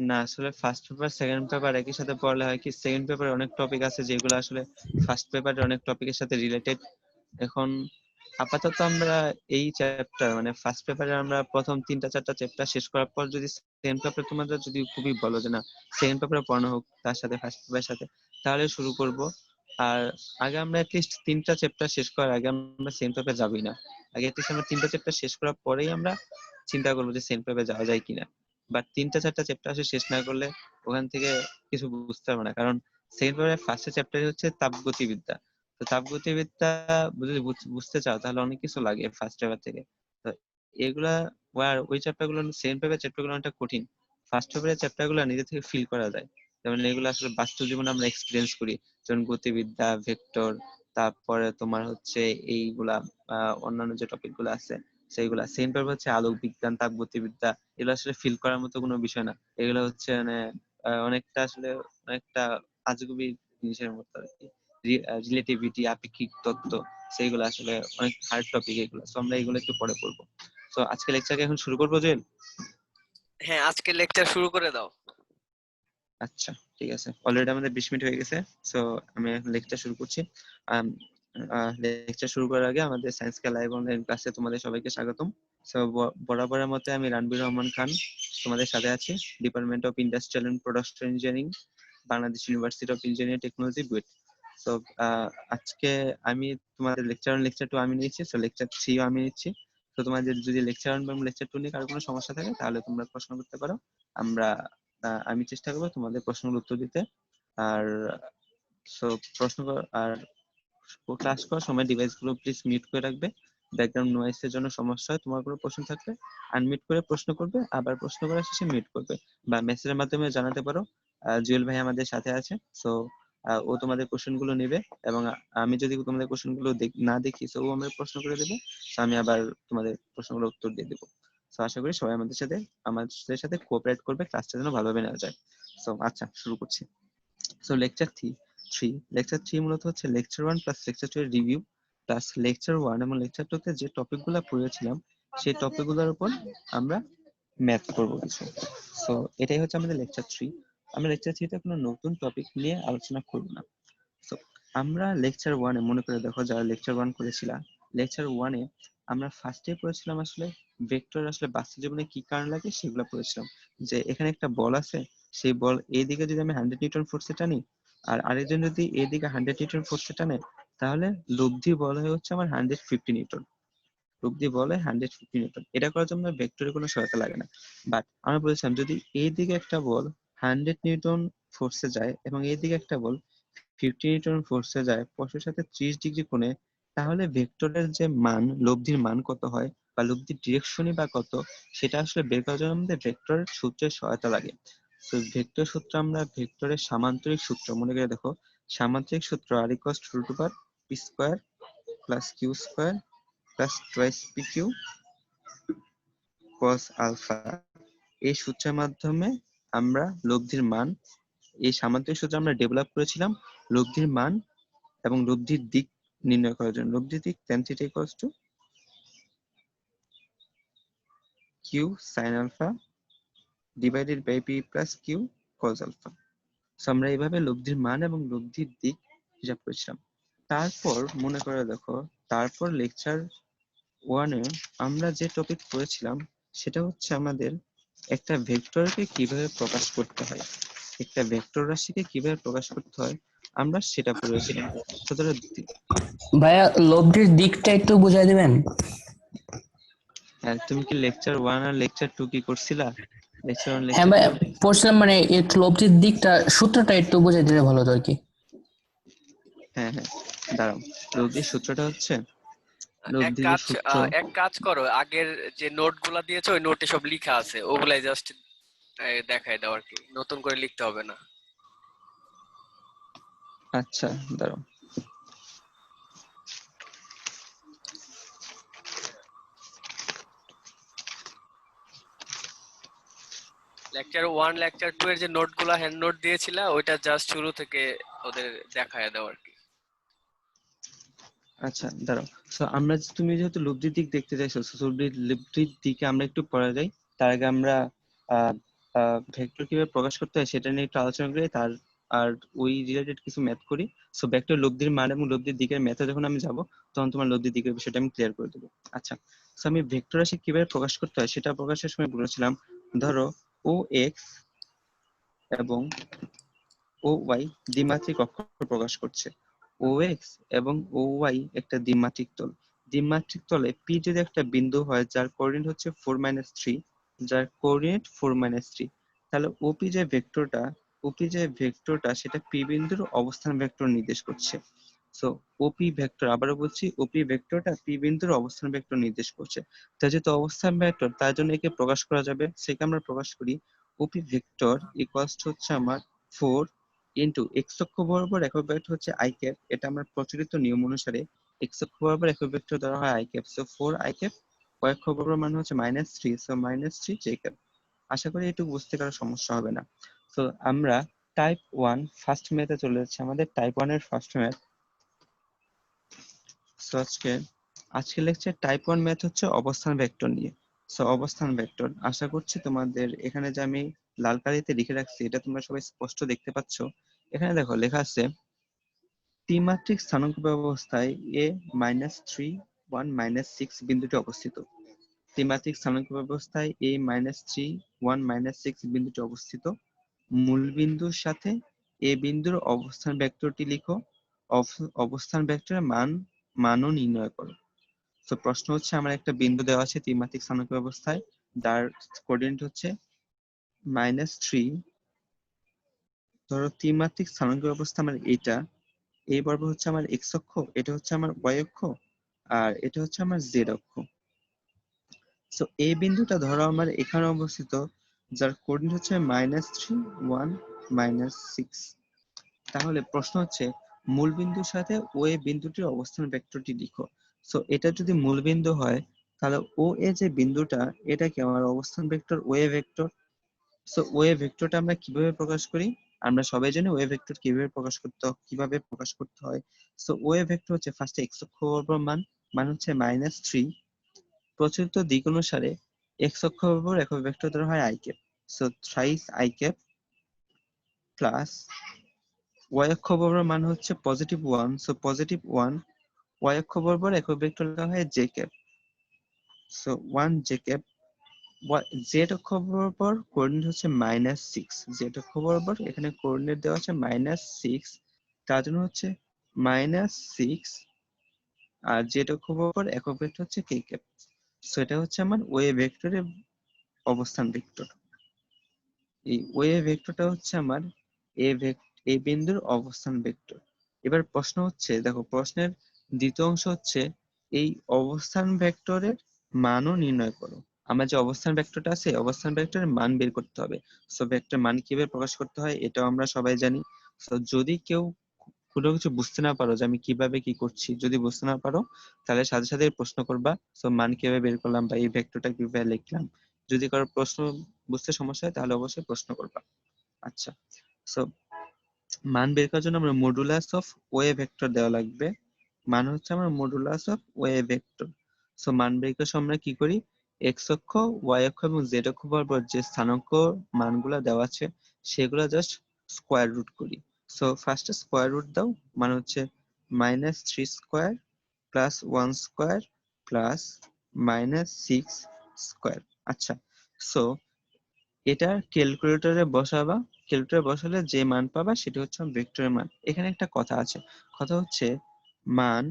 না আসলে first paper second paper একই সাথে পড়লে হয় কি, সেকেন্ড পেপারে অনেক টপিক আছে যেগুলো আসলে ফার্স্ট পেপারের অনেক টপিকের সাথে রিলেটেড। এখন আপাতত আমরা এই চ্যাপ্টার মানে ফার্স্ট পেপারে আমরা প্রথম 3-4টা চ্যাপ্টার শেষ করার পর যদি সেকেন্ড পেপারে তোমাদের যদি খুবই বলো যে না সেকেন্ড পেপারে পড়ানো হোক তার সাথে ফার্স্ট পেপারের সাথে, তাহলে শুরু করব। আর আগে আমরা অ্যাটলিস্ট 3টা চ্যাপ্টার শেষ করার আগে আমরা সেকেন্ড পেপারে যাবই না। আগে অ্যাটলিস্ট আমরা 3টা চ্যাপ্টার শেষ করার পরেই আমরা চিন্তা করবো যে সেকেন্ড পেপারে যাওয়া যায় কিনা। বাট 3-4টা চ্যাপ্টার শেষ না করলে ওখান থেকে কিছু বুঝতে পারবো না। কারণ সেকেন্ড পেপারের ফার্স্ট চ্যাপ্টার হচ্ছে তাপগতিবিদ্যা। তো তাপগতিবিদ্যা যদি বুঝতে চাও তাহলে অনেক কিছু লাগে ফার্স্ট পেপার থেকে। তো এগুলা আর ওই চ্যাপ্টার গুলো সেকেন্ড পেপার চ্যাপ্টার গুলো অনেকটা কঠিন। ফার্স্ট পেপারের চ্যাপ্টার গুলো নিজে থেকে ফিল করা যায়, যেমন এগুলো আসলে বাস্তব জীবনে আমরা এক্সপিরিয়েন্স করি। যেমন গতিবিদ্যা, ভেক্টর, তারপরে তোমার হচ্ছে এইগুলা অন্যান্য যে টপিক গুলো আছে সেইগুলা। সেকেন্ড পেপার হচ্ছে আলোক বিজ্ঞান, তাপগতিবিদ্যা, এগুলো আসলে ফিল করার মতো কোনো বিষয় না। এগুলো হচ্ছে মানে অনেকটা আসলে অনেকটা আজগুবি জিনিসের মতো আর কি। রিলেটিভিটি, আপেক্ষিক তত্ত্ব, সেইগুলো আসলে অনেক হার্ড টপিক এগুলো। তো আমরা এগুলো একটু পরে পড়বো। তো আজকে লেকচারকে এখন শুরু করবো যে। হ্যাঁ, আজকে লেকচার শুরু করে দাও। আচ্ছা ঠিক আছে, অলরেডি আমাদের 20 মিনিট হয়ে গেছে। সো আমি এখন লেকচার শুরু করছি। লেকচার শুরু করার আগে আমাদের সায়েন্স কে লাইভ অনলাইন ক্লাসে তোমাদের সবাইকে স্বাগতম। সো বরাবরের মতে আমি রানবীর রহমান খান তোমাদের সাথে আছি, department of industrial and production engineering, Bangladesh university of engineering technology, BUET. So আজকে আমি তোমাদের লেকচার 2 আমি নিয়েছি, সো লেকচার 3 আমি নিচ্ছি। তো তোমাদের যদি লেকচার 1 এবং লেকচার 2 নিয়ে কারো কোনো সমস্যা থাকে তাহলে তোমরা প্রশ্ন করতে পারো। আমরা আমি চেষ্টা করবো তোমাদের প্রশ্নের উত্তর দিতে। আর সো আর ক্লাস করার সময় ডিভাইস গুলো প্লিজ মিউট করে রাখবে। ব্যাকগ্রাউন্ড নয়েজের জন্য সমস্যা হয়। তোমার কোনো প্রশ্ন থাকলে আনমিউট করে প্রশ্ন করবে, আবার প্রশ্ন করার শেষে মিউট করবে, বা মেসেজের মাধ্যমে জানাতে পারো। জুয়েল ভাই আমাদের সাথে আছে, সো ও তোমাদের কোশ্চেন গুলো নেবে, এবং আমি যদি তোমাদের কোশ্চেন গুলো না দেখি তো ও আমাদের প্রশ্ন করে দেবে। তো আমি আবার তোমাদের প্রশ্নগুলোর উত্তর দিয়ে দেবো। তো আশা করি সবাই আমাদের সাথে কোঅপারেট করবে, ক্লাসটা যেন ভালোভাবে নেওয়া যায়। সো আচ্ছা শুরু করছি। সো লেকচার 3 মূলত হচ্ছে লেকচার 1 প্লাস লেকচার 2 এর রিভিউ, প্লাস লেকচার 1 এবং লেকচার 2 তে যে টপিকগুলো পড়েছিলাম সেই টপিকগুলোর উপর আমরা ম্যাথ করব কিছু। সো এটাই হচ্ছে আমাদের লেকচার 3। আমরা লেকচার 3 তে কোনো নতুন টপিক নিয়ে আলোচনা করব না। সো আমরা লেকচার 1 এ মনে করে দেখো, যারা লেকচার 1 করেছিলাম, লেকচার 1 এ আমরা ফার্স্টে পড়েছিলাম আসলে ভেক্টর আসলে বাস্তব জীবনে কি কারণ লাগে সেগুলো পড়েছিলাম। যে এখানে একটা বল আছে, সেই বল এই দিকে যদি আমি 100 নিউটন ফোর্সে টানি আর আরেকজন যদি এদিকে 100 নিউটন ফোর্সে টানে, তাহলে লব্ধি বল হচ্ছে আমার 150 নিউটন। লব্ধি বলে 150 নিউটন। এটা করার জন্য ভেক্টরের কোনো সহায়তা লাগে না। বাট আমরা বলেছিলাম যদি এই দিকে একটা বল 100 নিউটন ফোর্সে যায় এবং এই দিকে একটা বল 50 নিউটন ফোর্সে যায় স্পর্শের সাথে 30 ডিগ্রি কোণে, তাহলে ভেক্টরের যে মান, লব্ধির মান কত হয় বা লব্ধির ডিরেকশনই বা কত, সেটা আসলে বের করার জন্য আমাদের ভেক্টরের সূত্রের সহায়তা লাগে। তো ভেক্টর সূত্র আমরা ভেক্টরের সামান্তরিক সূত্র মনে করে দেখো। সামান্তরিক সূত্র R equals to root over p square plus Q square plus twice P Q cos alpha. এই সূত্রের মাধ্যমে আমরা লব্ধির মান, এই সামান্তরিক সূত্র আমরা ডেভেলপ করেছিলাম লব্ধির মান এবং লব্ধির দিক নির্ণয় করার জন্য। লব্ধির দিক tan theta equals to Q sin alpha divided by P plus Q cos alpha. So আমরা এইভাবে লব্ধির মান এবং লব্ধির দিক হিসাব করেছিলাম। তারপর মনে করে দেখো, তারপর লেকচার 1 এ আমরা যে টপিক পড়েছিলাম সেটা হচ্ছে আমাদের একটা ভেক্টরকে কিভাবে প্রকাশ করতে হয়, একটা ভেক্টর রাশিকে কিভাবে প্রকাশ করতে হয় আমরা সেটা পড়েছিলাম। সুতরাং ভাইয়া লব্ধির দিকটা একটু বুঝাই দিবেন? হ্যাঁ, তুমি কি লেকচার 1 আর লেকচার 2 কি করছিলা? লেকচার 1 হ্যাঁ লেকচার ভাইয়া 2 পড়ছিলাম, মানে একটু লব্ধির দিকটা সূত্রটা একটু বুঝাই দিলে ভালো হতো আর কি। হ্যাঁ হ্যাঁ, দাঁড়াও। লব্ধির সূত্রটা হচ্ছে, এক লব্ধির যে কাজ সূত্র, এক কাজ করো, আগের যে নোটগুলা দিয়েছো ওই নোটে সব লেখা আছে, ওগুলাই জাস্ট দেখাই দাও আর কি, নতুন করে লিখতে হবে না। আচ্ছা দাঁড়াও। লেকচার 1 লেকচার 2 এর যে নোটগুলা হ্যান্ড নোট দিয়েছিলা ওইটা জাস্ট শুরু থেকে ওদের দেখায় দাও আর কি। আচ্ছা দাঁড়াও। সো আমরা তুমি যেহেতু লব্ধির দিক দেখতে চাইছো, লব্ধির দিকে আমরা একটু পড়া যাই। তার আগে আমরা ভেক্টর কিভাবে প্রকাশ করতে হয় সেটা নিয়ে একটু আলোচনা করি, তার আর ওই রিলেটেড কিছু ম্যাথ করি। সো ভেক্টর লব্ধির মান এবং লব্ধির দিকের ম্যাথে যখন আমি যাব তখন তোমার লব্ধির দিকের বিষয়টা আমি ক্লিয়ার করে দেবো। আচ্ছা, সো আমি ভেক্টর রাশি কিভাবে প্রকাশ করতে হয় সেটা প্রকাশের সময় বলেছিলাম, ধরো ও এক্স এবং ও ওয়াই দ্বিমাত্রিক অক্ষর প্রকাশ করছে। ও এক্স এবং ও ওয়াই একটা দ্বিমাত্রিক তল। দ্বিমাত্রিক তলে পি যদি একটা বিন্দু হয় যার কোঅর্ডিনেট হচ্ছে 4-3, যার কোঅর্ডিনেট 4-3, তাহলে ওপি যে ভেক্টরটা সেটা পি বিন্দুর অবস্থান ভেক্টর নির্দেশ করছে। সো ওপি ভেক্টর, আবারও বলছি, ওপি ভেক্টরটা পি বিন্দুর অবস্থান ভেক্টর নির্দেশ করছে। তা যেহেতু অবস্থান ভেক্টর তার জন্য একে প্রকাশ করা যাবে, সেকে আমরা প্রকাশ করি ওপি ভেক্টর ইকুয়ালস টু হচ্ছে আমার 4 ইন্টু এক্স অক্ষ বরাবর একক ভেক্টর হচ্ছে আই ক্যাপ। এটা আমার প্রচলিত নিয়ম অনুসারে এক্স অক্ষ বরাবর একক ভেক্টর ধরা হয় I cap. So 4 I cap, Y অক্ষ বরাবর মানে হচ্ছে -3, সো -3 জে ক্যাপ। আশা করি এটুকু বুঝতে কারো সমস্যা হবে না। সো আমরা টাইপ 1 ফার্স্ট ম্যাথে চলে যাচ্ছি, আমাদের টাইপ 1 এর ফার্স্ট ম্যাথ। সো আজকে লেকচার টাইপ 1 ম্যাথ হচ্ছে অবস্থান ভেক্টর নিয়ে। সো অবস্থান ভেক্টর, আশা করছি তোমাদের এখানে যে আমি লাল কালিতে লিখে রাখছি এটা তোমরা সবাই স্পষ্ট দেখতে পাচ্ছ। এখানে দেখো লেখা আছে ত্রিমাত্রিক স্থানাঙ্ক ব্যবস্থায় a-3 1 6 বিন্দুটি অবস্থিত। ত্রিমাত্রিক স্থানাঙ্ক ব্যবস্থায় a-3 1 6 বিন্দুটি অবস্থিত। মূল বিন্দুর সাথে এ বিন্দুর অবস্থান ভেক্টরটি লিখো। অবস্থান ভেক্টরের মানও নির্ণয় করো। তো প্রশ্ন হচ্ছে, আমার একটা বিন্দু দেওয়া আছে ত্রিমাত্রিক স্থানাঙ্ক ব্যবস্থায়, যার কোঅর্ডিনেট হচ্ছে -3। ধরো ত্রিমাত্রিক স্থানাঙ্ক ব্যবস্থা আমার এটা, এই বর্গ হচ্ছে আমার এক্স অক্ষ, এটা হচ্ছে আমার ওয়াই অক্ষ, আর এটা হচ্ছে আমার জেড অক্ষ। সো এই বিন্দুটা ধরো আমার এখানে অবস্থিত, যার কোঅর্ডিনেট হচ্ছে -3 1 6। তাহলে প্রশ্ন হচ্ছে মূল বিন্দুর সাথে ও এ বিন্দুটির অবস্থান ভেক্টরটি লিখো। সো এটা যদি মূল বিন্দু হয় তাহলে ও এ যে বিন্দুটা, এটা কি আমার অবস্থান vector O A vector. So O A ভেক্টরটা আমরা কিভাবে প্রকাশ করি? আমরা সবাই জানি ও এ ভেক্টর কিভাবে প্রকাশ করতে হয়। সো ও এ ভেক্টর হচ্ছে ফার্স্টে এক্স অক্ষ বরাবর মান হচ্ছে -3। প্রচলিত দিক অনুসারে এক্স অক্ষ বরাবর একক ভেক্টর ধরা হয় I cap. So thrice I cap plus Y অক্ষ বরাবর মান হচ্ছে +1, সো +1, ওয়াই অক্ষ বরাবর একক ভেক্টর লেখা হয় J cap. So 1 J cap, Z অক্ষ বরাবর কোঅর্ডিনেট হচ্ছে -6। জেড অক্ষ বরাবর এখানে কোঅর্ডিনেট দেওয়া আছে -6, তার জন্য হচ্ছে -6, আর জেড অক্ষ বরাবর একক ভেক্টর হচ্ছে কে ক্যাপ। সো এটা হচ্ছে আমার ওয়ে ভেক্টরের অবস্থান ভেক্টর। এই ওয়ে ভেক্টরটা হচ্ছে আমার এ বিন্দুর অবস্থান ভেক্টর। এবার প্রশ্ন হচ্ছে, দেখো প্রশ্নের দ্বিতীয় অংশ হচ্ছে এই অবস্থান ভেক্টরের মানও নির্ণয় করো। আমার যে অবস্থান ভেক্টরটা আছে, অবস্থান ভেক্টরের মান বের করতে হবে। সো ভেক্টর মান কিভাবে প্রকাশ করতে হয় এটাও আমরা সবাই জানি। সো যদি কেউ কোনো কিছু বুঝতে না পারো যে আমি কিভাবে কি করছি, যদি বুঝতে না পারো তাহলে সাথে সাথে প্রশ্ন করবা, সো মান কিভাবে বের করলাম বা এই ভেক্টরটা কিভাবে লিখলাম। যদি কারো প্রশ্ন বুঝতে সমস্যা হয় তাহলে অবশ্যই প্রশ্ন করবা। আচ্ছা, সো মান বের করার জন্য আমরা মডুলাস অফ ওয়ে ভেক্টর দেওয়া লাগবে। মান হচ্ছে আমার modulus of way vector. So মান বের করার সময় আমরা কি করি, এক্স অক্ষ, ওয়াই অক্ষ এবং জেড অক্ষ বরাবর যে স্থানাঙ্ক মানগুলা দেওয়া আছে সেগুলা জাস্ট স্কোয়ার রুট করি। সো ফার্স্টে স্কোয়ার রুট দাও, মানে হচ্ছে -3² + 1² + -6²। আচ্ছা, সো এটা ক্যালকুলেটরে বসাবা, ক্যালকুলেটরে বসালে যে মান পাবা সেটা হচ্ছে ভেক্টরের মান। এখানে একটা কথা আছে, কথা হচ্ছে মান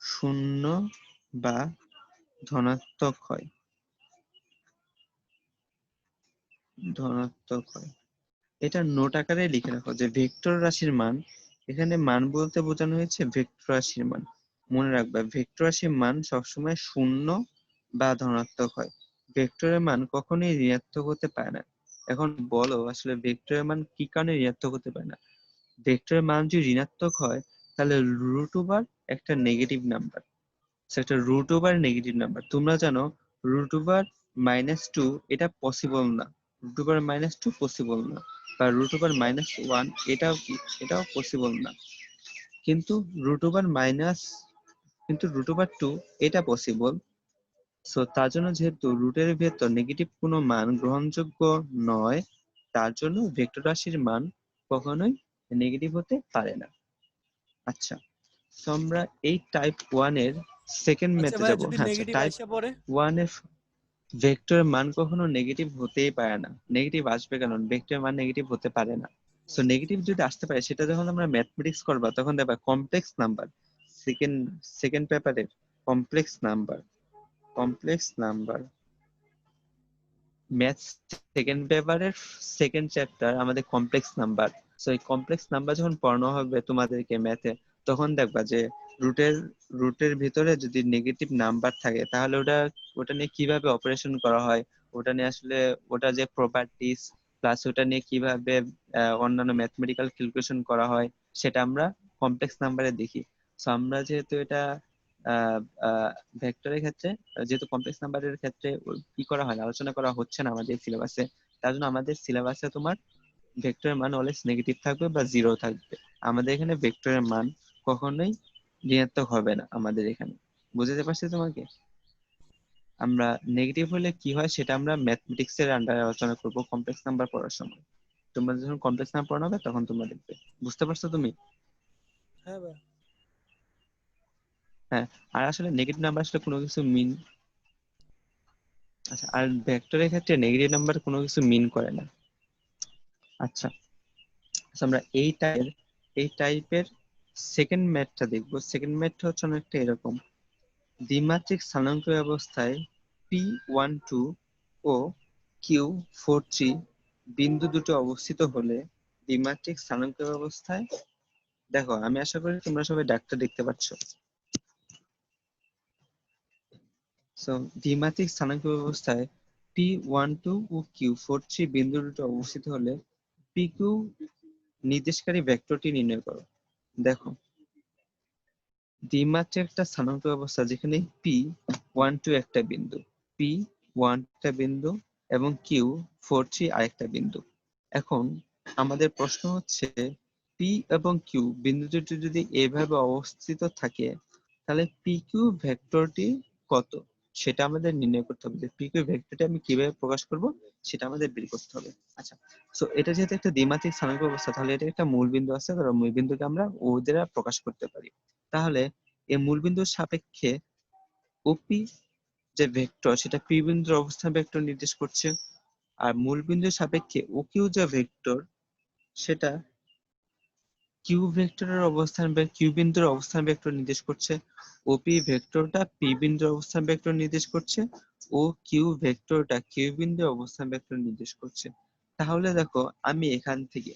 শূন্য বা ধনাত্মক হয়, এটা নোট আকারে লিখে রাখো যে ভেক্টর রাশির মান, এখানে মান বলতে বোঝানো হয়েছে ভেক্টর রাশির মান। মনে রাখবা ভেক্টর রাশির মান সবসময় শূন্য বা ধনাত্মক হয়, ভেক্টরের মান কখনোই ঋণাত্মক হতে পারে না। এখন বলো আসলে ভেক্টরের মান কি কারণে ঋণাত্মক হতে পারে না? ভেক্টরের মান যদি ঋণাত্মক হয় তাহলে রুট ওভার একটা নেগেটিভ নাম্বার, একটা রুট ওভার নেগেটিভ নাম্বার। তোমরা জানো √2 এটা পসিবল না, √2 পসিবল না, বা √1 এটাও পসিবল না। কিন্তু √2 এটা পসিবল। সো তার জন্য যেহেতু রুটের ভেতর নেগেটিভ কোনো মান গ্রহণযোগ্য নয়, তার জন্য ভেক্টর রাশির মান কখনোই নেগেটিভ হতে পারে না। আচ্ছা, তো আমরা এই টাইপ 1 এর সেকেন্ড আচ্ছা মেথডে ভাই, যাব। যদি হ্যাঁ, আচ্ছা, নেগেটিভ টাইপ আইসা পড়ে? 1 এর ভেক্টরের মান কখনো নেগেটিভ হতেই পারে না। নেগেটিভ আসবে কেন? ভেক্টরের মান নেগেটিভ হতে পারে না। সো নেগেটিভ যদি আসতে পারে, সেটা যখন আমরা ম্যাথমেটিক্স করবা তখন দেখবা কমপ্লেক্স নাম্বার, সেকেন্ড সেকেন্ড পেপারের কমপ্লেক্স নাম্বার ম্যাথস সেকেন্ড পেপারের সেকেন্ড চ্যাপ্টার আমাদের কমপ্লেক্স নাম্বার। সো এই কমপ্লেক্স নাম্বার যখন পড়ানো হবে তোমাদেরকে ম্যাথে, তখন দেখবা যে রুটের রুটের ভিতরে যদি নেগেটিভ নাম্বার থাকে, তাহলে ওটা ওটা নিয়ে কিভাবে অপারেশন করা হয়, ওটা নিয়ে আসলে ওটা যে প্রপার্টিস, প্লাস ওটা নিয়ে কিভাবে অন্যান্য ম্যাথমেটিক্যাল ক্যালকুলেশন করা হয়, সেটা আমরা কমপ্লেক্স নাম্বারে দেখি। সো আমরা যেহেতু এটা ভেক্টরের ক্ষেত্রে, যেহেতু কমপ্লেক্স নাম্বারের ক্ষেত্রে কি করা হয় না, আলোচনা করা হচ্ছে না আমাদের সিলেবাসে, তার জন্য আমাদের সিলেবাসে তোমার ভেক্টরের মান অলওয়েজ নেগেটিভ থাকবে বা জিরো থাকবে। আমাদের এখানে ভেক্টরের মান কখনোই ঋণাত্মক হবে না আমাদের এখানে। বুঝতে পারছি তোমাকে? আমরা নেগেটিভ হলে কি হয় সেটা আমরা ম্যাথমেটিক্স এর আন্ডারে আলোচনা করব কমপ্লেক্স নাম্বার পড়ার সময়। তোমরা যখন কমপ্লেক্স নাম্বার পড়ানো হবে তখন তোমরা দেখবে। বুঝতে পারছো তুমি? হ্যাঁ ভাই। হ্যাঁ। আর আসলে নেগেটিভ নাম্বার আসলে কোনো কিছু মিন, আচ্ছা, আর ভেক্টরের ক্ষেত্রে নেগেটিভ নাম্বার কোনো কিছু মিন করে না। আচ্ছা, তো আমরা এই টাইপের সেকেন্ড ম্যাথটা দেখবো। সেকেন্ড ম্যাথটা হচ্ছে অনেকটা এরকম। দ্বিমাত্রিক স্থানাঙ্ক ব্যবস্থায় P12 ও Q43 বিন্দু দুটো অবস্থিত হলে দ্বিমাত্রিক স্থানাঙ্ক ব্যবস্থায়, দেখো আমি আশা করি তোমরা সবাই ডাকটা দেখতে পাচ্ছ। সো দ্বিমাত্রিক স্থানাঙ্ক ব্যবস্থায় P12 ও Q43 বিন্দু দুটো অবস্থিত হলে PQ নির্দেশকারী ভেক্টরটি নির্ণয় করো। দেখো, দ্বিমাত্রিক একটা স্থানাঙ্ক ব্যবস্থা যেখানে P12 একটা বিন্দু, P1 একটা বিন্দু এবং Q43 আরেকটা বিন্দু। এখন আমাদের প্রশ্ন হচ্ছে, P এবং Q বিন্দু দুটি যদি এভাবে অবস্থিত থাকে, তাহলে PQ ভেক্টরটি কত সেটা আমাদের নির্ণয় করতে হবে। যে PQ ভেক্টরটি আমি কিভাবে প্রকাশ করব সেটা আমাদের বের করতে হবে। আচ্ছা, সো এটা যেহেতু একটা দ্বিমাত্রিক স্থানাঙ্ক ব্যবস্থা, তাহলে এটা একটা মূল বিন্দু আছে, কারণ মূল বিন্দুকে আমরা ও দ্বারা প্রকাশ করতে পারি। তাহলে এই মূল বিন্দুর সাপেক্ষে ওপি যে ভেক্টর, সেটা পি বিন্দুর অবস্থান ভেক্টর নির্দেশ করছে। আর মূল বিন্দুর সাপেক্ষে ও কিউ যে ভেক্টর, সেটা কিউ ভেক্টরের অবস্থান বা কিউ বিন্দুর অবস্থান ভেক্টর নির্দেশ করছে। ওপি ভেক্টরটা পি বিন্দুর অবস্থান ভেক্টর নির্দেশ করছে। ও কিউ ভেক্টরটা কিউ বিন্দুর অবস্থান ভেক্টর নির্দেশ করছে। তাহলে দেখো, আমি এখান থেকে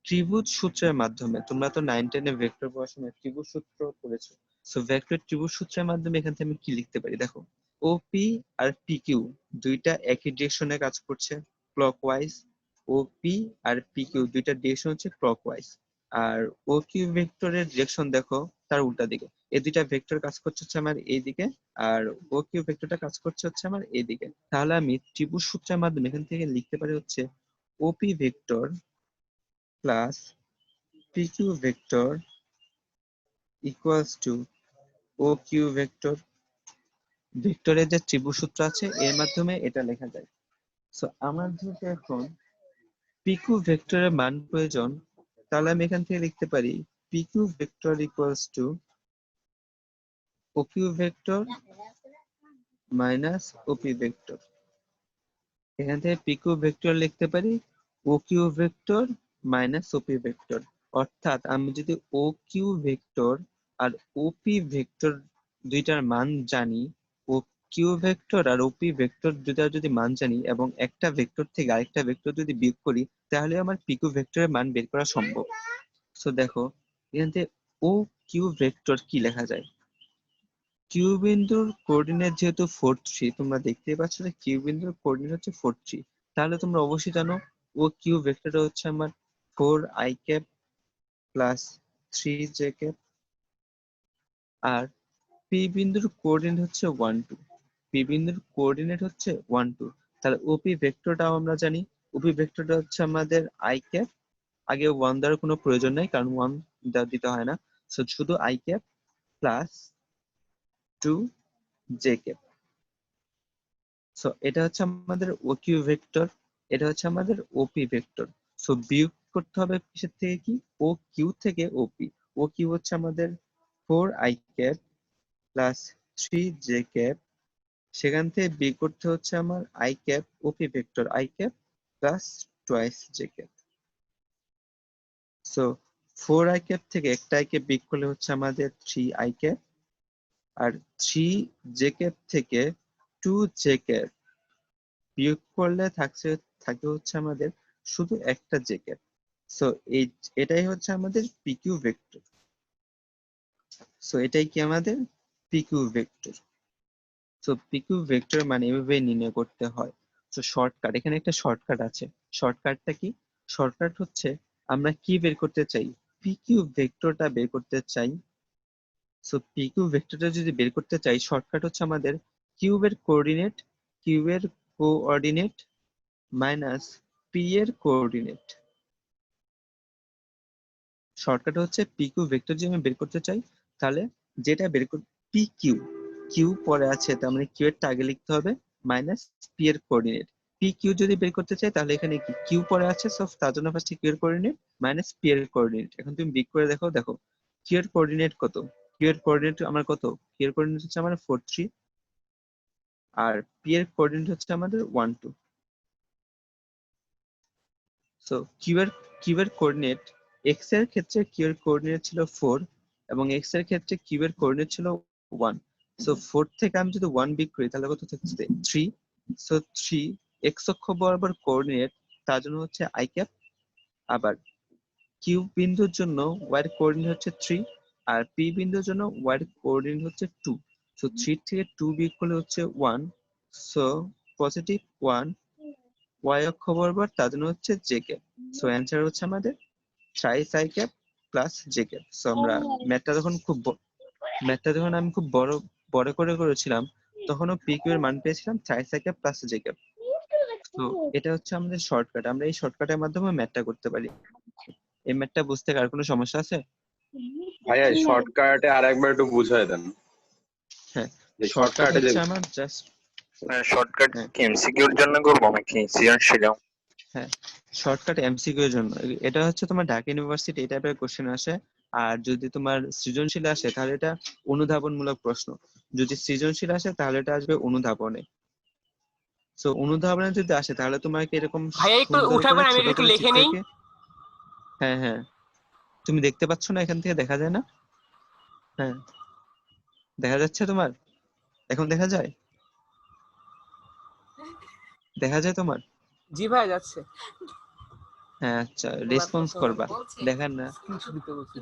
ত্রিভুজ সূত্রের মাধ্যমে, তোমরা তো 9-10 এ ভেক্টর পড়ার সময় ত্রিভুজ সূত্র পড়েছো, সো ভেক্টর ত্রিভুজ সূত্রের মাধ্যমে এখান থেকে আমি কি লিখতে পারি? দেখো, ওপি আর পিকিউ দুইটা একই ডিরেকশনে কাজ করছে, ক্লকওয়াইজ। ওপি আর পিকিউ দুইটা ডিরেকশন হচ্ছে ক্লকওয়াইজ। আর ও কিউ ভেক্টরের ডিরেকশন দেখো তার উল্টা দিকে। এই দুইটা ভেক্টর কাজ করছে হচ্ছে আমার এইদিকে, আর ও কিউ ভেক্টরটা কাজ করছে হচ্ছে আমার এইদিকে। তাহলে আমি ত্রিভুজ সূত্রের মাধ্যমে এখান থেকে লিখতে পারি হচ্ছে OP vector plus PQ vector equals to O Q vector. ভেক্টরের যে ত্রিভুজ সূত্র আছে এর মাধ্যমে এটা লেখা যায়। সো আমার যেহেতু এখন পিকিউ ভেক্টরের মান প্রয়োজন, তাহলে আমি এখান থেকে লিখতে পারি PQ vector equals to O Q vector minus OP vector. এখান থেকে পিকিউ ভেক্টর লিখতে পারি O Q vector minus OP vector. অর্থাৎ আমি যদি ও কিউ ভেক্টর আর ওপি ভেক্টর দুইটার মান জানি, ও কিউ ভেক্টর আর ওপি ভেক্টর দুইটার যদি মান জানি এবং একটা ভেক্টর থেকে আরেকটা ভেক্টর যদি বিয়োগ করি, তাহলে আমার পিকিউ ভেক্টরের মান বের করা সম্ভব। সো দেখো, এখান থেকে ও কিউ ভেক্টর কি লেখা যায়? কিউ বিন্দুর কোঅর্ডিনেট যেহেতু 4 3, তোমরা দেখতেই পাচ্ছ যে কিউ বিন্দুর কোঅর্ডিনেট হচ্ছে 4 3। তাহলে তোমরা অবশ্যই জানো ও কিউ ভেক্টরটা হচ্ছে আমার 4i cap plus 3j cap. আর পি বিন্দুর কোঅর্ডিনেট হচ্ছে 1 2। পি বিন্দুর কোঅর্ডিনেট হচ্ছে 1 2। তাহলে ওপি ভেক্টরটাও আমরা জানি। ওপি ভেক্টরটা হচ্ছে আমাদের i ক্যাপ, আগে 1 দেওয়ার কোনো প্রয়োজন নাই কারণ 1 দিতে হয় না। সো শুধু i cap plus 2j cap. So এটা হচ্ছে আমাদের ও কিউ ভেক্টর, এটা হচ্ছে আমাদের ওপি ভেক্টর। সো বিয়োগ করতে হবে কিসের থেকে কি, ও কিউ থেকে ওপি। ও কিউ হচ্ছে আমাদের 4i cap plus 3j cap, সেখান থেকে বিয়োগ করতে হচ্ছে আমার I cap OP vector I cap plus twice J cap. So 4i cap থেকে একটা আই ক্যাপ বিয়োগ করলে হচ্ছে আমাদের 3i ক্যাপ, আর 3j ক্যাপ থেকে 2j ক্যাপ বিয়োগ করলে থাকে হচ্ছে আমাদের শুধু একটা জে ক্যাপ। সো এটাই হচ্ছে আমাদের পিকিউ ভেক্টর। সো এটাই কি আমাদের PQ vector. So PQ vector মানে এভাবে নির্ণয় করতে হয়। তো শর্টকাট, এখানে একটা শর্টকাট আছে। শর্টকাটটা কি? শর্টকাট হচ্ছে আমরা কি বের করতে চাই, পিকিউ ভেক্টরটা বের করতে চাই। সো পিকিউ ভেক্টরটা যদি বের করতে চাই, শর্টকাট হচ্ছে আমাদের কিউবের কোঅর্ডিনেট মাইনাস পি এর কোঅর্ডিনেট। শর্টকাট হচ্ছে পিকিউ ভেক্টর যদি আমি বের করতে চাই, তাহলে যেটা বের কর পি কিউ, কিউ পরে আছে তার মানে কিউ এরটা আগে লিখতে হবে মাইনাস পি এর কোঅর্ডিনেট। পি কিউ যদি বের করতে চাই তাহলে এখানে কি কিউ পরে আছে, সো তার জন্য ফার্স্টে কিউ এর কোঅর্ডিনেট মাইনাস পি এর কোঅর্ডিনেট। এখন তুমি বিগ করে দেখো, দেখো কিউ এর কোঅর্ডিনেট কত, কিউ এর কোঅর্ডিনেট আমার কত, কিউ এর কোঅর্ডিনেট হচ্ছে আমার 4 3, আর পি এর কোঅর্ডিনেট হচ্ছে আমাদের 1 2। সো কিউ এর কোঅর্ডিনেট, এক্স এর ক্ষেত্রে কিউ এর কোঅর্ডিনেট ছিল 4 এবং এক্স এর ক্ষেত্রে কিউ এর কোঅর্ডিনেট ছিল 1। সো 4 থেকে আমি যদি 1 বিয়োগ করি তাহলে কত থাকছে 3। সো 3 এক্স অক্ষ বরাবর কোঅর্ডিনেট, তার জন্য হচ্ছে আই ক্যাপ। আবার কিউ বিন্দুর জন্য ওয়াই এর কোঅর্ডিনেট হচ্ছে 3, আর পি বিন্দুর জন্য ওয়াই এর কোঅর্ডিনেট হচ্ছে 2। সো 3 থেকে 2 বিয়োগ করলে হচ্ছে 1, সো পজিটিভ 1 ওয়াই অক্ষ বরাবর, তার জন্য হচ্ছে জে ক্যাপ। সো অ্যান্সার হচ্ছে আমাদের thrice I cap plus J cap. So আমরা ম্যাথটা যখন আমি খুব বড় বড় করে করেছিলাম, তখনও পি কিউ এর মান পেয়েছিলাম thrice I cap plus J cap. তো এটা হচ্ছে আমাদের শর্টকাট, আমরা এই শর্টকাটের মাধ্যমে ম্যাথটা করতে পারি। এই ম্যাথটা বুঝতে আর কোনো সমস্যা আছে? ভাইয়া শর্টকাটে আরেকবার একটু বুঝাই দেন। হ্যাঁ, এই শর্টকাট শর্টকাটে হচ্ছে আমার জাস্ট, শর্টকাট হ্যাঁ কি এমসিকিউর জন্য করবো নাকি সৃজনশীল? হ্যাঁ শর্টকাট এমসিকিউ এর জন্য। এটা হচ্ছে তোমার ঢাকা ইউনিভার্সিটি এই টাইপের কোশ্চেন আসে। আর যদি তোমার সৃজনশীল আসে তাহলে এটা অনুধাবনমূলক প্রশ্ন। যদি সৃজনশীল আসে তাহলে এটা আসবে অনুধাবনে। সো অনুধাবনে যদি আসে তাহলে তোমাকে এরকম ভাইয়া একটু সুন্দর করে উঠাবেন, আমি ছোট একটু করে লিখে চিত্র নেই। এঁকে, হ্যাঁ হ্যাঁ তুমি দেখতে পাচ্ছ না, এখান থেকে দেখা যায় না? হ্যাঁ দেখা যাচ্ছে তোমার, এখন দেখা যায়, দেখা যায় তোমার? জি ভাই যাচ্ছে। হ্যাঁ আচ্ছা, রেসপন্স করবা, দেখার না। স্ক্রিনশট দিতে বলছি,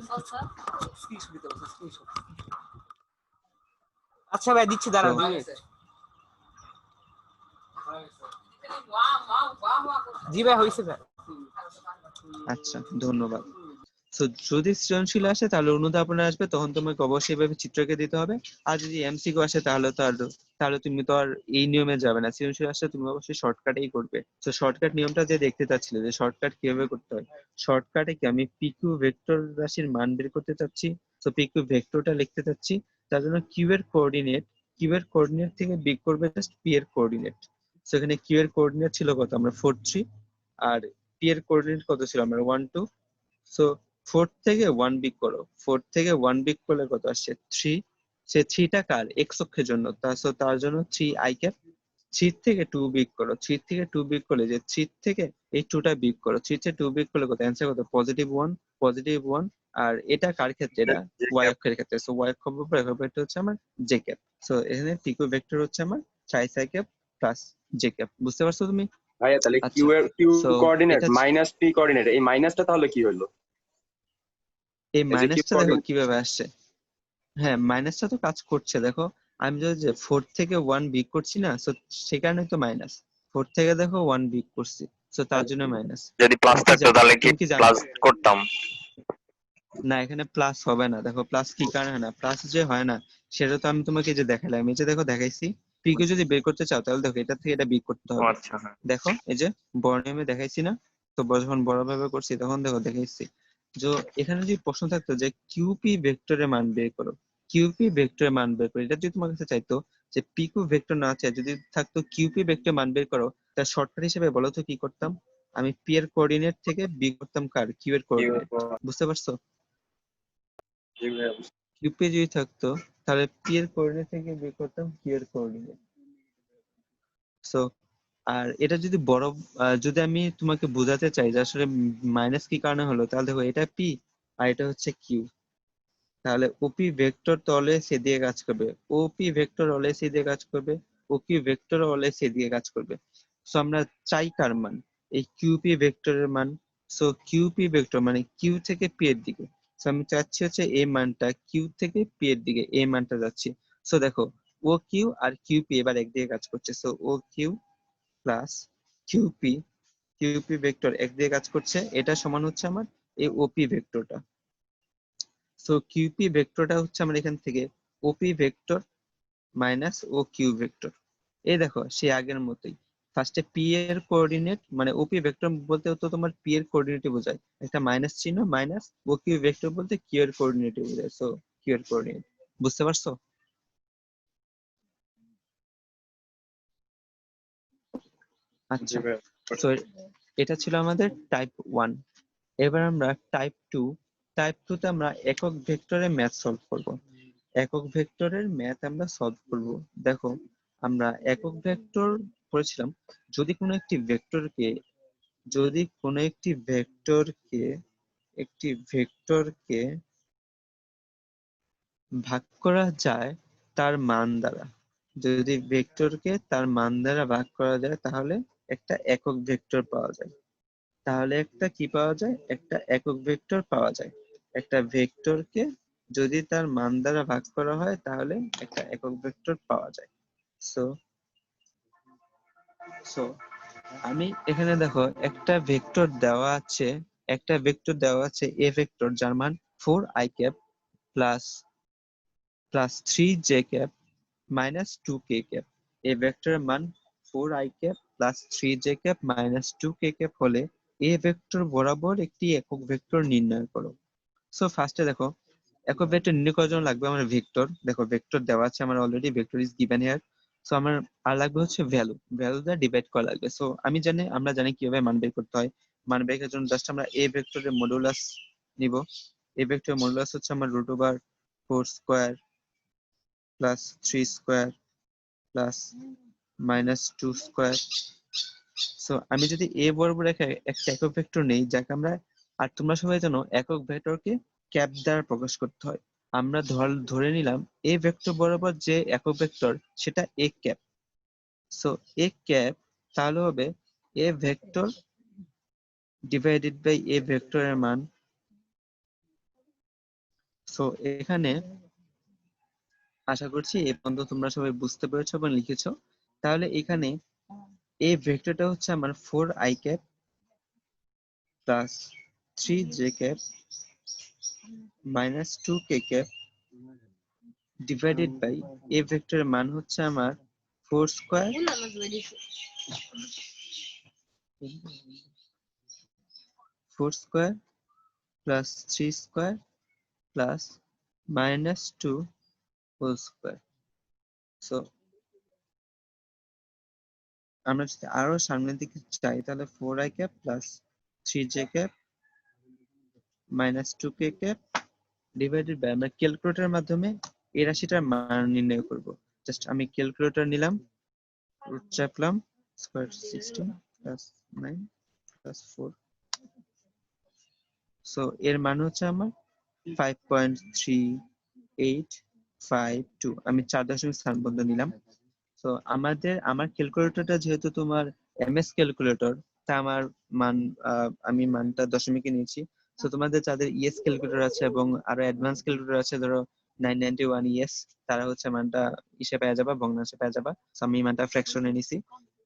স্ক্রিনশট দিতে বলছি, স্ক্রিনশট। আচ্ছা ভাই দিচ্ছি, দাঁড়ান 2 মিনিট। জি ভাই হইছে ভাই। আচ্ছা ধন্যবাদ। তো যদি সৃজনশীল আসে তাহলে অনুধাবনে আসবে, তখন তোমাকে অবশ্যই এভাবে চিত্রকে দিতে হবে। আর যদি এমসিকিউ আসে তাহলে তুমি তো আর এই নিয়মে যাবে না। সৃজনশীল আসলে তুমি অবশ্যই শর্টকাটেই করবে। তো শর্টকাট নিয়মটা যে দেখতে চাচ্ছিলে যে শর্টকাট কিভাবে করতে হয়, শর্টকাটে কি আমি পিকিউ ভেক্টর রাশির মান বের করতে চাচ্ছি। তো পিকিউ ভেক্টরটা লিখতে চাচ্ছি, তার জন্য কিউ এর কোঅর্ডিনেট থেকে বিয়োগ করবে জাস্ট পি এর কোঅর্ডিনেট। সেখানে কিউ এর কোঅর্ডিনেট ছিল কত, আমরা 4 3, আর পি এর কোঅর্ডিনেট কত ছিল, আমরা 1 2। সো 4 থেকে 1 বিয়োগ করো, 4 থেকে 1 বিয়োগ করলে কত আসছে 3। সে 3টা কার, এক্স অক্ষের জন্য, তার জন্য 3i ক্যাপ। 3 থেকে 2 বিয়োগ করো, 3 থেকে 2 বিয়োগ করলে যে 3 থেকে এই 2টা বিয়োগ করো, 3 থেকে 2 বিয়োগ করলে কত অ্যান্সার কত, পজিটিভ 1। আর এটা কার ক্ষেত্রে, এটা ওয়াই অক্ষের ক্ষেত্রে। সো ওয়াই অক্ষ বরাবর এটা হচ্ছে আমার জে ক্যাপ। সো এখানে পিকো ভেক্টর হচ্ছে আমার thrice I cap plus J cap. বুঝতে পারছো তুমি? ভাইয়া তাহলে আচ্ছা, কিউ সো কোঅর্ডিনেট এটা মাইনাস পি কোঅর্ডিনেট, এই মাইনাসটা তাহলে কি হলো? এই এই যে কিউ মাইনাসটা দেখো কিভাবে আসছে। হ্যাঁ মাইনাসটা তো কাজ করছে, দেখো আমি যে 4 থেকে 1 বিয়োগ করছি না, সো সেই কারণে তো মাইনাস। 4 থেকে দেখো 1 বিয়োগ করছি, সো তার জন্য মাইনাস। যদি প্লাস থাকতো তাহলে কি তুমি কি জানো? প্লাস করতাম? না এখানে প্লাস হবে না, দেখো প্লাস কি কারণে হয় না, প্লাস যে হয় না সেটা তো আমি তোমাকে যে দেখালাম, এই যে দেখো দেখাইছি। পিকে যদি বের করতে চাও তাহলে দেখো এটা থেকে এটা বিয়োগ করতে ও হবে। আচ্ছা, হ্যাঁ। দেখো এই যে বড় নিয়মে দেখাইছি না, তো যখন বড় ভাবে করছি তখন দেখো দেখাইছি। যে এখানে যদি প্রশ্ন থাকতো যে কিউপি ভেক্টরের মান বের করো, কিউপি ভেক্টরের মান বের করো, এটা যদি তোমার কাছে চাইতো যে পিকিউ ভেক্টর না চাই, যদি থাকতো কিউপি ভেক্টর মান বের করো, তার শর্টকাট হিসেবে বলো তো কি করতাম? আমি পি এর কোঅর্ডিনেট থেকে বি করতাম কার কিউ এর কোঅর্ডিনেট। বুঝতে পারছো? কিউপি যদি থাকতো তাহলে পি এর কোঅর্ডিনেট থেকে বের করতাম কিউ এর কোঅর্ডিনেট। সো আর এটা যদি বড় যদি আমি তোমাকে বোঝাতে চাই যে আসলে মাইনাস কি কারণে হলো, তাহলে দেখো এটা পি আর এটা হচ্ছে কিউ। তাহলে ওপি ভেক্টর তো অলওয়েজ সে দিয়ে কাজ করবে, ওপি ভেক্টর অলওয়েজ সে দিয়ে কাজ করবে, ওকিউ ভেক্টর অলওয়েজ সে দিয়ে কাজ করবে। সো আমরা চাই কার মান? এই কিউপি ভেক্টরের মান। সো কিউপি ভেক্টর মানে কিউ থেকে পি এর দিকে। সো আমি চাচ্ছি হচ্ছে এই মানটা কিউ থেকে পি এর দিকে এই মানটা যাচ্ছি। সো দেখো ও কিউ আর কিউপি এবার একদিকে কাজ করছে। So O Q plus QP, QP vector একদিকে কাজ করছে, এটা সমান হচ্ছে আমার এই ওপি ভেক্টরটা। সো কিউপি ভেক্টরটা হচ্ছে আমার এখান থেকে ওপি ভেক্টর মাইনাস ও কিউ ভেক্টর। এই দেখো সে আগের মতোই, ফার্স্টে পি এর কোঅর্ডিনেট মানে ওপি ভেক্টর বলতে তো তোমার পি এর কোঅর্ডিনেটই বোঝায়, একটা মাইনাস চিহ্ন, মাইনাস ও কিউ ভেক্টর বলতে কিউ এর কোঅর্ডিনেটই বোঝায়। সো কিউ এর কোঅর্ডিনেট। বুঝতে পারছো? জি আচ্ছা, ভাইয়া। তো এটা ছিল আমাদের টাইপ 1। এবার আমরা টাইপ 2। টাইপ 2 তে আমরা একক ভেক্টরের ম্যাথ সলভ করব। একক ভেক্টরের ম্যাথ আমরা সলভ করব। দেখো আমরা একক ভেক্টর করেছিলাম, যদি কোনো একটি ভেক্টরকে যদি কোনো একটি ভেক্টরকে ভাগ করা যায় তার মান দ্বারা, যদি ভেক্টরকে তার মান দ্বারা ভাগ করা যায় তাহলে একটা একক ভেক্টর পাওয়া যায়। তাহলে একটা কি পাওয়া যায়? একটা একক ভেক্টর পাওয়া যায়। একটা ভেক্টরকে যদি তার মান দ্বারা ভাগ করা হয় তাহলে একটা একক ভেক্টর পাওয়া যায়। সো সো আমি এখানে দেখো একটা ভেক্টর দেওয়া আছে এ ভেক্টর যার মান 4i cap plus plus 3j cap minus 2k cap. এই ভেক্টরের মান 4i cap plus 3j cap minus 2k cap হলে এ ভেক্টর বরাবর একটি একক ভেক্টর নির্ণয় করো। সো ফার্স্টে দেখো একক ভেক্টর নির্ণয় করার জন্য লাগবে আমার ভেক্টর। দেখো ভেক্টর দেওয়া আছে আমার already, vector is given here. So আমার আর লাগবে হচ্ছে ভ্যালু, ভ্যালু দ্বারা ডিভাইড করা লাগবে। সো আমরা জানি কিভাবে মান বের করতে হয়। মান বের করার জন্য জাস্ট আমরা এ ভেক্টরের মডুলাস নিব। এ ভেক্টরের মডুলাস হচ্ছে আমার root over 4 square plus 3 square plus minus 2 square. So আমি যদি এ বরাবর একটা একক ভেক্টর নেই যাকে আমরা, আর তোমরা সবাই জানো একক ভেক্টরকে ক্যাপ দ্বারা প্রকাশ করতে হয়। আমরা ধরে নিলাম এ ভেক্টর বরাবর যে একক ভেক্টর সেটা A cap. So A cap তাহলে হবে এ ভেক্টর ডিভাইডেড বাই এ ভেক্টরের মান। সো এখানে আশা করছি এ পর্যন্ত তোমরা সবাই বুঝতে পেরেছো এবং লিখেছো। তাহলে এখানে এই ভেক্টরটা হচ্ছে আমার 4i cap plus 3j cap minus 2k cap divided by A ভেক্টরের মান হচ্ছে আমার 4 square plus 3 square plus minus 2 whole square. So আমরা যদি আরো সামনের দিকে চাই তাহলে 4i cap plus 3j cap minus 2k cap divided by, আমরা ক্যালকুলেটরের মাধ্যমে এই রাশিটার মান নির্ণয় করব। জাস্ট আমি ক্যালকুলেটর নিলাম, রুট চাপলাম, স্কয়ার 16 প্লাস 9 প্লাস 4। সো এর মান হচ্ছে আমার 5.3852। আমি 4 দশমিক স্থান পর্যন্ত নিলাম। তো আমার ক্যালকুলেটরটা যেহেতু তোমার এমএস ক্যালকুলেটর, তা আমার মান আমি মানটা দশমিকে নিয়েছি। তো তোমাদের যাদের ইএস ক্যালকুলেটর আছে এবং আরো অ্যাডভান্স ক্যালকুলেটর আছে, ধরো 991 ইএস, তারা হচ্ছে মানটা ইসে পেয়ে যাবা, ভগ্নাংশে পেয়ে যাবা। তো আমি মানটা ফ্র্যাকশনে নিছি,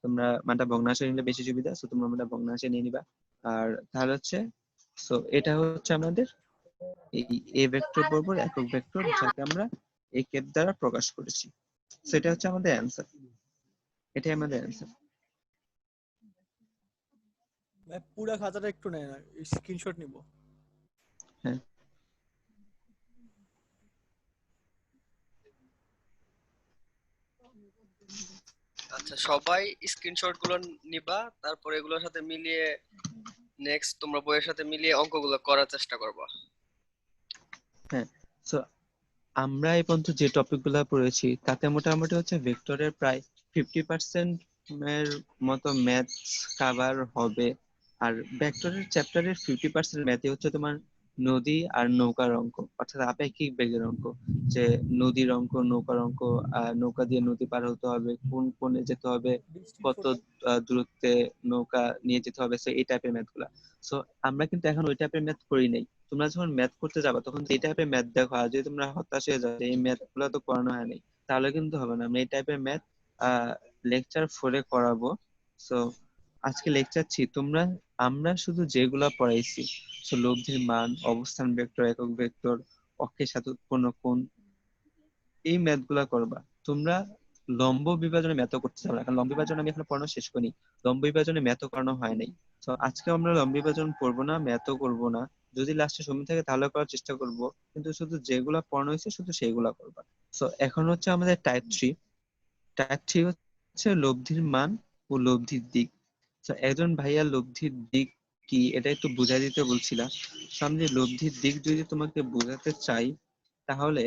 তোমরা মানটা ভগ্নাংশে নিলে বেশি সুবিধা, তো তোমরা মানটা ভগ্নাংশে নিয়ে নিবা। আর তাহলে হচ্ছে সো এটা হচ্ছে আমাদের এই এ ভেক্টর বরাবর একক ভেক্টর যাকে আমরা এ ক্যাপ দ্বারা প্রকাশ করেছি। সেটা হচ্ছে আমাদের অ্যান্সার, এটাই আমাদের অ্যান্সার। ভাই পুরা খাতাটা একটু নেয় না, স্ক্রিনশট নিব। হ্যাঁ, আচ্ছা, সবাই স্ক্রিনশট গুলো নিবা, তারপর এগুলোর সাথে মিলিয়ে নেক্সট তোমরা বইয়ের সাথে মিলিয়ে অঙ্কগুলো করার চেষ্টা করবা। হ্যাঁ, সো আমরা এই পর্যন্ত যে টপিকগুলো পড়েছি তাতে মোটামুটি হচ্ছে ভেক্টরের প্রায় 50% এর মতো ম্যাথস কভার হবে। আর ভেক্টরের চ্যাপ্টারের 50% ম্যাথই হচ্ছে তোমার নদী আর নৌকার অঙ্ক, অর্থাৎ আপেক্ষিক বেগের অঙ্ক। যে নদীর অঙ্ক, নৌকার অঙ্ক, নৌকা দিয়ে নদী পার হতে হবে, কোন কোণে যেতে হবে, বৃষ্টির কত ফোঁটা। দূরত্বে নৌকা নিয়ে যেতে হবে, সো এই টাইপের ম্যাথ গুলা। সো আমরা কিন্তু এখন ওই টাইপের ম্যাথ করি নাই। তোমরা যখন ম্যাথ করতে যাবে তখন এই টাইপের ম্যাথ দেখো, আর যদি তোমরা হতাশ হয়ে যাও যে এই ম্যাথ গুলো তো করানো হয়নি, তাহলে কিন্তু হবে না। আমরা এই টাইপের ম্যাথ লেকচার 4-এ করাবো। সো আজকে লেকচার 3 তোমরা, আমরা শুধু যেগুলা পড়াইছি, সো লব্ধির মান, অবস্থান ভেক্টর, একক ভেক্টর, অক্ষের সাথে উৎপন্ন কোণ, এই ম্যাথ গুলা করবা তোমরা। লম্ব বিভাজনে ম্যাথও করতে যাবে না, কারণ লম্ব বিভাজন আমি এখনো পড়ানো শেষ করিনি। লম্ব বিভাজনে ম্যাথও করানো হয় নাই। তো আজকে আমরা লম্ব বিভাজন পড়বো না, ম্যাথও করবো না। যদি লাস্টে সময় থাকে তাহলে করার চেষ্টা করব, কিন্তু শুধু যেগুলা পড়ানো হয়েছে শুধু সেইগুলা করবা। তো এখন হচ্ছে আমাদের টাইপ 3। টাইপ 3 হচ্ছে লব্ধির মান ও লব্ধির দিক। তো একজন ভাইয়া লব্ধির দিক কি এটা একটু বুঝাই দিতে বলছিলাম। সামনে লব্ধির দিক যদি তোমাকে বোঝাতে চাই, তাহলে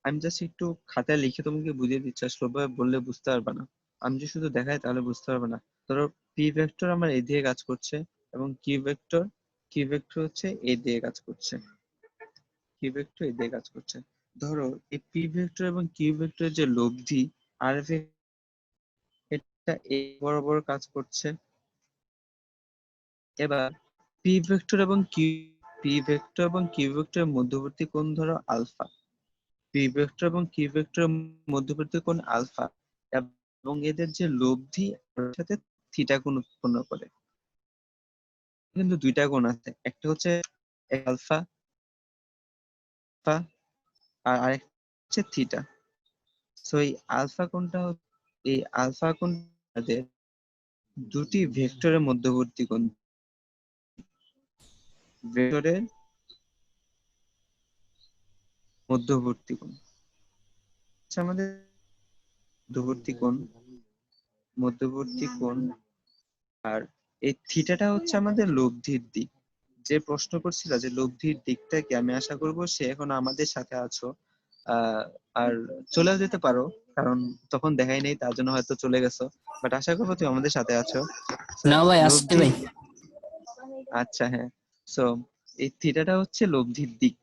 আমি জাস্ট একটু খাতায় লিখে তোমাকে বুঝিয়ে দিচ্ছি, আসলে ওভাবে বললে বুঝতে পারবে না। আমি যদি শুধু দেখাই তাহলে বুঝতে পারবে না। ধরো পি ভেক্টর আমার এই দিকে কাজ করছে, এবং কি ভেক্টর হচ্ছে এই দিকে কাজ করছে, কি ভেক্টর এই দিকে কাজ করছে। ধরো এই পি ভেক্টর এবং কিউ ভেক্টরের যে লব্ধি আর এটা এই বরাবর কাজ করছে। এবার পি ভেক্টর এবং কিউ ভেক্টরের মধ্যবর্তী কোণ ধরো আলফা। পি ভেক্টর এবং কিউ ভেক্টরের মধ্যবর্তী কোণ আলফা, এবং এদের যে লব্ধি এর সাথে থিটা কোণ উৎপন্ন করে। কিন্তু দুইটা কোণ আছে, একটা হচ্ছে আলফা আর আরেকটা হচ্ছে থিটা। সো এই আলফা কোণটাদের দুটি ভেক্টরের মধ্যবর্তী কোণ, ভেক্টরের মধ্যবর্তী কোণ হচ্ছে আমাদের মধ্যবর্তী কোণ। আর এই থিটাটা হচ্ছে আমাদের লব্ধির দিক। যে প্রশ্ন করছিল যে লব্ধির দিকটা কি, আমি আশা করব সে এখন আমাদের সাথে আছো। আহ আর চলেও যেতে পারো, কারণ তখন দেখাই নেই তার জন্য হয়তো চলে গেছো, বাট আশা করবো তুমি আমাদের সাথে আছো। So, না ভাই, আসছে লব্ধি, ভাই। আচ্ছা হ্যাঁ। সো এই থিটাটা হচ্ছে লব্ধির দিক।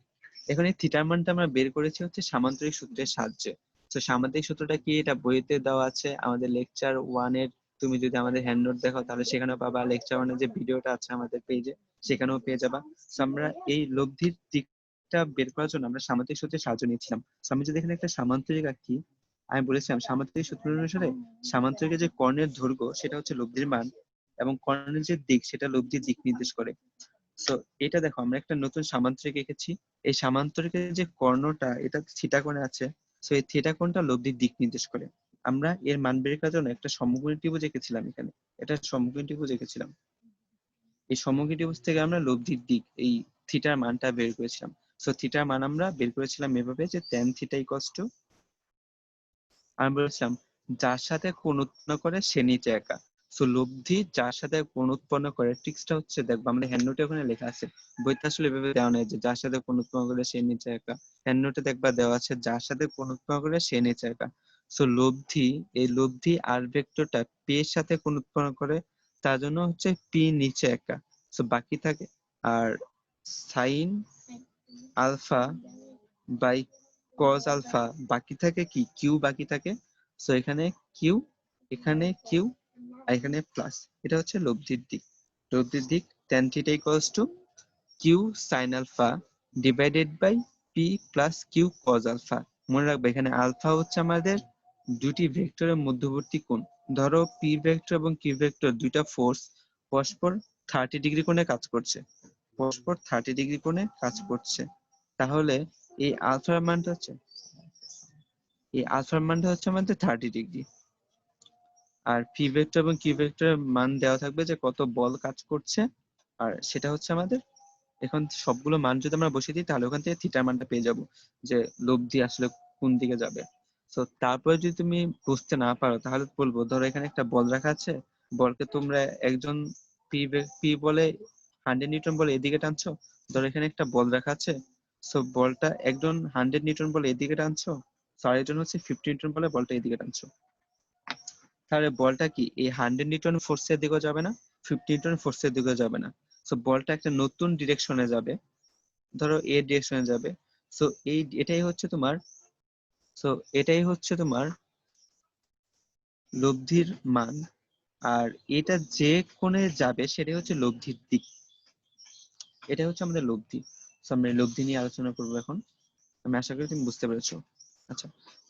এখন এই থিটার মানটা আমরা বের করেছি হচ্ছে সামান্তরিক সূত্রের সাহায্যে। তো সামান্তরিক সূত্রটা কি, এটা বইতে দেওয়া আছে আমাদের লেকচার 1-এর। তুমি যদি আমাদের হ্যান্ড নোট দেখো তাহলে সেখানেও পাবা, লেকচার 1-এর যে ভিডিওটা আছে আমাদের পেজে সেখানেও পেয়ে যাবা। So, আমরা এই লব্ধির দিকটা বের করার জন্য আমরা সামান্তরিক সূত্রের সাহায্য নিয়েছিলাম। So, আমি যদি এখানে একটা সামান্তরিক আঁকি, আমি বলেছিলাম সামান্তরিক সূত্র অনুসারে সামান্তরিকের যে কর্ণের দৈর্ঘ্য সেটা হচ্ছে লব্ধির মান, এবং কর্ণের যে দিক সেটা লব্ধির দিক নির্দেশ করে। তো এটা দেখো আমরা একটা নতুন সামান্তরিক এঁকেছি। এই সামান্তরিকের যে কর্ণটা এটা থিটা কোণে আছে, তো এই থিটা কোণটা লব্ধির দিক নির্দেশ করে। আমরা এর মান বের করার জন্য একটা সমকোণী ত্রিভুজ এঁকেছিলাম এখানে, এটা সমকোণী ত্রিভুজ এঁকেছিলাম। এই সমকোণী ত্রিভুজ থেকে আমরা লব্ধির দিক, এই থিটার মানটা বের করেছিলাম। সো থিটার মান আমরা বের করেছিলাম এভাবে যে tan থিটা ইকুয়ালস টু, আমি বলেছিলাম যার সাথে কোণ উৎপন্ন করে সে নিচে একা। সো লব্ধি যার সাথে কোণ উৎপন্ন করে, ট্রিক্সটা হচ্ছে দেখবো আমরা হ্যান্ড নোটে ওখানে লেখা আছে, বইতে আসলে এভাবে দেওয়া নেই যে যার সাথে কোণ উৎপন্ন করে সে নিচে একা। হ্যান্ড নোটে দেখবা দেওয়া আছে যার সাথে কোণ উৎপন্ন করে সে নিচে একা। সো লব্ধি, এই লব্ধি আর ভেক্টরটা পি এর সাথে কোণ উৎপন্ন করে, তার জন্য হচ্ছে পি নিচে একা। সো বাকি থাকে আর sine alpha by cos alpha, বাকি থাকে কি কিউ বাকি থাকে। সো এখানে কিউ, এখানে কিউ, আর এখানে প্লাস। এটা হচ্ছে লব্ধির দিক। লব্ধির দিক tan theta equals to Q sine alpha divided by P plus Q cos alpha. মনে রাখবে এখানে আলফা হচ্ছে আমাদের দুটি ভেক্টরের মধ্যবর্তী কোণ। ধরো পি ভেক্টর এবং কিউ ভেক্টর দুইটা ফোর্স পরস্পর 30 ডিগ্রি কোণে কাজ করছে, তাহলে এই আলফার মানটা হচ্ছে আমাদের 30 ডিগ্রি। আর পি ভেক্টর এবং কিউ ভেক্টরের মান দেওয়া থাকবে যে কত বল কাজ করছে, আর সেটা হচ্ছে আমাদের, এখন সবগুলো মান যদি আমরা বসিয়ে দিই তাহলে ওখান থেকে থিটার মানটা পেয়ে যাব যে লব্ধি আসলে কোন দিকে যাবে। তো তারপরে যদি তুমি বুঝতে না পারো তাহলে বলবো, ধরো এখানে একটা বল রাখা আছে, বলকে তোমরা একজন পি বলে 100 নিউটন বলে এদিকে টানছো। ধরো এখানে একটা বল রাখা আছে, সো বলটা একজন 100 নিউটন বলে এদিকে টানছো, তো আরেকজন হচ্ছে 50 নিউটন বলে বলটা এদিকে টানছো। তাহলে বলটা কি এই 100 নিউটন ফোর্সের দিকেও যাবে না, 50 নিউটন ফোর্সের দিকেও যাবে না। সো বলটা একটা নতুন ডিরেকশনে যাবে, ধরো এ ডিরেকশনে যাবে। সো এটাই হচ্ছে তোমার লব্ধির মান। আর এটা যে কোণে যাবে সেটাই হচ্ছে লব্ধির দিক। এটা হচ্ছে আমাদের লব্ধি। So, আমরা এই লব্ধি নিয়ে আলোচনা করবো এখন। আমি আশা করি তুমি বুঝতে পেরেছো। আচ্ছা,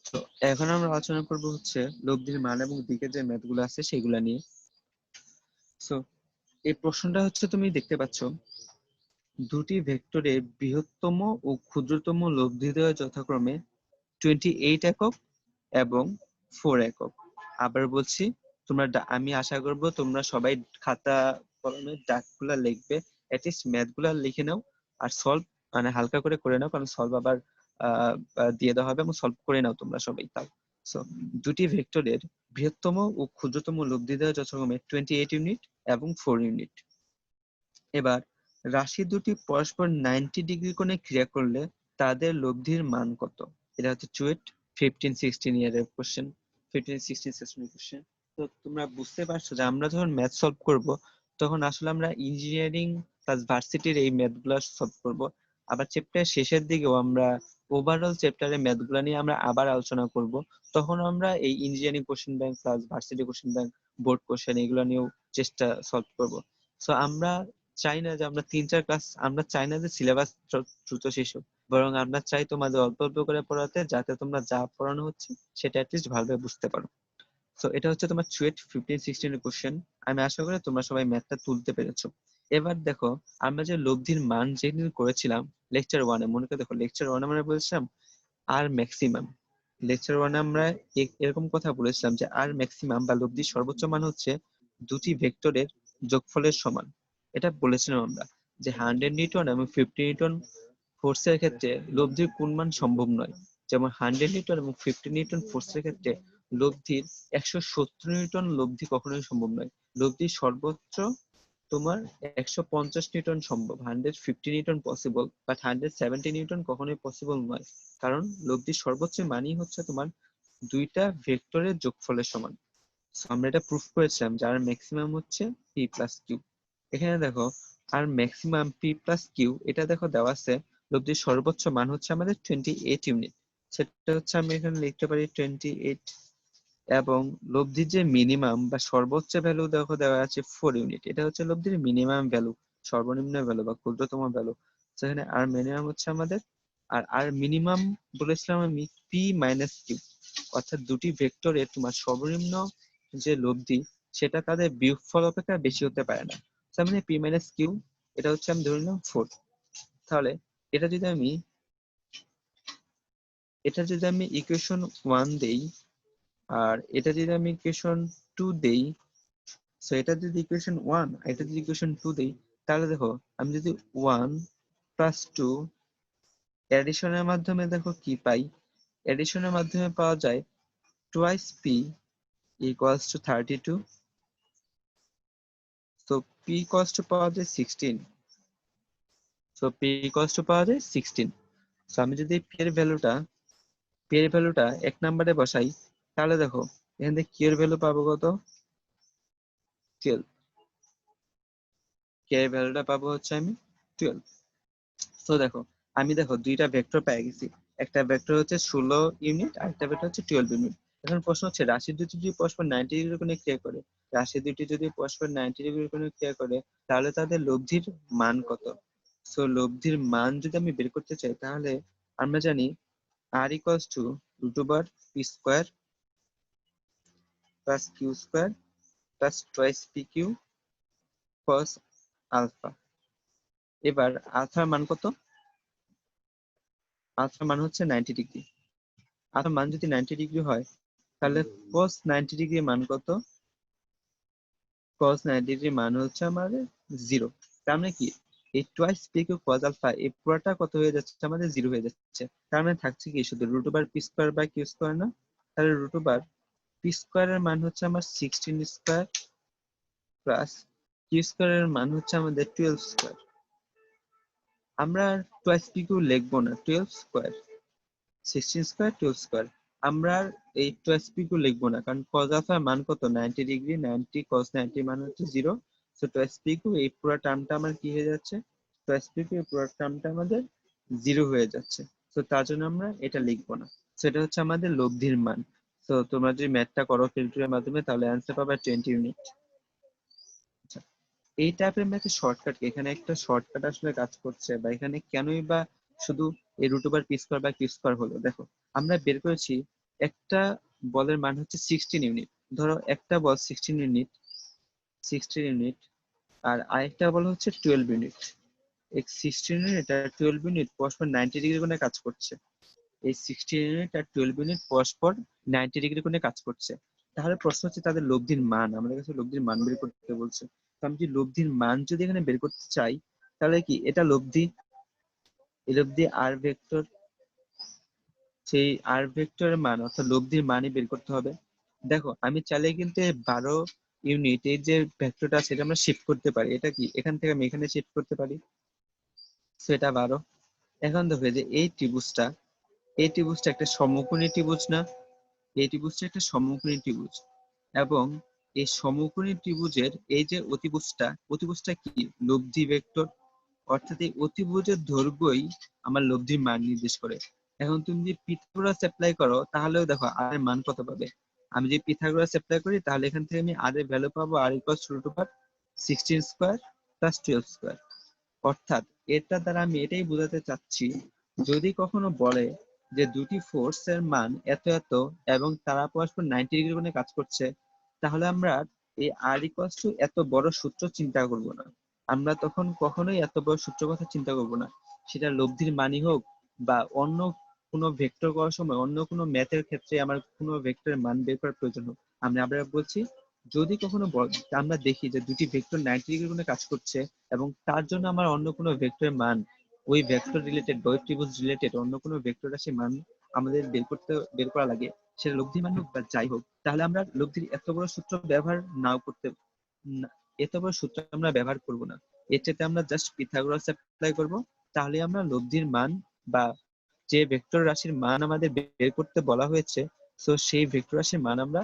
তো এখন আমরা আলোচনা করবো হচ্ছে লব্ধির মান এবং দিকের যে ম্যাথ গুলো আছে সেগুলা নিয়ে। সো এই প্রশ্নটা হচ্ছে, তুমি দেখতে পাচ্ছ দুটি ভেক্টরের বৃহত্তম ও ক্ষুদ্রতম লব্ধি দেওয়া যথাক্রমে 28 একক এবং 4 একক। আবার বলছি, আমি আশা করব তোমরা সবাই খাতা কলমে দাগগুলা লিখবে, অ্যাটলিস্ট ম্যাথ গুলা লিখে নাও, আর সলভ মানে হালকা করে নাও, কারণ সলভ আবার দিয়ে দেওয়া হবে, এবং সলভ করে নাও তোমরা সবাই তাও। সো দুটি ভেক্টরের বৃহত্তম ও ক্ষুদ্রতম লব্ধি দেওয়া যথাক্রমে 28 ইউনিট এবং 4 ইউনিট। এবার রাশি দুটি পরস্পর 90 ডিগ্রি কোণে ক্রিয়া করলে তাদের লব্ধির মান কত? এটা হচ্ছে চুয়েট 15-16 ইয়ারের কোশ্চেন, 15-16 সেশনের কোশ্চেন। তো তোমরা বুঝতে পারছো যে আমরা যখন ম্যাথ সলভ করব তখন আসলে আমরা ইঞ্জিনিয়ারিং প্লাস ভার্সিটির এই ম্যাথ গুলা সলভ করব। আবার চ্যাপ্টার শেষের দিকেও আমরা ওভারঅল চ্যাপ্টারের ম্যাথ গুলা নিয়ে আমরা আবার আলোচনা করব। তখন আমরা এই engineering question bank plus varsity question bank, board question এগুলো নিয়েও চেষ্টা সলভ করব। সো আমরা চাই না যে আমরা চাই না যে সিলেবাস দ্রুত শেষ হোক, বরং আমরা চাই তোমাদের অল্প অল্প করে পড়াতে, যাতে তোমরা যা পড়ানো হচ্ছে সেটা অ্যাটলিস্ট ভালোভাবে বুঝতে পারো। তো এটা হচ্ছে তোমার চুয়েট 15-16 এর কোশ্চেন। আমি আশা করি তোমরা সবাই ম্যাথটা তুলতে পেরেছো। এবার দেখো, আমরা যে লব্ধির মান যেদিন করেছিলাম লেকচার 1-এ, মনে করে দেখো লেকচার 1-এ আমরা বলেছিলাম আর ম্যাক্সিমাম। লেকচার 1-এ আমরা এরকম কথা বলেছিলাম যে আর ম্যাক্সিমাম বা লব্ধির সর্বোচ্চ মান হচ্ছে দুটি ভেক্টরের যোগফলের সমান। এটা বলেছিলাম আমরা যে 100 নিউটন এবং 50 নিউটন ফোর্সের ক্ষেত্রে লব্ধির কোন মান সম্ভব নয়। যেমন 100 নিউটন এবং 50 নিউটন ফোর্সের ক্ষেত্রে লব্ধির 170 নিউটন লব্ধি কখনোই সম্ভব নয়। লব্ধির সর্বোচ্চ তোমার 150 নিউটন সম্ভব। 150 নিউটন পসিবল, বাট 170 নিউটন কখনোই পসিবল নয়, কারণ লব্ধির সর্বোচ্চ মানই হচ্ছে তোমার দুইটা ভেক্টরের যোগফলের সমান। So, আমরা এটা প্রুফ করেছিলাম যার ম্যাক্সিমাম হচ্ছে পি প্লাস কিউ। এখানে দেখো আর ম্যাক্সিমাম পি প্লাস কিউ, এটা দেখো দেওয়া আছে লব্ধির সর্বোচ্চ মান হচ্ছে আমাদের 28 ইউনিট। সেটা হচ্ছে আমি এখানে লিখতে পারি 28, এবং লব্ধির যে মিনিমাম বা সর্বোচ্চ ভ্যালু দেখো দেওয়া আছে 4 ইউনিট। এটা হচ্ছে লব্ধির মিনিমাম ভ্যালু, সর্বনিম্ন ভ্যালু বা ক্ষুদ্রতম ভ্যালু। সেখানে আর মিনিমাম হচ্ছে আমাদের, আর মিনিমাম বলেছিলাম আমি পি মাইনাস কিউ, অর্থাৎ দুটি ভেক্টরের তোমার সর্বনিম্ন যে লব্ধি সেটা তাদের বিয়োগফল অপেক্ষা বেশি হতে পারে না। তার মানে পি মাইনাস কিউ, এটা হচ্ছে আমি ধরে নিলাম 4। তাহলে এটা যদি আমি ইকুয়েশন 1 দেই, আর এটা যদি আমি ইকুয়েশন 2 দেই, সো এটা যদি ইকুয়েশন 1 এটা যদি ইকুয়েশন 2 দেই, তাহলে দেখো আমি যদি 1 প্লাস 2 এডিশনের মাধ্যমে দেখো কি পাই। এডিশনের মাধ্যমে পাওয়া যায় twice p equals to 32. So p equals to পাওয়া যায় 16. So p equals to পাওয়া যায় 16. So আমি যদি p এর ভ্যালুটা 1 নম্বরে বসাই, তাহলে দেখো এখান থেকে q এর ভ্যালু পাবো কত? 12। k এর ভ্যালুটা পাবো হচ্ছে আমি 12। তো দেখো আমি দুইটা ভেক্টর পেয়ে গেছি। একটা ভেক্টর হচ্ছে 16 ইউনিট আর একটা ভেক্টর হচ্ছে 12 ইউনিট। এখন প্রশ্ন হচ্ছে রাশি দুটি যদি পরস্পর 90 ডিগ্রি কোণে ক্রিয়া করে, তাহলে তাদের লব্ধির মান কত? সো লব্ধির মান যদি আমি বের করতে চাই, তাহলে আমরা জানি r equals to √p² plus q² plus twice pq cos alpha। এবার আলফার মান কত? আলফার মান হচ্ছে 90 ডিগ্রি। আলফার মান যদি 90 ডিগ্রি হয়, তাহলে cos 90 ডিগ্রি মান কত? cos 90 ডিগ্রি মান হচ্ছে আমাদের 0। তার মানে কি এই টুয়াইস pq cos alpha এই পুরোটা কত হয়ে যাচ্ছে? আমাদের 0 হয়ে যাচ্ছে। তার মানে থাকছে কি শুধু √p² বা q² না? তাহলে রুট ওভার পি স্কোয়ারের মান হচ্ছে আমার 16 স্কোয়ার প্লাস কিউ স্কোয়ারের মান হচ্ছে আমাদের 12 স্কোয়ার। আমরা টোয়াইস পি কিউ লিখবো না, 12 স্কোয়ার 16 স্কোয়ার 12 স্কোয়ার। আমরা আর এই টোয়াইস পি কিউ লিখবো না, কারণ কজ আলফার মান কত 90 ডিগ্রি, 90 কজ 90 মান হচ্ছে 0। সো টোয়াইস পি কিউ এই পুরো টার্মটা আমার কি হয়ে যাচ্ছে, টোয়াইস পি কিউ এই পুরো টার্মটা আমাদের 0 হয়ে যাচ্ছে। তো তার জন্য আমরা এটা লিখবো না। সেটা হচ্ছে আমাদের লব্ধির মান। তো তোমরা যদি ম্যাথটা করো ক্যালকুলেটরের মাধ্যমে তাহলে অ্যান্সার পাবে 20 ইউনিট। আচ্ছা, এই টাইপের ম্যাথে শর্টকাট, এখানে একটা শর্টকাট আসলে কাজ করছে, বা এখানে কেনই বা শুধু এই রুট ওভার পি স্কোয়ার বা কিউ স্কোয়ার হলো। দেখো আমরা বের করেছি একটা বলের মান হচ্ছে 16 ইউনিট। ধরো একটা বল 16 ইউনিট আর আরেকটা বল হচ্ছে 12 ইউনিট। এই 16 ইউনিট আর 12 ইউনিট পরস্পর 90 ডিগ্রি কোণে কাজ করছে। এই 16 ইউনিট আর 12 ইউনিট পরস্পর 90 ডিগ্রি কোণে কাজ করছে। তাহলে প্রশ্ন হচ্ছে তাদের লব্ধির মান, আমাদের কাছে লব্ধির মান বের করতে বলছে। তো আমি যদি লব্ধির মান যদি এখানে বের করতে চাই, তাহলে কি এটা লব্ধি, এই লব্ধি আর ভেক্টর, সেই আর ভেক্টরের মান অর্থাৎ লব্ধির মানই বের করতে হবে। দেখো আমি চাইলে কিন্তু 12 ইউনিট এই যে ভেক্টরটা সেটা আমরা শিফট করতে পারি। এটা কি এখান থেকে আমি এখানে শিফট করতে পারি, সেটা 12। এখন দেখো যে এই ত্রিভুজটা একটা সমকোণী ত্রিভুজ না, এই ত্রিভুজটা একটা সমকোণী ত্রিভুজ, এবং এই সমকোণী ত্রিভুজের এই যে অতিভুজটা কি লব্ধি ভেক্টর, অর্থাৎ এই অতিভুজের দৈর্ঘ্যই আমার লব্ধির মান নির্দেশ করে। এখন তুমি যদি পিথাগোরাস অ্যাপ্লাই করো তাহলেও দেখো আর এর মান কত পাবে। আমি যদি পিথাগোরাস অ্যাপ্লাই করি তাহলে এখান থেকে আমি আর এর ভ্যালু পাবো R equals to root over 16 square plus 12 square. অর্থাৎ এটা দ্বারা আমি এটাই বোঝাতে চাচ্ছি, যদি কখনো বলে যে দুটি ফোর্স এর মান এত এত এবং তারা পরস্পর 90 ডিগ্রি কোণে কাজ করছে, তাহলে আমরা এই আর ইকুয়ালস টু এত বড় সূত্র চিন্তা করব না। আমরা তখন কখনোই এত বড় সূত্র কথা চিন্তা করব না, সেটা লব্ধির মানই হোক বা অন্য কোনো ভেক্টর করার সময় অন্য কোনো ম্যাথের ক্ষেত্রে আমার কোনো ভেক্টরের মান বের করার প্রয়োজন হোক। আমরা বলছি যদি কখনো আমরা দেখি যে দুটি ভেক্টর 90 ডিগ্রি কোণে কাজ করছে এবং তার জন্য আমার অন্য কোনো ভেক্টরের মান ওই ভেক্টর রিলেটেড বা ত্রিভুজ রিলেটেড অন্য কোনো ভেক্টর রাশির মান আমাদের বের করা লাগে, সেটা লব্ধি মান হোক বা যাই হোক, তাহলে আমরা লব্ধির এত বড় সূত্র ব্যবহার নাও করতে এত বড় সূত্র আমরা ব্যবহার করব না। এর চাইতে আমরা জাস্ট পিথাগোরাস অ্যাপ্লাই করব, তাহলে আমরা লব্ধির মান বা যে ভেক্টর রাশির মান আমাদের বের করতে বলা হয়েছে, সো সেই ভেক্টর রাশির মান আমরা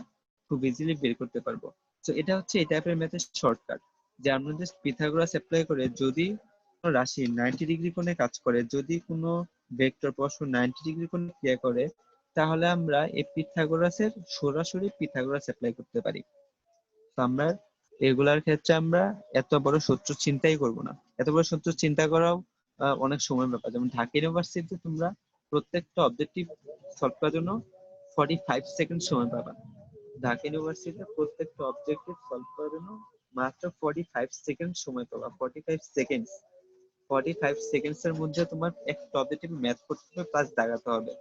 খুব ইজিলি বের করতে পারবো। তো এটা হচ্ছে এই টাইপের ম্যাথের শর্টকাট, যে আমরা জাস্ট পিথাগোরাস অ্যাপ্লাই করে যদি কোনো রাশি 90 ডিগ্রি কোণে কাজ করে, যদি কোনো ভেক্টর পরস্পর 90 ডিগ্রি কোণে ক্রিয়া করে, তাহলে আমরা এই পিথাগোরাসের সরাসরি পিথাগোরাস অ্যাপ্লাই করতে পারি। তো আমরা এগুলার ক্ষেত্রে আমরা এত বড় সূত্র চিন্তাই করব না। এত বড় সূত্র চিন্তা করাও অনেক সময় ব্যাপার। যেমন ঢাকা ইউনিভার্সিটিতে তোমরা প্রত্যেকটা অবজেক্টিভ সলভ করার জন্য 45 সেকেন্ড সময় পাবা। ঢাকা ইউনিভার্সিটিতে প্রত্যেকটা অবজেক্টিভ সলভ করার জন্য মাত্র 45 সেকেন্ড সময় পাবা। 45 সেকেন্ডস, 45 সেকেন্ডস এর মধ্যে তোমার একটা অবজেক্টিভ ম্যাথ করতে হবে প্লাস দাগাতে হবে।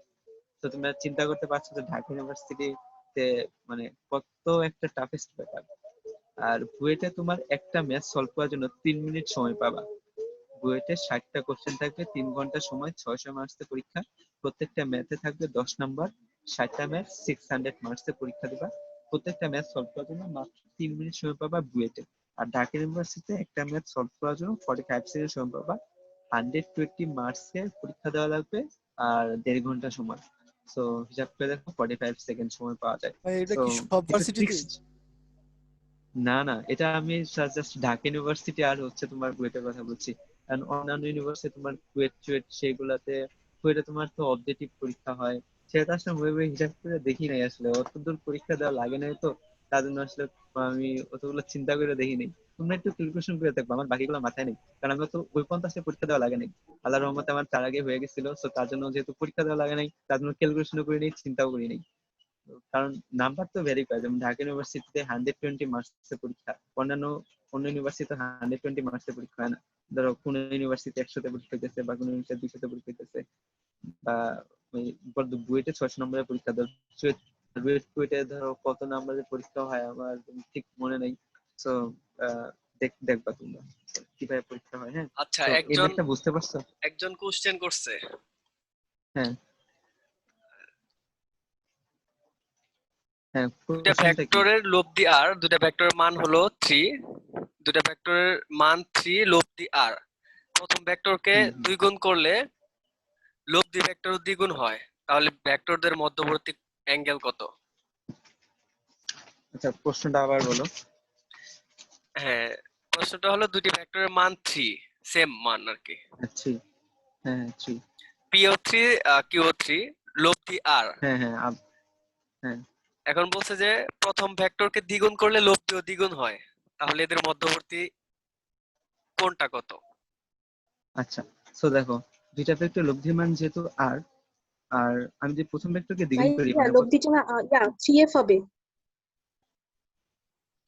তো তোমরা চিন্তা করতে পারছো যে ঢাকা ইউনিভার্সিটিতে মানে কত একটা টাফেস্ট ব্যাপার। আর বুয়েটে তোমার একটা ম্যাথ সলভ করার জন্য 3 মিনিট সময় পাবা। বুয়েটে 60টা কোশ্চেন থাকবে, 3 ঘন্টা সময়, 600 মার্কসের পরীক্ষা। প্রত্যেকটা ম্যাথে থাকবে 10 নাম্বার, 60টা ম্যাথ 600 মার্কসের পরীক্ষা দিবা। প্রত্যেকটা ম্যাথ সলভ করার জন্য মাত্র 3 মিনিট সময় পাবা বুয়েটে। আর ঢাকা ইউনিভার্সিটিতে একটা ম্যাথ সলভ করার জন্য 45 সেকেন্ড সময় পাবা। 120 মার্কসের পরীক্ষা দেওয়া লাগবে আর 1.5 ঘন্টা সময়। সো হিসাব করে দেখো 45 সেকেন্ড সময় পাওয়া যায়। ভাই এটা সো কি সব এটা ভার্সিটিতে? ফিক্সড না, এটা আমি জাস্ট ঢাকা ইউনিভার্সিটি আর হচ্ছে তোমার কুয়েটের কথা বলছি। কারণ অন্যান্য ইউনিভার্সিটি তোমার কুয়েট সেগুলাতে, কুয়েটে তোমার তো অবজেক্টিভ পরীক্ষা হয়, সেটা আসলে ওইভাবে হিসাব করে দেখি নাই, আসলে অত দূর পরীক্ষা দেওয়া লাগে নাই তো, তার জন্য আসলে আমি অতগুলো চিন্তা করে দেখি নাই। তোমরা একটু ক্যালকুলেশন করে দেখবা, আমার বাকিগুলো মাথায় নেই, কারণ আমি তো ওই পর্যন্ত আসলে পরীক্ষা দেওয়া লাগে নাই। আল্লাহর রহমতে আমার তার আগে হয়ে গেছিল, তো তার জন্য যেহেতু পরীক্ষা দেওয়া লাগে নাই তার জন্য ক্যালকুলেশন করে নেই, চিন্তাও করি নাই। কারণ নাম্বার তো ভ্যারি করে, যেমন ঢাকা ইউনিভার্সিটিতে 120 মার্কসের পরীক্ষা, অন্য ইউনিভার্সিটিতে 120 মার্কসের পরীক্ষা হয় না। ধরো কোন ইউনিভার্সিটি 100তে পরীক্ষা দিতেছে বা কোন ইউনিভার্সিটি 200তে পরীক্ষা দিতেছে, বা বুয়েটে 600 নম্বরের পরীক্ষা। ধরো বুয়েটে ধরো কত নম্বরের পরীক্ষা হয় আমার ঠিক মনে নেই। তো দেখবা তোমরা কিভাবে পরীক্ষা হয়। হ্যাঁ, আচ্ছা, তো এই একজন ম্যাথটা বুঝতে পারছো? একজন কোশ্চেন করছে, হ্যাঁ হ্যাঁ, দুটা কোশ্চেনটা কি? ভেক্টরের লব্ধি আর, দুটা ভেক্টরের মান হলো 3, দুটা ভেক্টরের মান 3 লব্ধি আর। প্রথম ভেক্টরকে হুম, হুম। 2 গুণ করলে লব্ধি ভেক্টর দ্বিগুণ হয়, তাহলে ভেক্টরদের মধ্যবর্তী অ্যাঙ্গেল কত? আচ্ছা, প্রশ্নটা আবার বলো। হ্যাঁ, প্রশ্নটা হলো দুটি ভেক্টরের মান 3, সেম মান আর কি, হ্যাঁ, 3। হ্যাঁ, হ্যাঁ, 3। PO3 QO3 লব্ধি আর। হ্যাঁ, হ্যাঁ, হ্যাঁ। এখন বলছে যে প্রথম ভেক্টরকে দ্বিগুণ করলে লব্ধিও দ্বিগুণ হয়, তাহলে এদের মধ্যবর্তী কোণটা কত? আচ্ছা, সো দেখো, দুইটা ভেক্টর লব্ধির মান যেহেতু আর, আর আমি যদি প্রথম ভেক্টরকে দ্বিগুণ করি ভাইয়া মানে লব্ধিটা না 3f হবে।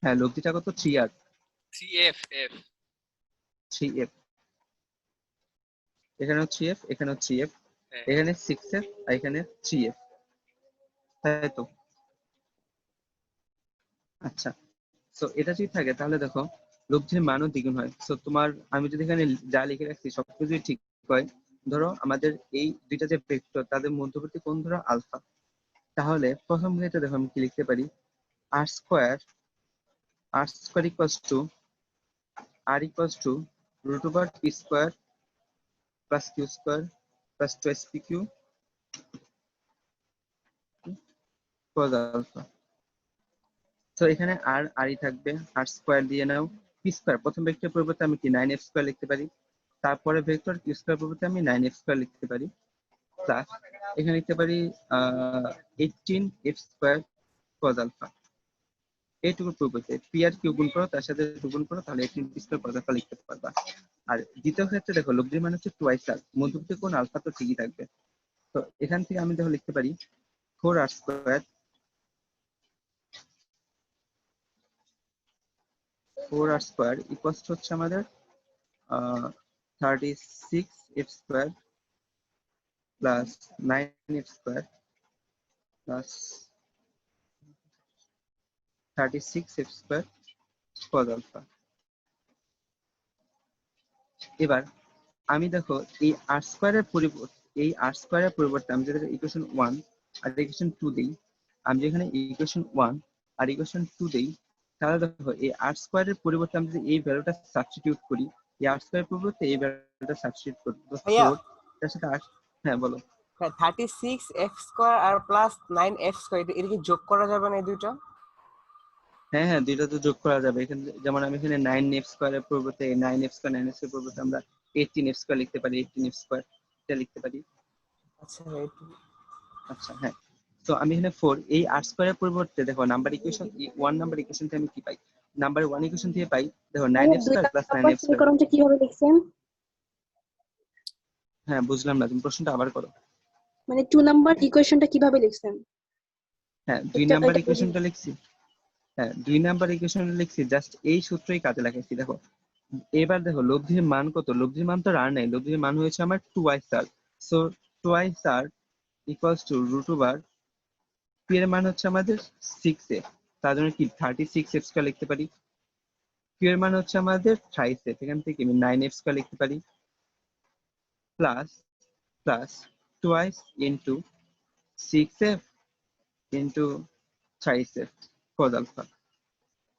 হ্যাঁ, লব্ধিটা কত? 3r, 3f f 3f। এখানেও 3f, এখানেও 3f, হ্যাঁ এখানে 6f, আর এখানে 3f, তাই তো? আচ্ছা, সো এটা যদি থাকে তাহলে দেখো লব্ধির মানও দ্বিগুণ হয়। সো তোমার, আমি যদি এখানে যা লিখে রাখছি সবকিছুই ঠিক হয়। ধরো আমাদের এই দুইটা যে ভেক্টর তাদের মধ্যবর্তী কোণ ধরো আলফা, তাহলে প্রথম ক্ষেত্রে দেখো আমি কি লিখতে পারি, R square equals to root over P square plus Q square plus 2sp q cos alpha. তো এখানে আর আরই থাকবে, আর স্কোয়ার দিয়ে নাও। পি স্কোয়ার প্রথম ভেক্টর পরিবর্তে আমি কি 9f স্কোয়ার লিখতে পারি, তারপরে ভেক্টর কিউ স্কোয়ার পরিবর্তে আমি 9f স্কোয়ার লিখতে পারি, প্লাস এখানে লিখতে পারি 18f স্কোয়ার cos আলফা। এইটুকুর পরিবর্তে পি আর কিউ গুণ করো, তার সাথে 2 গুণ করো, তাহলে 18p স্কোয়ার cos আলফা লিখতে পারবা। আর দ্বিতীয় ক্ষেত্রে দেখো লব্ধির মান হচ্ছে টুয়াইস আর, মধ্যবর্তী কোণ আলফা তো ঠিকই থাকবে। তো এখান থেকে আমি দেখো লিখতে পারি 4r square 4r square equals হচ্ছে আমাদের 36f square plus 9f square plus 36f square cos alpha. এবার আমি দেখো এই আর স্কোয়ারের পরিবর্তে আমি যদি ইকুয়েশন 1 আর ইকুয়েশন 2 দিই, আমি যেখানে ইকুয়েশন 1 আর ইকুয়েশন 2 দিই, তাহলে দেখো এই আর স্কোয়ারের পরিবর্তে আমি যদি এই ভ্যালুটা সাবস্টিটিউট করি, এই আর স্কোয়ারের পরিবর্তে এই ভ্যালুটা সাবস্টিটিউট করি, তো ভাইয়া 4 তার সাথে 8। হ্যাঁ বলো। 36f স্কোয়ার আর প্লাস 9f স্কোয়ার এটা কি যোগ করা যাবে না এই দুইটা? হ্যাঁ, হ্যাঁ, দুইটা তো যোগ করা যাবে। এখানে যেমন আমি এখানে 9f স্কোয়ারের পরিবর্তে 9f স্কোয়ার 9f এর পরিবর্তে আমরা 18f স্কোয়ার লিখতে পারি, 18f স্কোয়ার এটা লিখতে পারি। আচ্ছা আচ্ছা, হ্যাঁ। তো আমি এখানে 4 এই আর স্কয়ারের পরিবর্তে দেখো নাম্বার ইকুয়েশন 1 নাম্বার ইকুয়েশন থেকে আমি কি পাই, নাম্বার 1 ইকুয়েশন থেকে পাই দেখো ভাইয়া 9f 2 square plus number 9f square. সমীকরণটা কিভাবে লিখছেন? হ্যাঁ, বুঝলাম না, তুমি প্রশ্নটা আবার করো। মানে 2 নাম্বার ইকুয়েশনটা কিভাবে লিখছেন? হ্যাঁ, 2 এটা নাম্বার এটা বুঝিনি। ইকুয়েশনটা লিখছি। হ্যাঁ, 2 নাম্বার ইকুয়েশনটা লিখছি, জাস্ট এই সূত্রই কাজে লাগাইছি। দেখো এবার দেখো লব্ধির মান কত, লব্ধির মান তো আর নাই, লব্ধির মান হয়েছে আমার 2r। So 2r equals to root over P এর মান হচ্ছে আমাদের 6f, তার জন্য কি 36f স্কয়ার লিখতে পারি। কিউ এর মান হচ্ছে আমাদের 3f, এখান থেকে আমি 9f স্কয়ার লিখতে পারি, plus plus twice into 6f into 3f cos alpha.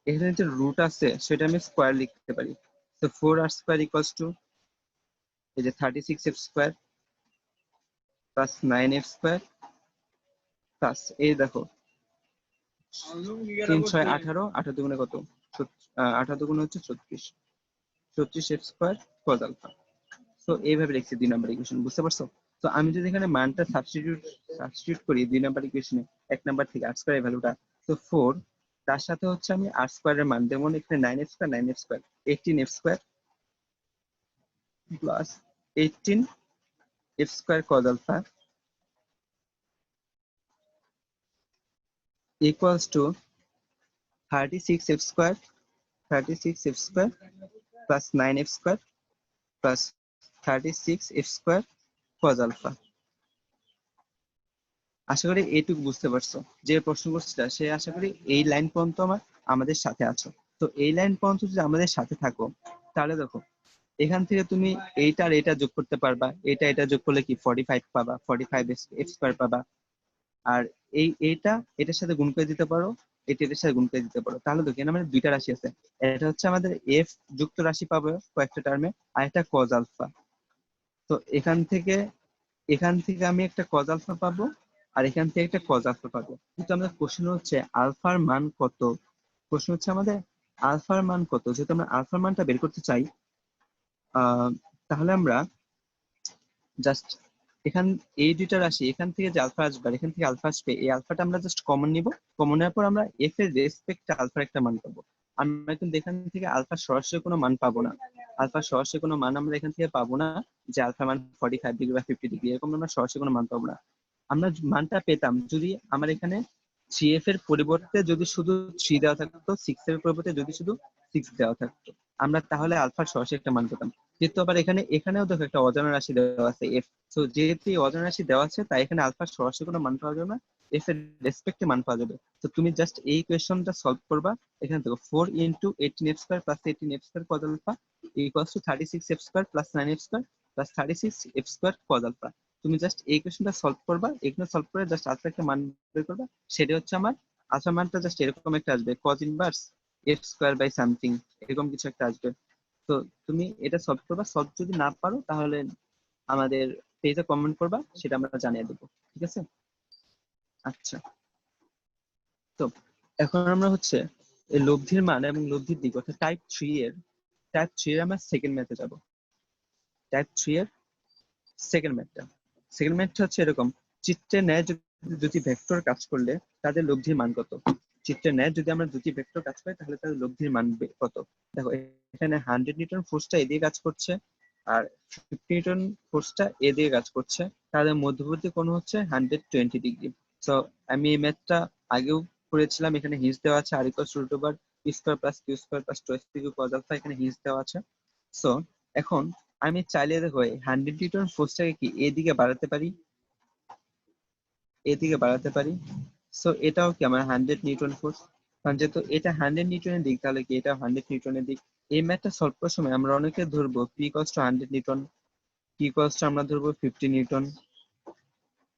এখানে যে রুট আছে সেটা আমি স্কয়ার লিখতে পারি। তো 4r স্কয়ার ইকুয়ালস টু এই যে 36f square plus 9f square plus এই দেখো 3 6 18, 18 দুগুণে কত, 18 দুগুণে হচ্ছে 36, 36f স্কয়ার cos আলফা। তো এইভাবে লিখছি 2 নাম্বার ইকুয়েশন, বুঝতে পারছো? তো আমি যদি এখানে মানটা সাবস্টিটিউট করি 2 নাম্বার ইকুয়েশনে 1 নাম্বার থেকে আর স্কয়ার এর ভ্যালুটা, তো 4 তার সাথে হচ্ছে আমি আর স্কয়ারের মান, যেমন এখানে 9f square 9f square 18f square plus 18f square cos alpha equals to 36f square plus 9f square plus 36f square cos alpha. আশা করি এইটুকু বুঝতে পারছো। যে প্রশ্ন করছিলা সে আশা করি এই লাইন পর্যন্ত আমাদের সাথে আছো। তো এই লাইন পর্যন্ত যদি আমাদের সাথে থাকো, তাহলে দেখো এখান থেকে তুমি এইটা আর এটা যোগ করতে পারবা, এটা যোগ করলে কি 45 পাবা, 45 f স্কয়ার পাবা। আর এইটা এটার সাথে গুণ করে দিতে পারো, এটার সাথে গুণ করে দিতে পারো, তাহলে দেখো এখানে আমাদের দুইটা রাশি আছে। এটা হচ্ছে আমাদের এফ যুক্ত রাশি পাবো কয়েকটা টার্মে, আর একটা কজ আলফা। তো এখান থেকে আমি একটা কজ আলফা পাবো, আর এখান থেকে একটা কজ আলফা পাবো। কিন্তু আমাদের কোশ্চেন হচ্ছে আলফার মান কত। প্রশ্ন হচ্ছে আমাদের আলফার মান কত। যেহেতু আমরা আলফার মানটা বের করতে চাই, তাহলে আমরা জাস্ট এখান এই দুইটা রাশি, এখান থেকে যে আলফা আসবে আর এখান থেকে আলফা আসবে, এই আলফাটা আমরা জাস্ট কমন নিব। কমন নেওয়ার পর আমরা এফ এর রেসপেক্টে আলফার একটা মান পাবো। আমরা কিন্তু এখান থেকে আলফা সরাসরি কোনো মান পাবো না। আলফা সরাসরি কোনো মান আমরা এখান থেকে পাবো না, যে আলফা মান 45 ডিগ্রি বা 50 ডিগ্রি, এরকম আমরা সরাসরি কোনো মান পাবো না। আমরা মানটা পেতাম যদি আমার এখানে 3f এর পরিবর্তে যদি শুধু 3 দেওয়া থাকতো, 6 এর পরিবর্তে যদি শুধু 6 দেওয়া থাকতো, আমরা তাহলে আলফার সরাসরি একটা মান পেতাম। যেহেতু আবার এখানেও দেখো একটা অজানা রাশি দেওয়া আছে এফ। তো যেহেতু এই অজানা রাশি দেওয়া আছে, তাই এখানে আলফার সরাসরি কোনো মান পাওয়া যাবে না, এফ এর রেসপেক্টে মান পাওয়া যাবে। তো তুমি জাস্ট এই কোয়েশ্চনটা সলভ করবা। এখানে দেখো 4 into 18f square plus 18f square cos alpha equals to 36f square plus 9f square plus 36f square cos alpha. তুমি জাস্ট এই কোয়েশ্চনটা সলভ করবা, এখানে সলভ করে জাস্ট আলফা একটা মান বের করবা। সেটা হচ্ছে আমার আলফা মানটা জাস্ট এরকম একটা আসবে, cos inverse F square by something, এরকম কিছু একটা আসবে। তো তুমি এটা সলভ করবা। সলভ যদি না পারো তাহলে আমাদের পেজে কমেন্ট করবা, সেটা আমরা জানিয়ে দেবো। ঠিক আছে? আচ্ছা, তো এখন আমরা হচ্ছে এই লব্ধির মান এবং লব্ধির দিক অর্থাৎ টাইপ 3 এর আমরা সেকেন্ড ম্যাথে যাব। টাইপ 3 এর সেকেন্ড ম্যাথটা হচ্ছে এরকম। চিত্রের ন্যায় দুটি ভেক্টর কাজ করলে তাদের লব্ধির মান কত। চিত্রের ন্যায় যদি আমরা দুটি ভেক্টর কাজ করি তাহলে তাদের লব্ধির মান কত। দেখো এখানে 100 নিউটন ফোর্সটা এদিকে কাজ করছে, আর 50 নিউটন ফোর্সটা এদিকে কাজ করছে। তাদের মধ্যবর্তী কোণ হচ্ছে 120 ডিগ্রি। সো আমি এই ম্যাথটা আগেও করেছিলাম। এখানে হিন্স দেওয়া আছে, R equals root over p square plus Q square plus 2 cos alpha, এখানে হিন্স দেওয়া আছে। সো এখন আমি চাইলে দেখো 100 নিউটন ফোর্সটাকে কি এদিকে বাড়াতে পারি, এদিকে বাড়াতে পারি। সো এটাও কি আমার 100 নিউটন ফোর্স, কারণ যেহেতু এটা 100 নিউটনের দিক, তাহলে কি এটা 100 নিউটনের দিক। এই ম্যাথটা সলভ করার সময় আমরা অনেকে ধরবো P equals to 100 Newton, P equals to আমরা ধরবো 50 নিউটন।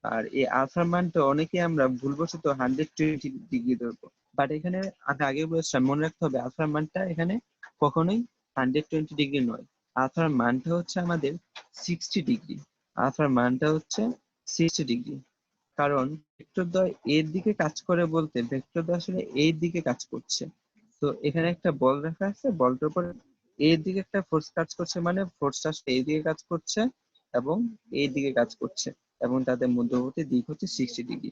আর এই আলফার মানটা অনেকে আমরা ভুলবশত 120 ডিগ্রি ধরবো। বাট এখানে আমি আগে বলেছিলাম, মনে রাখতে হবে আলফার মানটা এখানে কখনোই 120 ডিগ্রি নয়। আলফার মানটা হচ্ছে আমাদের 60 ডিগ্রি। আলফার মানটা হচ্ছে 60 ডিগ্রি। কারণ ভেক্টরদ্বয় এর দিকে কাজ করে বলতে ভেক্টরদ্বয় আসলে এই দিকে কাজ করছে। তো এখানে একটা বল রাখা আছে, বলটার উপর এর দিকে একটা ফোর্স কাজ করছে, মানে ফোর্সটা এই দিকে কাজ করছে এবং এই দিকে কাজ করছে, এবং তাদের মধ্যবর্তী দিক হচ্ছে 60 ডিগ্রি।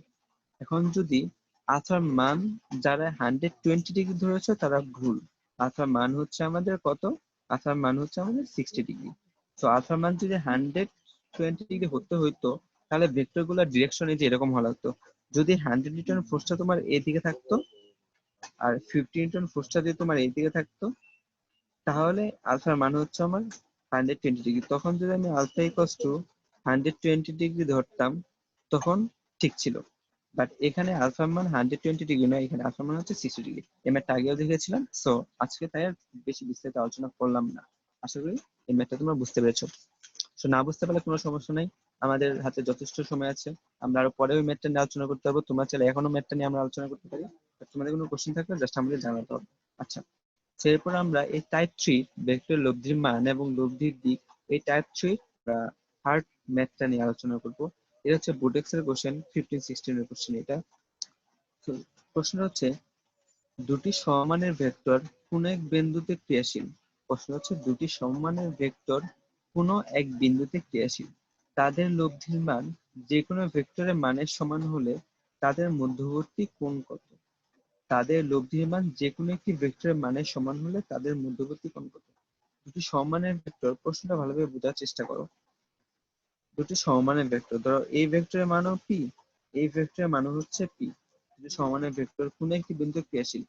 এখন যদি আলফার মান যারা 120 ডিগ্রি ধরেছে তারা ভুল। আলফার মান হচ্ছে আমাদের কত? আলফার মান হচ্ছে আমাদের 60 ডিগ্রি। তো আলফার মান যদি 120 ডিগ্রি হইতো তাহলে ভেক্টর গুলোর ডিরেকশন এই যে এরকম হওয়া লাগতো। যদি 100 নিউটন ফোর্সটা তোমার এইদিকে থাকতো আর 50 নিউটন ফোর্সটা যদি তোমার এইদিকে থাকতো, তাহলে আলফার মান হচ্ছে আমার 120 ডিগ্রি। তখন যদি আমি আলফা ইকুয়ালস টু 120 ডিগ্রি ধরতাম তখন ঠিক ছিল। বাট এখানে আলফার মান 120 ডিগ্রি নয়, এখানে আলফার মান হচ্ছে 60 ডিগ্রি। এই ম্যাথটা আগেও দেখেছিলাম। সো আজকে তাই আর বেশি বিস্তারিত আলোচনা করলাম না। আশা করি এই ম্যাথটা তোমরা বুঝতে পেরেছো। সো না বুঝতে পারলে কোনো সমস্যা নাই, আমাদের হাতে যথেষ্ট সময় আছে। আমরা আরো পরে ওই ম্যাথটা নিয়ে আলোচনা করতে পারবো। তোমরা চাইলে এখনো ম্যাথটা নিয়ে আমরা আলোচনা করতে পারি। তোমাদের কোনো কোশ্চেন থাকলে জাস্ট আমাদের জানাতে হবে। আচ্ছা, এরপর আমরা এই টাইপ 3 ভেক্টর লব্ধির মান এবং লব্ধির দিক, এই টাইপ 3 থার্ড ম্যাথটা নিয়ে আলোচনা করব। এটা হচ্ছে বুটেক্স এর কোশ্চেন, 15-16 এর কোশ্চেন এটা। তো প্রশ্ন হচ্ছে দুটি সমমানের ভেক্টর কোন এক বিন্দুতে ক্রিয়াশীল। প্রশ্ন হচ্ছে দুটি সমমানের ভেক্টর কোন এক বিন্দুতে ক্রিয়াশীল, তাদের লব্ধির মান যে কোনো ভেক্টরের মানের সমান হলে তাদের মধ্যবর্তী কোণ কত। তাদের লব্ধির মান যে কোনো একটি ভেক্টরের মানের সমান হলে তাদের মধ্যবর্তী কোণ কত। দুটি সমমানের ভেক্টর, প্রশ্নটা ভালোভাবে বোঝার চেষ্টা করো। দুটি সমমানের ভেক্টর, ধরো এই ভেক্টরের মানও পি, এই ভেক্টরের মানও হচ্ছে পি। দুটি সমমানের ভেক্টর কোন একটি বিন্দুতে ক্রিয়াশীল,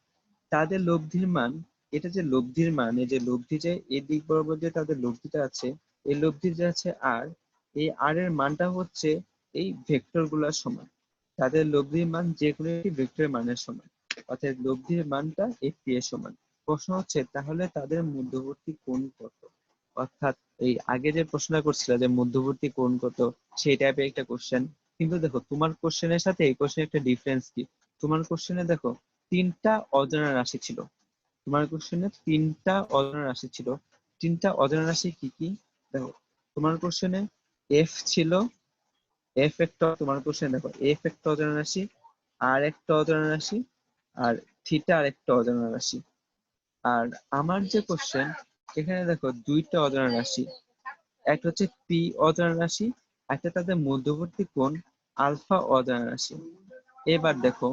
তাদের লব্ধির মান, এটা যে লব্ধির মান, এই যে লব্ধি, যে এই দিক বরাবর যে তাদের লব্ধিটা আছে, এই লব্ধি যে আছে আর, এই আর এর মানটা হচ্ছে এই ভেক্টর গুলার সমান। তাদের লব্ধির মান যে কোনো একটি ভেক্টরের মানের সমান, অর্থাৎ লব্ধির মানটা এই পি এর সমান। প্রশ্ন হচ্ছে তাহলে তাদের মধ্যবর্তী কোণ কত। অর্থাৎ এই আগে যে প্রশ্নটা করছিল যে মধ্যবর্তী কোণ কত, সেই টাইপের একটা কোশ্চেন, কিন্তু দেখো তোমার কোশ্চেনের সাথে এই কোশ্চেনের একটা ডিফারেন্স কি, তোমার কোশ্চেনে দেখো 3টা অজানা রাশি ছিল, তোমার কোশ্চেনে 3টা অজানা রাশি ছিল। 3টা অজানা রাশি কি কি দেখো, তোমার কোশ্চেনে এফ ছিল, এফ একটা তোমার কোশ্চেনে দেখো এফ একটা অজানা রাশি, আর একটা অজানা রাশি, আর থিটা আর একটা অজানা রাশি। আর আমার যে কোশ্চেন এখানে দেখো 2টা অজানা রাশি, একটা হচ্ছে পি অজানা রাশি, একটা তাদের মধ্যবর্তী কোণ আলফা অজানা রাশি। এবার দেখো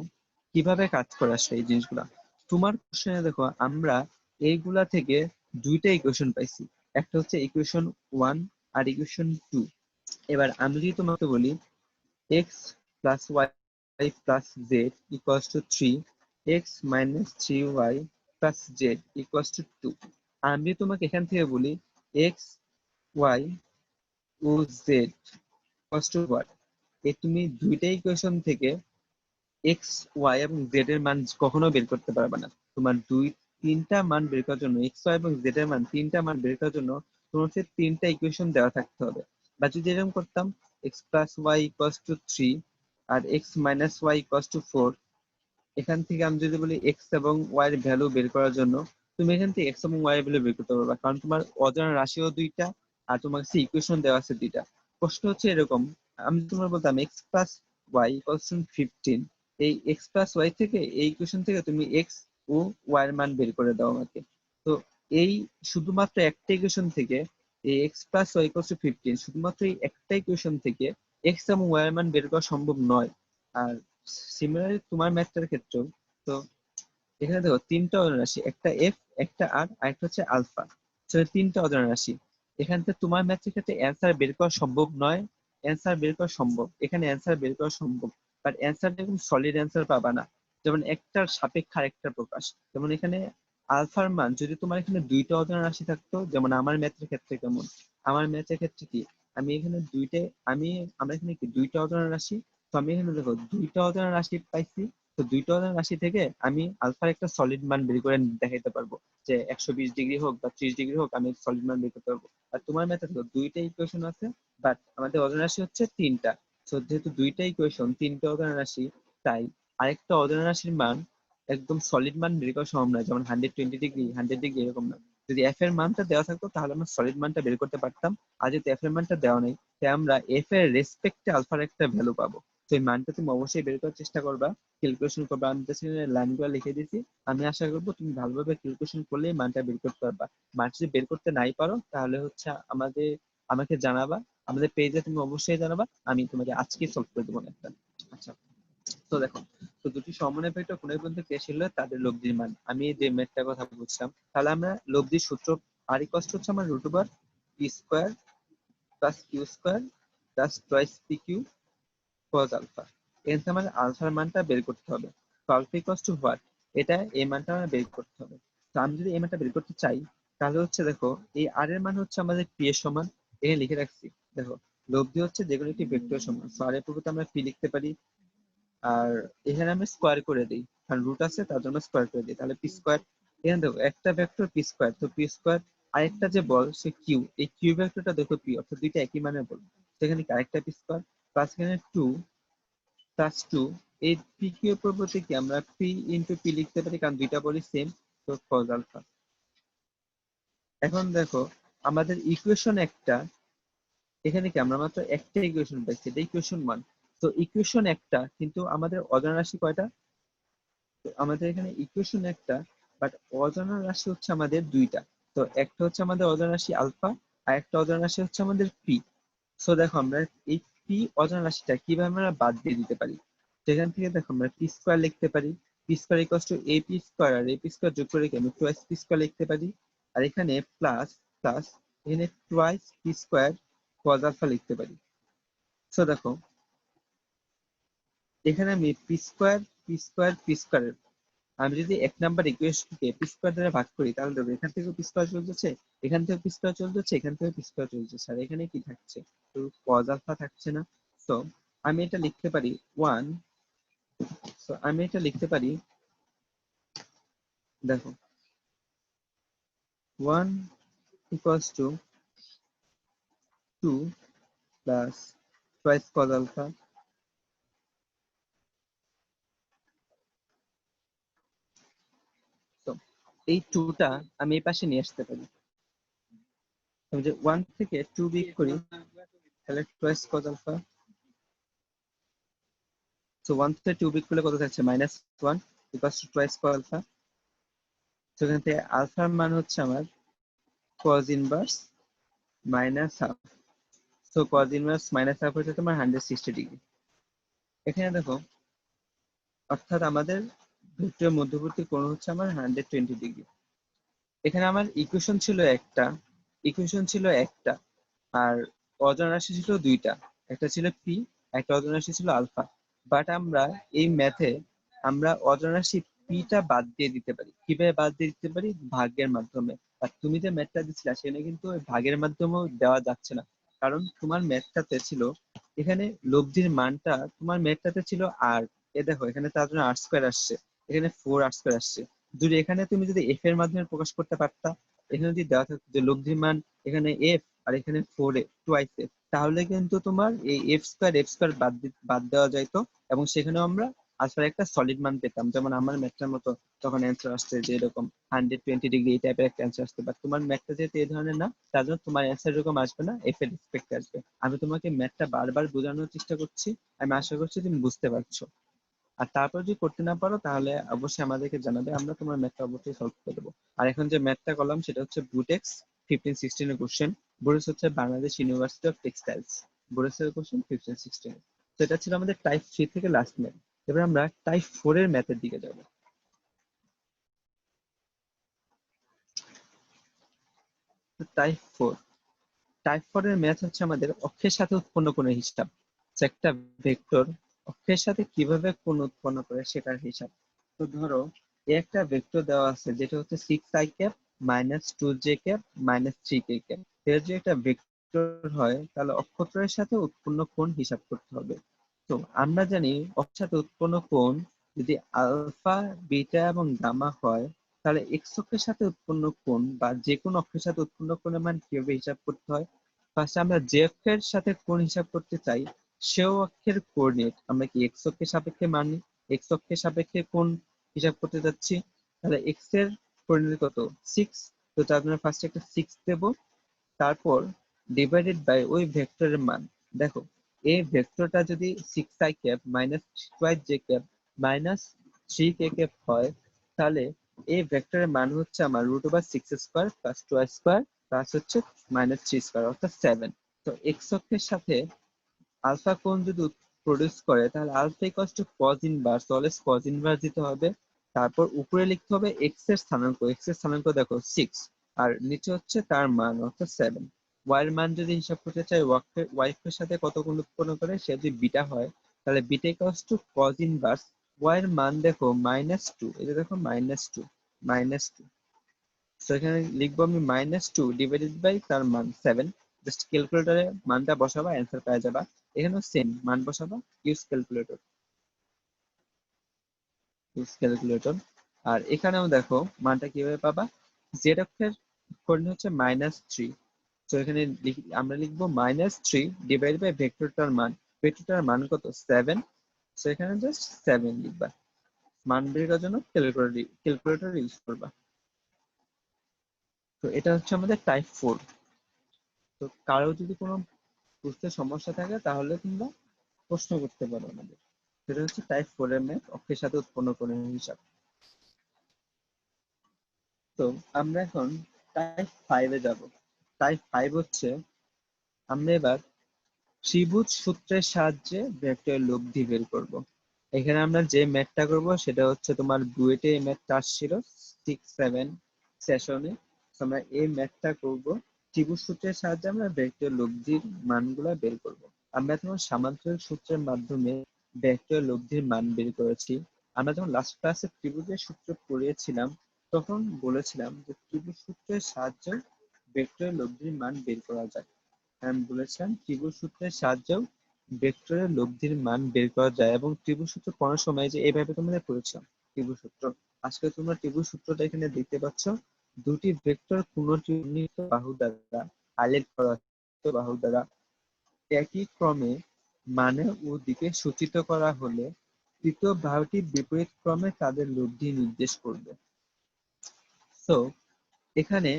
কিভাবে কাজ করে আসলে এই জিনিসগুলা। তোমার কোশ্চেনে দেখো আমরা এইগুলা থেকে 2টা ইকুয়েশন পাইছি, একটা হচ্ছে ইকুয়েশন 1 আর ইকুয়েশন 2। এবার আমি যদি তোমাকে বলি x plus y plus z equals to 3, x minus 3y plus z equals to 2, আমি তোমাকে এখান থেকে বলি x y O z equals to what, তুমি 2টা ইকুয়েশন থেকে এক্স ওয়াই এবং জেড এর মান কখনো বের করতে পারবে না। তোমার 3টা মান বের করার জন্য, এক্স ওয়াই এবং জেড এর মান 3টা মান বের করার জন্য তোমার হচ্ছে 3টা ইকুয়েশন দেওয়া থাকতে হবে। বা যদি এরকম করতাম X plus Y equals to 3 আর X minus Y equals to 4, এখান থেকে আমি যদি বলি এক্স এবং ওয়াই এর ভ্যালু বের করার জন্য, তুমি এখান থেকে এক্স এবং ওয়াই এর ভ্যালু বের করতে পারবে, কারণ তোমার অজানা রাশিও 2টা আর তোমার কাছে ইকুয়েশন দেওয়া আছে 2টা। প্রশ্ন হচ্ছে এরকম, আমি তোমার বলতাম X plus Y equals to 15, এই এক্স প্লাস ওয়াই থেকে এই ইকুয়েশন থেকে তুমি এক্স ও ওয়াই এর মান বের করে দাও আমাকে। তো এই শুধুমাত্র একটা ইকুয়েশন থেকে এই X plus Y equals to 15, শুধুমাত্র এই একটা ইকুয়েশন থেকে এক্স এবং ওয়াই এর মান বের করা সম্ভব নয়। আর সিমিলারলি তোমার ম্যাথটার ক্ষেত্রেও তো এখানে দেখো 3টা অজানা রাশি, একটা এফ, একটা আর, আরেকটা হচ্ছে আলফা। 3টা অজানা রাশি, এখান থেকে তোমার ম্যাথের ক্ষেত্রে অ্যান্সার বের করা সম্ভব নয়, অ্যান্সার বের করা সম্ভব, এখানে অ্যান্সার বের করা সম্ভব, বাট অ্যান্সার এরকম সলিড অ্যান্সার পাবা না। যেমন একটার সাপেক্ষে আরেকটার প্রকাশ, যেমন এখানে আলফার মান যদি তোমার এখানে 2টা অজানা রাশি থাকতো, যেমন আমার ম্যাথের ক্ষেত্রে কেমন, আমার ম্যাথের ক্ষেত্রে কি আমি এখানে আমরা এখানে কি 2টা অজানা রাশি, তো আমি এখানে দেখো 2টা অজানা রাশি পাইছি, তো 2টা অজানা রাশি থেকে আমি আলফার একটা সলিড মান বের করে দেখাইতে পারবো, যে 120 ডিগ্রি হোক বা 30 ডিগ্রি হোক আমি সলিড মান বের করতে পারবো। আর তোমার ম্যাথে দেখো 2টা ইকুয়েশন আছে, বাট আমাদের অজানা রাশি হচ্ছে 3টা। তো যেহেতু 2টা ইকুয়েশন 3টা অজানা রাশি, তাই আরেকটা অজানা রাশির মান একদম সলিড মান বের করা সম্ভব নয়, যেমন 120 ডিগ্রি 100 ডিগ্রি এরকম না। যদি এফ এর মানটা দেওয়া থাকতো তাহলে আমরা সলিড মানটা বের করতে পারতাম, আর যেহেতু এফ এর মানটা দেওয়া নেই তাই আমরা এফ এর রেসপেক্টে আলফার একটা ভ্যালু পাবো। তো এই মানটা তুমি অবশ্যই বের করার চেষ্টা করবা, ক্যালকুলেশন করবা। আমি জাস্ট লাইনগুলো লিখে দিয়েছি, আমি আশা করবো তুমি ভালোভাবে ক্যালকুলেশন করলে মানটা বের করতে পারবা। মান যদি বের করতে নাই পারো তাহলে হচ্ছে আমাকে জানাবা, আমাদের পেজে তুমি অবশ্যই জানাবা, আমি তোমাকে আজকেই সলভ করে দেবো একটা। আচ্ছা, তো দেখো, তো দুটি সমন্বয় কোণের মধ্যে ক্রিয়াশীল হলে তাদের লব্ধির মান, আমি যে ম্যাথটার কথা বলছিলাম, তাহলে আমরা লব্ধির সূত্র আর ইকুয়ালস টু হচ্ছে আমার root over P square plus Q square plus twice P Q cos alpha. এখান থেকে আমাদের আলফার মানটা বের করতে হবে। তো আলফা ইকুয়ালস টু হোয়াট, এটা এই মানটা আমরা বের করতে হবে। তো আমি যদি এই মানটা বের করতে চাই তাহলে হচ্ছে দেখো এই আর এর মান হচ্ছে আমাদের পি এর সমান, এখানে লিখে রাখছি দেখো, লব্ধি হচ্ছে যেগুলো একটি ভেক্টর সমান, সো আর এর পরিবর্তে আমরা পি লিখতে পারি, আর এখানে আমি স্কোয়ার করে দিই, কারণ রুট আছে তার জন্য স্কোয়ার করে দিই, তাহলে পি স্কোয়ার। এখানে দেখো একটা ভেক্টর পি স্কোয়ার, তো পি স্কোয়ার, আরেকটা যে বল সে কিউ, এই কিউ ভেক্টরটা দেখো পি, অর্থাৎ দুইটা একই মানের বল, সেখানে আরেকটা পি স্কোয়ার প্লাস এখানে 2 প্লাস 2, এই পি কিউ এর পরিবর্তে কি আমরা পি ইন্টু পি লিখতে পারি, কারণ দুইটা বলই সেম, তো কজ আলফা। এখন দেখো আমাদের ইকুয়েশন একটা, এখানে কি আমরা মাত্র একটা ইকুয়েশন পাইছি, এটা ইকুয়েশন 1। তো ইকুয়েশন একটা কিন্তু আমাদের অজানা রাশি কয়টা, তো আমাদের এখানে ইকুয়েশন একটা, বাট অজানা রাশি হচ্ছে আমাদের 2টা। তো একটা হচ্ছে আমাদের অজানা রাশি আলফা, আর একটা অজানা রাশি হচ্ছে আমাদের পি। সো দেখো আমরা এই পি অজানা রাশিটা কিভাবে আমরা বাদ দিয়ে দিতে পারি, সেখান থেকে দেখো আমরা পি স্কোয়ার লিখতে পারি, পি স্কোয়ার ইকুয়ালস টু এ পি স্কোয়ার, আর এ পি স্কোয়ার যোগ করে আমি টুয়াইস পি স্কোয়ার লিখতে পারি, আর এখানে প্লাস প্লাস এখানে twice P square cos alpha লিখতে পারি। সো দেখো এখানে আমি P square P square P square, আমি যদি 1 নাম্বার ইকুয়েশনকে পি স্কোয়ার দ্বারা ভাগ করি তাহলে দেখো এখান থেকে পি স্কোয়ার চলে যাচ্ছে, এখান থেকে পি স্কোয়ার চলে যাচ্ছে, এখান থেকে পি স্কোয়ার চলে যাচ্ছে, আর এখানে কি থাকছে, তো কজ আলফা থাকছে না। তো আমি এটা লিখতে পারি 1, তো আমি এটা লিখতে পারি দেখো 1 equals to 2 plus twice cos alpha এই 2টা আমি এই পাশে নিয়ে আসতে পারি। আমি যে 1 থেকে 2 বিয়োগ করি তাহলে টোয়াইস কজ আলফা। সো 1 থেকে 2 বিয়োগ করলে কত থাকছে -1 equals to twice cos alpha. তো এখান থেকে আলফার মান হচ্ছে আমার cos inverse minus half. So cos inverse minus half হচ্ছে তোমার 160 ডিগ্রি। এখানে দেখো অর্থাৎ আমাদের ভেক্টরের মধ্যবর্তী কোণ হচ্ছে আমার 120 ডিগ্রি। এখানে আমার ইকুয়েশন ছিল একটা আর অজানা রাশি ছিল দুইটা, একটা ছিল পি, একটা অজানা রাশি ছিল আলফা। বাট আমরা এই ম্যাথে আমরা অজানা রাশি পিটা বাদ দিয়ে দিতে পারি। কিভাবে বাদ দিয়ে দিতে পারি? ভাগের মাধ্যমে। আর তুমি যে ম্যাথটা দিচ্ছিলা সেখানে কিন্তু ওই ভাগের মাধ্যমেও দেওয়া যাচ্ছে না, কারণ তোমার ম্যাথটাতে ছিল এখানে লব্ধির মানটা তোমার ম্যাথটাতে ছিল আর দেখো এখানে তার জন্য আর স্কোয়ার আসছে, এখানে 4r স্কোয়ার আসছে। যদি এখানে তুমি যদি এফ এর মাধ্যমে প্রকাশ করতে পারতা, এখানে যদি দেওয়া থাকতো যে লব্ধির মান এখানে এফ আর এখানে 4a টুয়াইস এফ, তাহলে কিন্তু তোমার এই এফ স্কোয়ার বাদ দেওয়া যাইতো এবং সেখানেও আমরা আলফার একটা সলিড মান পেতাম। যেমন আমার ম্যাথটার মতো তখন অ্যান্সার আসছে যে এরকম 120 ডিগ্রি এই টাইপের একটা অ্যান্সার আসতে, বাট তোমার ম্যাথটা যেহেতু এই ধরনের না তার জন্য তোমার অ্যান্সার এরকম আসবে না, এফ এর রেসপেক্টে আসবে। আমি তোমাকে ম্যাথটা বারবার বোঝানোর চেষ্টা করছি, আমি আশা করছি তুমি বুঝতে পারছো। আর তারপর যদি করতে না পারো তাহলে অবশ্যই আমাদেরকে জানাবে, আমরা তোমার ম্যাথটা অবশ্যই সলভ করে দেবো। আর এখন যে ম্যাথটা করলাম সেটা হচ্ছে বুটেক্স 15-16 এর কোশ্চেন। বুটেক্স হচ্ছে বাংলাদেশ ইউনিভার্সিটি অফ টেক্সটাইলস, বুটেক্সের কোশ্চেন 15-16। তো এটা ছিল আমাদের টাইপ 3 থেকে লাস্ট ম্যাথ। এবার আমরা টাইপ 4 এর ম্যাথের দিকে যাব। টাইপ 4 এর ম্যাথ হচ্ছে আমাদের অক্ষের সাথে উৎপন্ন কোণের হিসাব। একটা ভেক্টর অক্ষের সাথে কিভাবে কোণ উৎপন্ন করে সেটার হিসাব। তো ধরো একটা ভেক্টর দেওয়া আছে যেটা হচ্ছে 6i cap -2j cap -3k cap. এর যে একটা ভেক্টর হয় তাহলে অক্ষত্রয়ের সাথে উৎপন্ন কোণ হিসাব করতে হবে। তো আমরা জানি অক্ষের সাথে উৎপন্ন কোণ যদি আলফা, বিটা এবং গামা হয় তাহলে এক্স অক্ষের সাথে উৎপন্ন কোণ বা যে কোনো অক্ষের সাথে উৎপন্ন কোণের মান কিভাবে হিসাব করতে হয়। ফার্স্টে আমরা যে অক্ষের সাথে কোণ হিসাব করতে চাই সেও অক্ষের কোঅর্ডিনেট আমরা কি এক্স অক্ষের সাপেক্ষে মানি, এক্স অক্ষের সাপেক্ষে কোণ হিসাব করতে যাচ্ছি, তাহলে এক্স এর কোঅর্ডিনেট কত 6। তো তার জন্য ফার্স্টে একটা 6 দেব, তারপর ডিভাইডেড বাই ওই ভেক্টরের মান। দেখো এই ভেক্টরটা যদি 6i cap -2j cap -3k cap হয় তাহলে এই ভেক্টরের মান হচ্ছে আমার √6² + 2² প্লাস হচ্ছে -3² অর্থাৎ 7। তো এক্স অক্ষের সাথে আলফা কোণ যদি প্রডিউস করে তাহলে alpha equals to cos inverse, always cos inverse দিতে হবে। তারপর উপরে লিখতে হবে এক্স এর স্থানাঙ্ক দেখো 6 আর নিচে হচ্ছে তার মান অর্থাৎ 7। ওয়াই এর মান যদি হিসাব করতে চাই ওয়াই এর সাথে কত কোণ উৎপন্ন করে, সে যদি বিটা হয় তাহলে beta equals to cos inverse Y এর মান দেখো -2, এটা দেখো -2। তো এখানে লিখবো আমি -2 ডিভাইডেড বাই তার মান 7। জাস্ট ক্যালকুলেটরে মানটা বসাবা, অ্যান্সার পেয়ে যাবা। এখানেও সেম মান বসাবা, ইউজ ক্যালকুলেটর। আর এখানেও দেখো মানটা কিভাবে পাবা, জেড অক্ষের কোঅর্ডিনেট হচ্ছে -3। তো এখানে আমরা লিখবো -3 ডিভাইড বাই ভেক্টরটার মান কত 7। তো এখানে জাস্ট 7 লিখবা। মান বের করার জন্য ক্যালকুলেটর ইউজ করবা। তো এটা হচ্ছে আমাদের টাইপ 4। তো কারো যদি কোনো বুঝতে সমস্যা থাকে তাহলে তোমরা প্রশ্ন করতে পারো আমাদের। সেটা হচ্ছে টাইপ 4 এর ম্যাথ, অক্ষের সাথে উৎপন্ন কোণের হিসাব। তো আমরা এখন টাইপ 5 এ যাব। টাইপ 5 হচ্ছে আমরা এবার ত্রিভুজ সূত্রের সাহায্যে ভেক্টরের লব্ধি বের করব। এখানে আমরা যে ম্যাথটা করব সেটা হচ্ছে তোমার বুয়েটে এই ম্যাথটা আসছিল 6-7 সেশনে। আমরা এই ম্যাথটা করব, ত্রিভুজ সূত্রের সাহায্যে আমরা ভেক্টরের লব্ধির মানগুলা বের করব। আমরা যখন সামান্তরিক সূত্রের মাধ্যমে ভেক্টরের লব্ধির মান বের করেছি, আমরা যখন লাস্ট ক্লাসে ত্রিভুজের সূত্র পড়িয়েছিলাম তখন বলেছিলাম যে ত্রিভুজ সূত্রের সাহায্যে ভেক্টরের লব্ধির মান বের করা যায়। আমি বলেছিলাম ত্রিভুজ সূত্রের সাহায্যেও ভেক্টরের লব্ধির মান বের করা যায় এবং ত্রিভুজ সূত্র পড়ার সময় যে এইভাবে তোমাদের পড়েছিলাম ত্রিভুজ সূত্র। আজকে তোমরা ত্রিভুজ সূত্রটা এখানে দেখতে পাচ্ছ, দুটি ভেক্টর পুনর্নির্মিত বাহু দ্বারা হাইলাইট করা বাহু দ্বারা একই ক্রমে মানে ও দিকে সূচিত করা হলে তৃতীয় বাহুটি বিপরীত ক্রমে তাদের লব্ধি নির্দেশ করবে। তো সো এখানে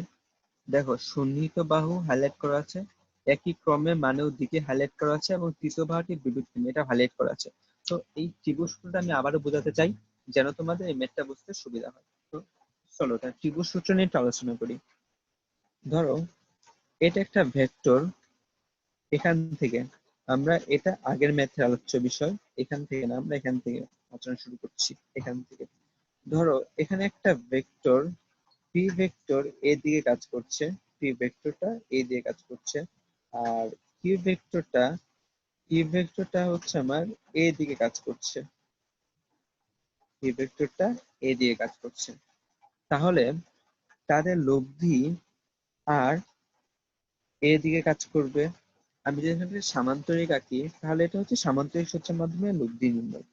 দেখো সন্নিহিত বাহু হাইলাইট করা আছে, একই ক্রমে মানে ও দিকে হাইলাইট করা আছে এবং তৃতীয় বাহুটি বিপরীত ক্রমে এটা হাইলাইট করা আছে। তো এই ত্রিভুজ সূত্রটা আমি আবারও বোঝাতে চাই যেন তোমাদের এই ম্যাথটা বুঝতে সুবিধা হয়। তো চলো তাহলে ত্রিভুজ সূত্র নিয়ে একটু আলোচনা করি। ধরো এটা একটা ভেক্টর, এখান থেকে আমরা এটা আগের ম্যাথের আলোচ্য বিষয়, এখান থেকে না আমরা এখান থেকে আলোচনা শুরু করছি। এখান থেকে ধরো এখানে একটা ভেক্টর পি ভেক্টর এ দিকে কাজ করছে, পি ভেক্টরটা এ দিয়ে কাজ করছে, আর কিউ ভেক্টরটা হচ্ছে আমার এ দিকে কাজ করছে, পি ভেক্টরটা এ দিয়ে কাজ করছে। তাহলে তাদের লব্ধি আর এ দিকে কাজ করবে। আমি যদি এখানে সামান্তরিক আঁকি তাহলে এটা হচ্ছে সামান্তরিক সূত্রের মাধ্যমে লব্ধি নির্ণয়।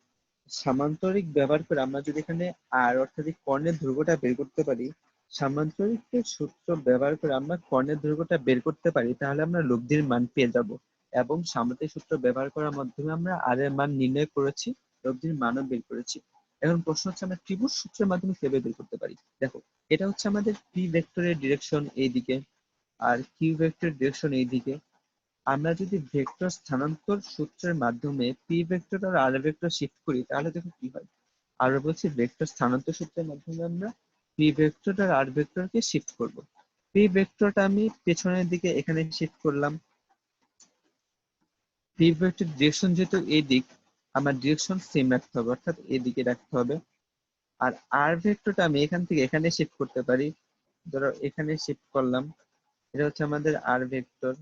সামান্তরিক ব্যবহার করে আমরা যদি এখানে আর অর্থাৎ এই কর্ণের দৈর্ঘ্যটা বের করতে পারি, সামান্তরিকের সূত্র ব্যবহার করে আমরা কর্ণের দৈর্ঘ্যটা বের করতে পারি, তাহলে আমরা লব্ধির মান পেয়ে যাব। এবং সামান্তরিক সূত্র ব্যবহার করার মাধ্যমে আমরা আর এর মান নির্ণয় করেছি, লব্ধির মানও বের করেছি। এখন প্রশ্ন হচ্ছে আমরা ত্রিভুজ সূত্রের মাধ্যমে কিভাবে বের করতে পারি। দেখো এটা হচ্ছে আমাদের পি ভেক্টরের ডিরেকশন এইদিকে আর কিউ ভেক্টরের ডিরেকশন এইদিকে। আমরা যদি ভেক্টর স্থানান্তর সূত্রের মাধ্যমে পি ভেক্টর আর আর ভেক্টর শিফট করি তাহলে দেখো কি হয়। আর বলছি ভেক্টর স্থানান্তর সূত্রের মাধ্যমে আমরা পি ভেক্টর আর আর ভেক্টরকে শিফট করব। পি ভেক্টরটা আমি পেছনের দিকে এখানে শিফট করলাম। পি ভেক্টর ডিরেকশন যেহেতু এই দিক, আমার ডিরেকশন সেম রাখতে হবে অর্থাৎ এদিকে রাখতে হবে। আর আর ভেক্টরটা আমি এখান থেকে এখানে শিফট করতে পারি, ধরো এখানে শিফট করলাম। এটা হচ্ছে আমাদের আর ভেক্টর,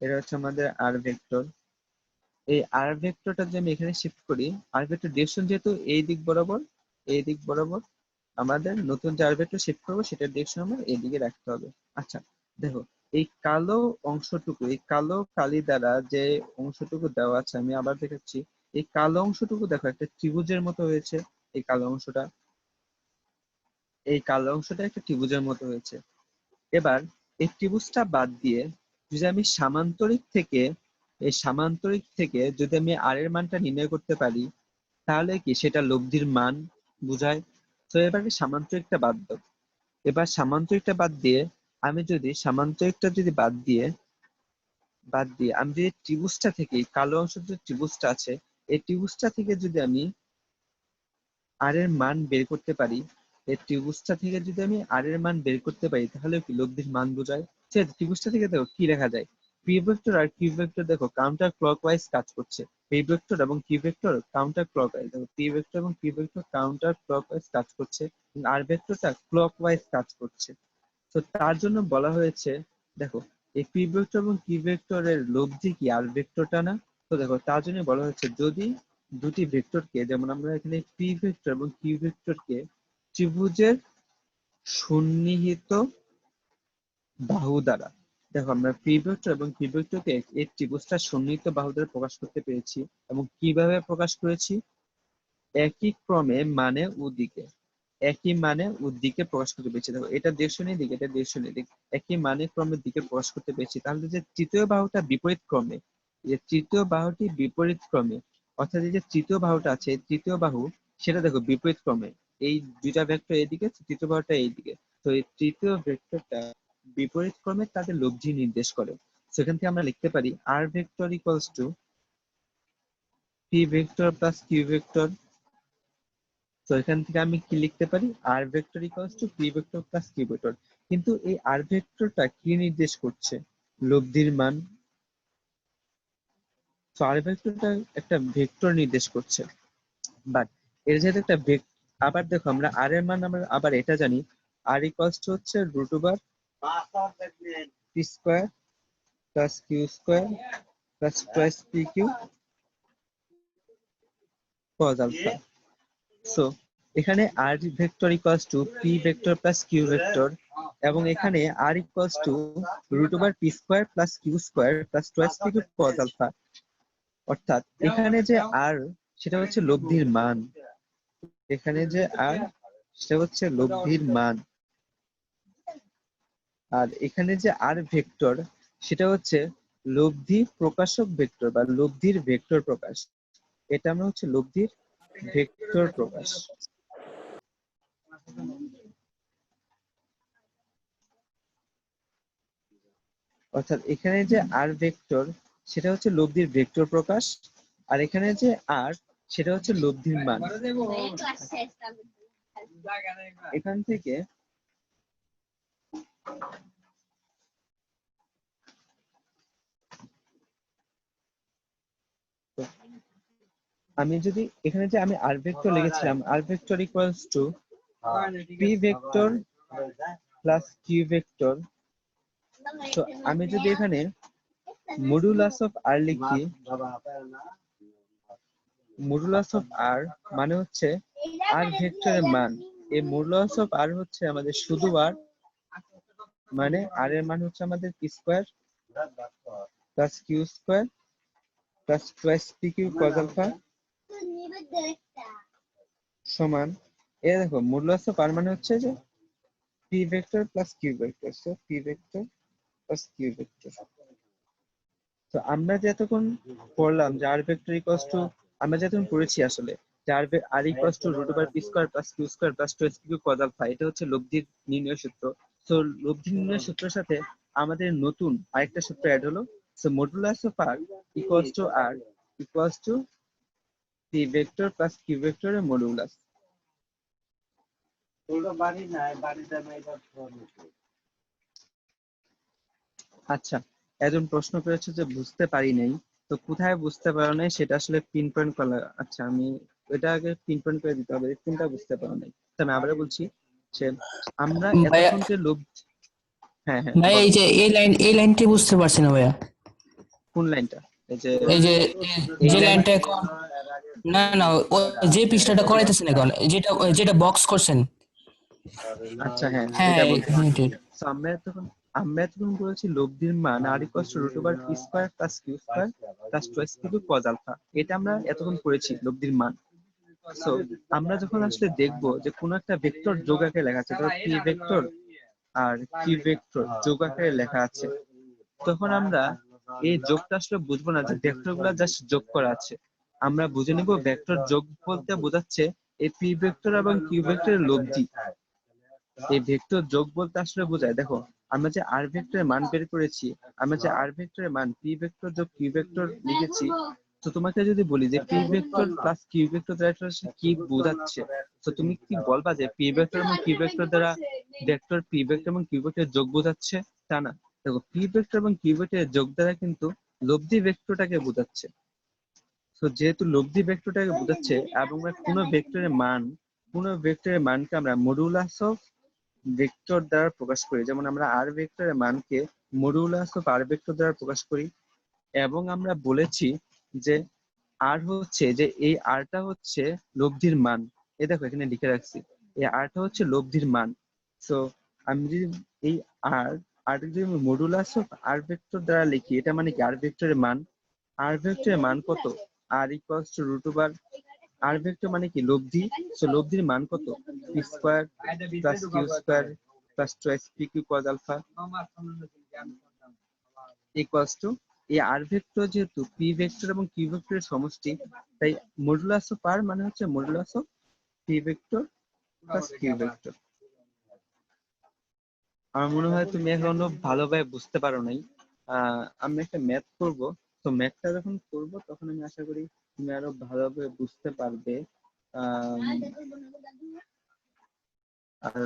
এটা হচ্ছে আমাদের আর ভেক্টর। এই আর ভেক্টরটা যদি আমি এখানে শিফট করি, আর ভেক্টর ডিরেকশন যেহেতু এই দিক বরাবর আমাদের নতুন যে আর ভেক্টর শিফট করবো সেটার ডিরেকশন আমার এইদিকে রাখতে হবে। আচ্ছা দেখো এই কালো অংশটুকু, এই কালো কালি দ্বারা যে অংশটুকু দেওয়া আছে আমি আবার দেখাচ্ছি, এই কালো অংশটুকু দেখো একটা ত্রিভুজের মতো হয়েছে। এই কালো অংশটা, এই কালো অংশটা একটা ত্রিভুজের মতো হয়েছে। এবার এই ত্রিভুজটা বাদ দিয়ে যদি আমি সামান্তরিক থেকে যদি আমি আর এর মানটা নির্ণয় করতে পারি তাহলে কি সেটা লব্ধির মান বোঝায়। তো এবার সামান্তরিকটা বাদ দাও। এবার সামান্তরিকটা বাদ দিয়ে আমি যদি সামান্তরিকটা যদি বাদ দিয়ে আমি যদি ত্রিভুজটা থেকে কালো অংশ যে ত্রিভুজটা আছে এই ত্রিভুজটা থেকে যদি আমি আর এর মান বের করতে পারি, এই ত্রিভুজটা থেকে যদি আমি আর এর মান বের করতে পারি তাহলে কি লব্ধির মান বোঝায়। সে ত্রিভুজটা থেকে দেখো কি লেখা যায়, পি ভেক্টর আর কিউ ভেক্টর দেখো কাউন্টার ক্লকওয়াইজ কাজ করছে। পি ভেক্টর এবং কিউ ভেক্টর কাউন্টার ক্লকওয়াইজ, দেখো পি ভেক্টর এবং কিউ ভেক্টর কাউন্টার ক্লকওয়াইজ কাজ করছে, আর ভেক্টরটা ক্লকওয়াইজ কাজ করছে। তো তার জন্য বলা হয়েছে দেখো এই পি ভেক্টর এবং কিউ ভেক্টরের লব্ধি কি আর ভেক্টরটা না। তো দেখো তার জন্য বলা হয়েছে যদি দুটি ভেক্টরকে, যেমন আমরা এখানে পি ভেক্টর এবং কিউ ভেক্টরকে ত্রিভুজের সন্নিহিত বাহু দ্বারা, দেখো আমরা পি ভেক্টর এবং কিউ ভেক্টরকে এই ত্রিভুজটা সন্নিহিত বাহু দ্বারা প্রকাশ করতে পেরেছি। এবং কিভাবে প্রকাশ করেছি, একই ক্রমে মানে উদিকে, একই মানে উদ্দিকে প্রকাশ করতে পেরেছি। দেখো এটা ডিরেকশনের দিক, এটা ডিরেকশনের দিক, একই মানে ক্রমের দিকে প্রকাশ করতে পেরেছি। তাহলে যে তৃতীয় বাহুটা বিপরীত ক্রমে, যে তৃতীয় বাহুটি বিপরীত ক্রমে, অর্থাৎ এই যে তৃতীয় বাহুটা আছে এই তৃতীয় বাহু সেটা দেখো বিপরীত ক্রমে, এই দুইটা ভেক্টর এইদিকে, তৃতীয় বাহুটা এইদিকে। তো এই তৃতীয় ভেক্টরটা বিপরীত ক্রমে তাদের লব্ধি নির্দেশ করে। সেখান থেকে আমরা লিখতে পারি R vector equals to P vector plus Q vector. তো এখান থেকে আমি কি লিখতে পারি, R vector equals to P vector plus Q vector. কিন্তু এই আর ভেক্টরটা কি নির্দেশ করছে, লব্ধির মান। তো আর ভেক্টরটা একটা ভেক্টর নির্দেশ করছে, বাট এর যেহেতু একটা আবার দেখো আমরা আর এর মান আমরা আবার এটা জানি, আর ইকুয়ালস টু হচ্ছে root over P square plus Q square plus twice P Q cos alpha. So এখানে R vector equals to P vector plus Q vector, এবং এখানে R equals to root over P square plus Q square plus twice P Q cos alpha. অর্থাৎ এখানে যে আর সেটা হচ্ছে লব্ধির মান, এখানে যে আর সেটা হচ্ছে লব্ধির মান, আর এখানে যে আর ভেক্টর সেটা হচ্ছে লব্ধি প্রকাশক ভেক্টর বা লব্ধির ভেক্টর প্রকাশ। এটা আমরা হচ্ছে লব্ধির ভেক্টর প্রকাশ। অর্থাৎ এখানে যে আর ভেক্টর সেটা হচ্ছে লব্ধির ভেক্টর প্রকাশ, আর এখানে যে আর সেটা হচ্ছে লব্ধির মান। এখান থেকে আমি যদি এখানে যে আমি আর ভেক্টর লিখেছিলাম, R vector equals to P vector plus Q vector. তো আমি যদি এখানে মডুলাস অফ আর লিখি, মডুলাস অফ আর মানে হচ্ছে আর ভেক্টরের মান। এই মডুলাস অফ আর হচ্ছে আমাদের শুধু আর, মানে আর এর মান হচ্ছে আমাদের P square plus Q square plus twice P Q cos alpha সমান, এ দেখো মডুলাস অফ আর মানে হচ্ছে যে P vector plus Q vector, so P vector plus Q vector. তো আমরা যে এতক্ষণ পড়লাম যে আর ভেক্টর ইকুয়ালস টু, আমরা যে এতক্ষণ পড়েছি আসলে যে R equals to root over p square plus Q square plus two S q cos alpha, এটা হচ্ছে লব্ধির নির্ণয় সূত্র। তো লব্ধি নির্ণয় সূত্রের সাথে আমাদের নতুন আরেকটা সূত্র অ্যাড হলো। So modulus of R equals to R equals to P vector plus Q ভেক্টরের মডুলাস। আচ্ছা, একজন প্রশ্ন করেছে যে বুঝতে পারি নাই, তো কোথায় বুঝতে পারো নাই সেটা আসলে পিন পয়েন্ট করা। আচ্ছা, আমি এটা আগে পিন পয়েন্ট করে দিতে হবে কোনটা বুঝতে পারো নাই। তো আমি আবারও বলছি যে আমরা ভাইয়া এতক্ষণ যে লোভ, হ্যাঁ হ্যাঁ ভাইয়া বলো এই যে এই লাইনটি বুঝতে পারছি না ভাইয়া। কোন লাইনটা? এই যে এই যে এই যে লাইন, লাইনটা এখন, না না যে পৃষ্ঠাটা করাইতেছেন এখন, যেটা যেটা বক্স করছেন। আচ্ছা হ্যাঁ হ্যাঁ এটা বলতে হ্যাঁ So, আমরা তখন বলেছি লব্ধির মান R equals to root over p square plus Q square plus twice q cos alpha, এটা আমরা এতক্ষণ করেছি লব্ধির মান। সো আমরা যখন আসলে দেখবো যে কোন একটা ভেক্টর যোগ আকারে লেখা আছে, ধরো পি ভেক্টর আর কিউ ভেক্টর যোগ আকারে লেখা আছে, তখন আমরা এই যোগটা আসলে বুঝবো না যে ভেক্টর গুলা জাস্ট যোগ করা আছে। আমরা বুঝে নিব ভেক্টর যোগ বলতে বোঝাচ্ছে এই পি ভেক্টর এবং কিউ ভেক্টরের লব্ধি। এই ভেক্টর যোগ বলতে আসলে বোঝায়, দেখো আমরা যে আর ভেক্টরের মান বের করেছি, আমরা যে আর ভেক্টরের মান পি ভেক্টর যোগ কিউ ভেক্টর লিখেছি, তো তোমাকে যদি বলি যে P vector plus Q vector দ্বারা এটা কি বোঝাচ্ছে, তো তুমি কি বলবা যে পি ভেক্টর এবং কিউ ভেক্টর দ্বারা ভেক্টর পি ভেক্টর এবং কিউ ভেক্টর যোগ বোঝাচ্ছে? তা না, দেখো পি ভেক্টর এবং কিউ ভেক্টরের যোগ দ্বারা কিন্তু লব্ধি ভেক্টরটাকে বোঝাচ্ছে। তো যেহেতু লব্ধি ভেক্টরটাকে বোঝাচ্ছে এবং কোনো ভেক্টরের মানকে আমরা মডুলাস অফ ভেক্টর দ্বারা প্রকাশ করি, যেমন আমরা আর ভেক্টরের মানকে মডুলাস অফ আর ভেক্টর দ্বারা প্রকাশ করি। এবং আমরা বলেছি যে আর হচ্ছে যে এই আরটা হচ্ছে লব্ধির মান। এই দেখো এখানে লিখে রাখছি, এই আরটা হচ্ছে লব্ধির মান। সো আমি যদি এই আর যদি মডুলাস অফ আর ভেক্টর দ্বারা লিখি, এটা মানে কি আর ভেক্টরের মান। আর ভেক্টরের মান কত? R equals to root over, R vector মানে কি লব্ধি, সো লব্ধির মান কত? P square plus Q square plus twice P Q cos alpha equals to, এই আর ভেক্টর যেহেতু পি ভেক্টর এবং কিউ ভেক্টরের সমষ্টি, তাই মডুলাস অফ আর মানে হচ্ছে modulus of P vector plus Q vector. আমার মনে হয় তুমি এখনো ভালোভাবে বুঝতে পারো নাই। আমি একটা ম্যাথ করব, তো ম্যাথটা যখন করব তখন আমি আশা করি তুমি আরো ভালোভাবে বুঝতে পারবে। আর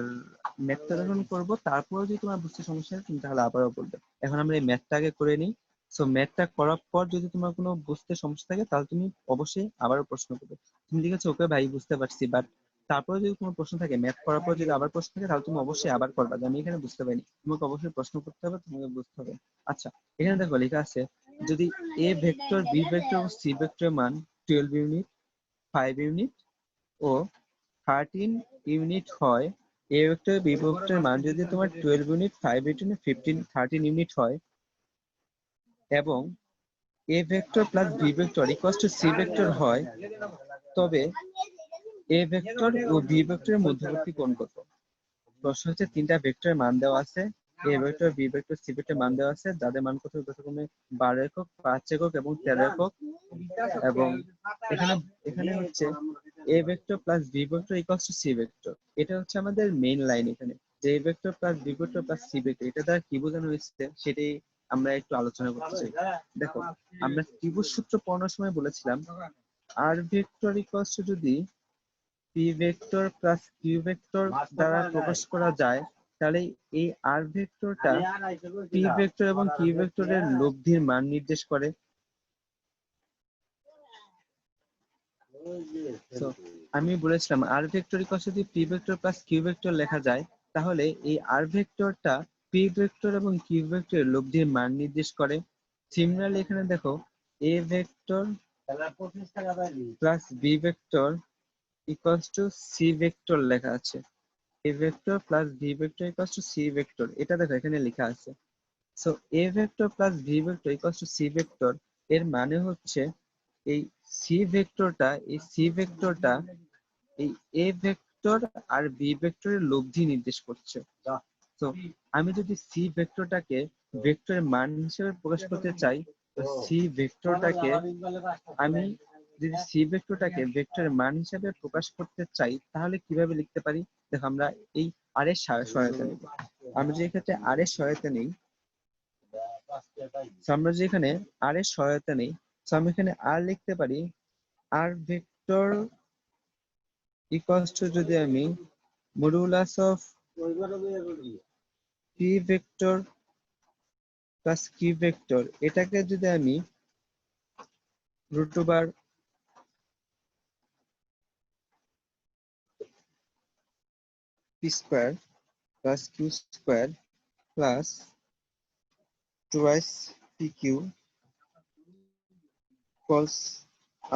ম্যাথটা যখন করব তারপরে যদি তোমার বুঝতে সমস্যা হয় তুমি তাহলে আবারও বলবে। এখন আমরা এই ম্যাথটা আগে করে নিই। সো ম্যাথটা করার পর যদি তোমার কোনো বুঝতে সমস্যা থাকে তাহলে তুমি অবশ্যই আবারও প্রশ্ন করবে। তুমি লিখেছো ওকে ভাই বুঝতে পারছি, বাট তারপরে যদি কোনো প্রশ্ন থাকে, ম্যাথ করার পর যদি আবার প্রশ্ন থাকে, তাহলে তুমি অবশ্যই আবার করবা যে আমি এখানে বুঝতে পারিনি। তোমাকে অবশ্যই প্রশ্ন করতে হবে, তোমাকে বুঝতে হবে। আচ্ছা, এখানে দেখো লেখা আছে যদি এ ভেক্টর বি ভেক্টর ও সি ভেক্টরের মান 12 ইউনিট, 5 ইউনিট ও 13 ইউনিট হয়, এ ভেক্টর বি ভেক্টরের মান যদি তোমার 12 ইউনিট, 5 ইউনিট, 15, 13 ইউনিট হয়, এবং A vector plus B vector equals to C vector হয়, তবে এ ভেক্টর ও বি ভেক্টরের মধ্যবর্তী কোণ কত? প্রশ্ন হচ্ছে তিনটা ভেক্টরের মান দেওয়া আছে, A vector B vector C vector মান দেওয়া আছে, যাদের মান কত যথাক্রমে 12 একক, 5 একক এবং 13 একক। এবং এখানে এখানে হচ্ছে A vector plus B vector equals to C vector, এটা হচ্ছে আমাদের মেইন লাইন। এখানে যে A vector plus B vector plus C vector, এটা দ্বারা কি বোঝানো হয়েছে সেটাই আমরা একটু আলোচনা করতে চাই। দেখো, আমরা ত্রিভুজ সূত্র পড়ানোর সময় বলেছিলাম আর ভেক্টর ইকুয়ালস টু যদি P vector plus Q vector দ্বারা প্রকাশ করা যায়, তাহলে এই আর ভেক্টরটা পি ভেক্টর এবং কিউ ভেক্টরের লব্ধির মান নির্দেশ করে। So, আমি বলেছিলাম আর ভেক্টর ইকুয়ালস টু যদি P vector plus Q vector লেখা যায়, তাহলে এই আর ভেক্টরটা পি ভেক্টর এবং কিউ ভেক্টরের লব্ধির মান নির্দেশ করে। সিমিলারলি এখানে দেখো A vector plus B vector equals to C vector লেখা আছে। A vector plus B vector equals to C vector, এটা দেখো এখানে লেখা আছে। So A vector plus B vector equals to C vector, এর মানে হচ্ছে এই সি ভেক্টরটা এই এ ভেক্টর আর বি ভেক্টরের লব্ধি নির্দেশ করছে। তো আমি যদি সি ভেক্টরটাকে ভেক্টরের মান হিসেবে প্রকাশ করতে চাই, তো সি ভেক্টরটাকে ভেক্টরের মান হিসেবে প্রকাশ করতে চাই, তাহলে কিভাবে লিখতে পারি? দেখো, আমরা এই আর এর সহায়তা নেব। আমরা যে ক্ষেত্রে আর এর সহায়তা নেই, আমি এখানে আর লিখতে পারি আর ভেক্টর ইকুয়ালস টু যদি আমি modulus of P vector plus Q vector, এটাকে যদি আমি root over P square plus Q square plus twice P Q cos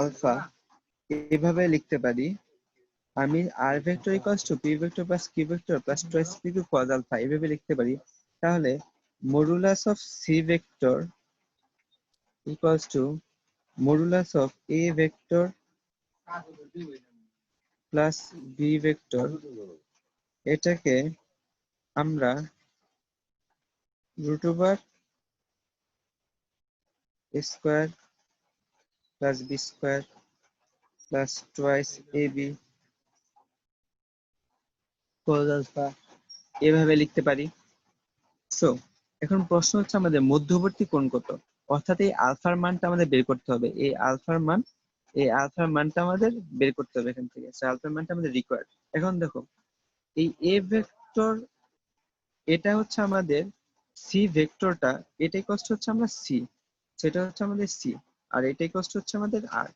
alpha, এভাবে লিখতে পারি। আমি R vector equals to P vector plus Q vector plus twice P Q cos alpha এভাবে লিখতে পারি। তাহলে modulus of C vector equals to modulus of A vector plus B vector, এটাকে আমরা root over A square plus B square plus twice A B cos alpha এভাবে লিখতে পারি। So এখন প্রশ্ন হচ্ছে আমাদের মধ্যবর্তী কোণ কত, অর্থাৎ এই আলফার মানটা আমাদের বের করতে হবে। এই আলফার মানটা আমাদের বের করতে হবে এখান থেকে। আলফার মানটা আমাদের রিকোয়ার্ড। এখন দেখো, এই এ ভেক্টর এটা হচ্ছে আমাদের সি ভেক্টরটা, এটাই কষ্ট হচ্ছে আমরা সি, সেটা হচ্ছে আমাদের সি, আর এটাই কষ্ট হচ্ছে আমাদের আর।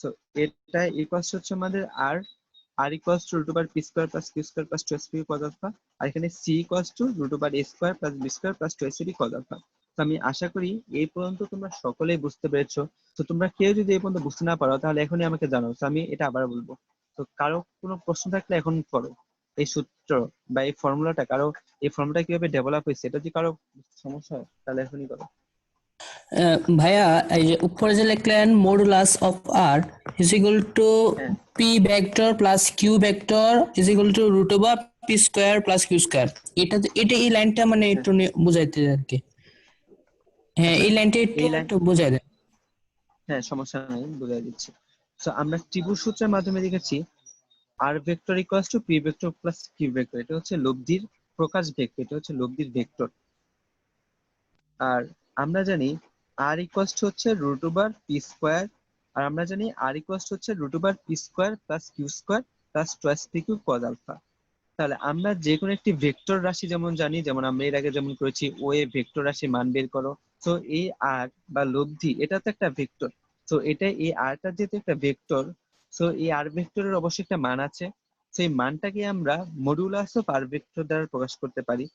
তো এটা ইকুয়ালস হচ্ছে আমাদের R equals to root over P square plus Q square plus two S P cos alpha, আর এখানে C equals to root over A square plus B square plus two S P cos alpha. তো আমি আশা করি এই পর্যন্ত তোমরা সকলেই বুঝতে পেরেছো। তো তোমরা কেউ যদি এই পর্যন্ত বুঝতে না পারো, তাহলে এখনই আমাকে জানাও, তো আমি এটা আবার বলবো। তো কারো কোনো প্রশ্ন থাকলে এখন করো। এই সূত্র বা এই ফর্মুলাটা কিভাবে ডেভেলপ হয়েছে, এটা যদি কারো সমস্যা হয় তাহলে এখনই করো। ভাইয়া, এই যে উপরে যে লিখলেন modulus of R is equal to হ্যাঁ। P vector plus Q vector is equal to root over P square plus Q square, এটা এই লাইনটা মানে একটু বুঝাইতে আর কি। হ্যাঁ, এই লাইনটা একটু বুঝাই দেন। হ্যাঁ, সমস্যা নেই, বুঝাই দিচ্ছি। তো আমরা ত্রিভুজ সূত্রের মাধ্যমে লিখেছি R vector equals to P vector plus Q vector, এটা হচ্ছে লব্ধির প্রকাশ ভেক্টর, এটা হচ্ছে লব্ধির ভেক্টর। আর আমরা জানি আর ইকুয়ালস টু হচ্ছে রুট ওভার পি স্কোয়ার, আর আমরা জানি আর ইকুয়ালস টু হচ্ছে root over P square plus Q square plus twice P Q cos alpha. তাহলে আমরা যে কোনো একটি ভেক্টর রাশি যেমন জানি, যেমন আমরা এর আগে যেমন করেছি ও এ ভেক্টর রাশি মান বের করো। তো এই আর বা লব্ধি এটা তো একটা ভেক্টর। তো এটা এই আরটা যেহেতু একটা ভেক্টর, সো এই আর ভেক্টরের অবশ্যই একটা মান আছে। সেই মানটাকে আমরা মডুলাস অফ আর ভেক্টর দ্বারা প্রকাশ করতে পারি।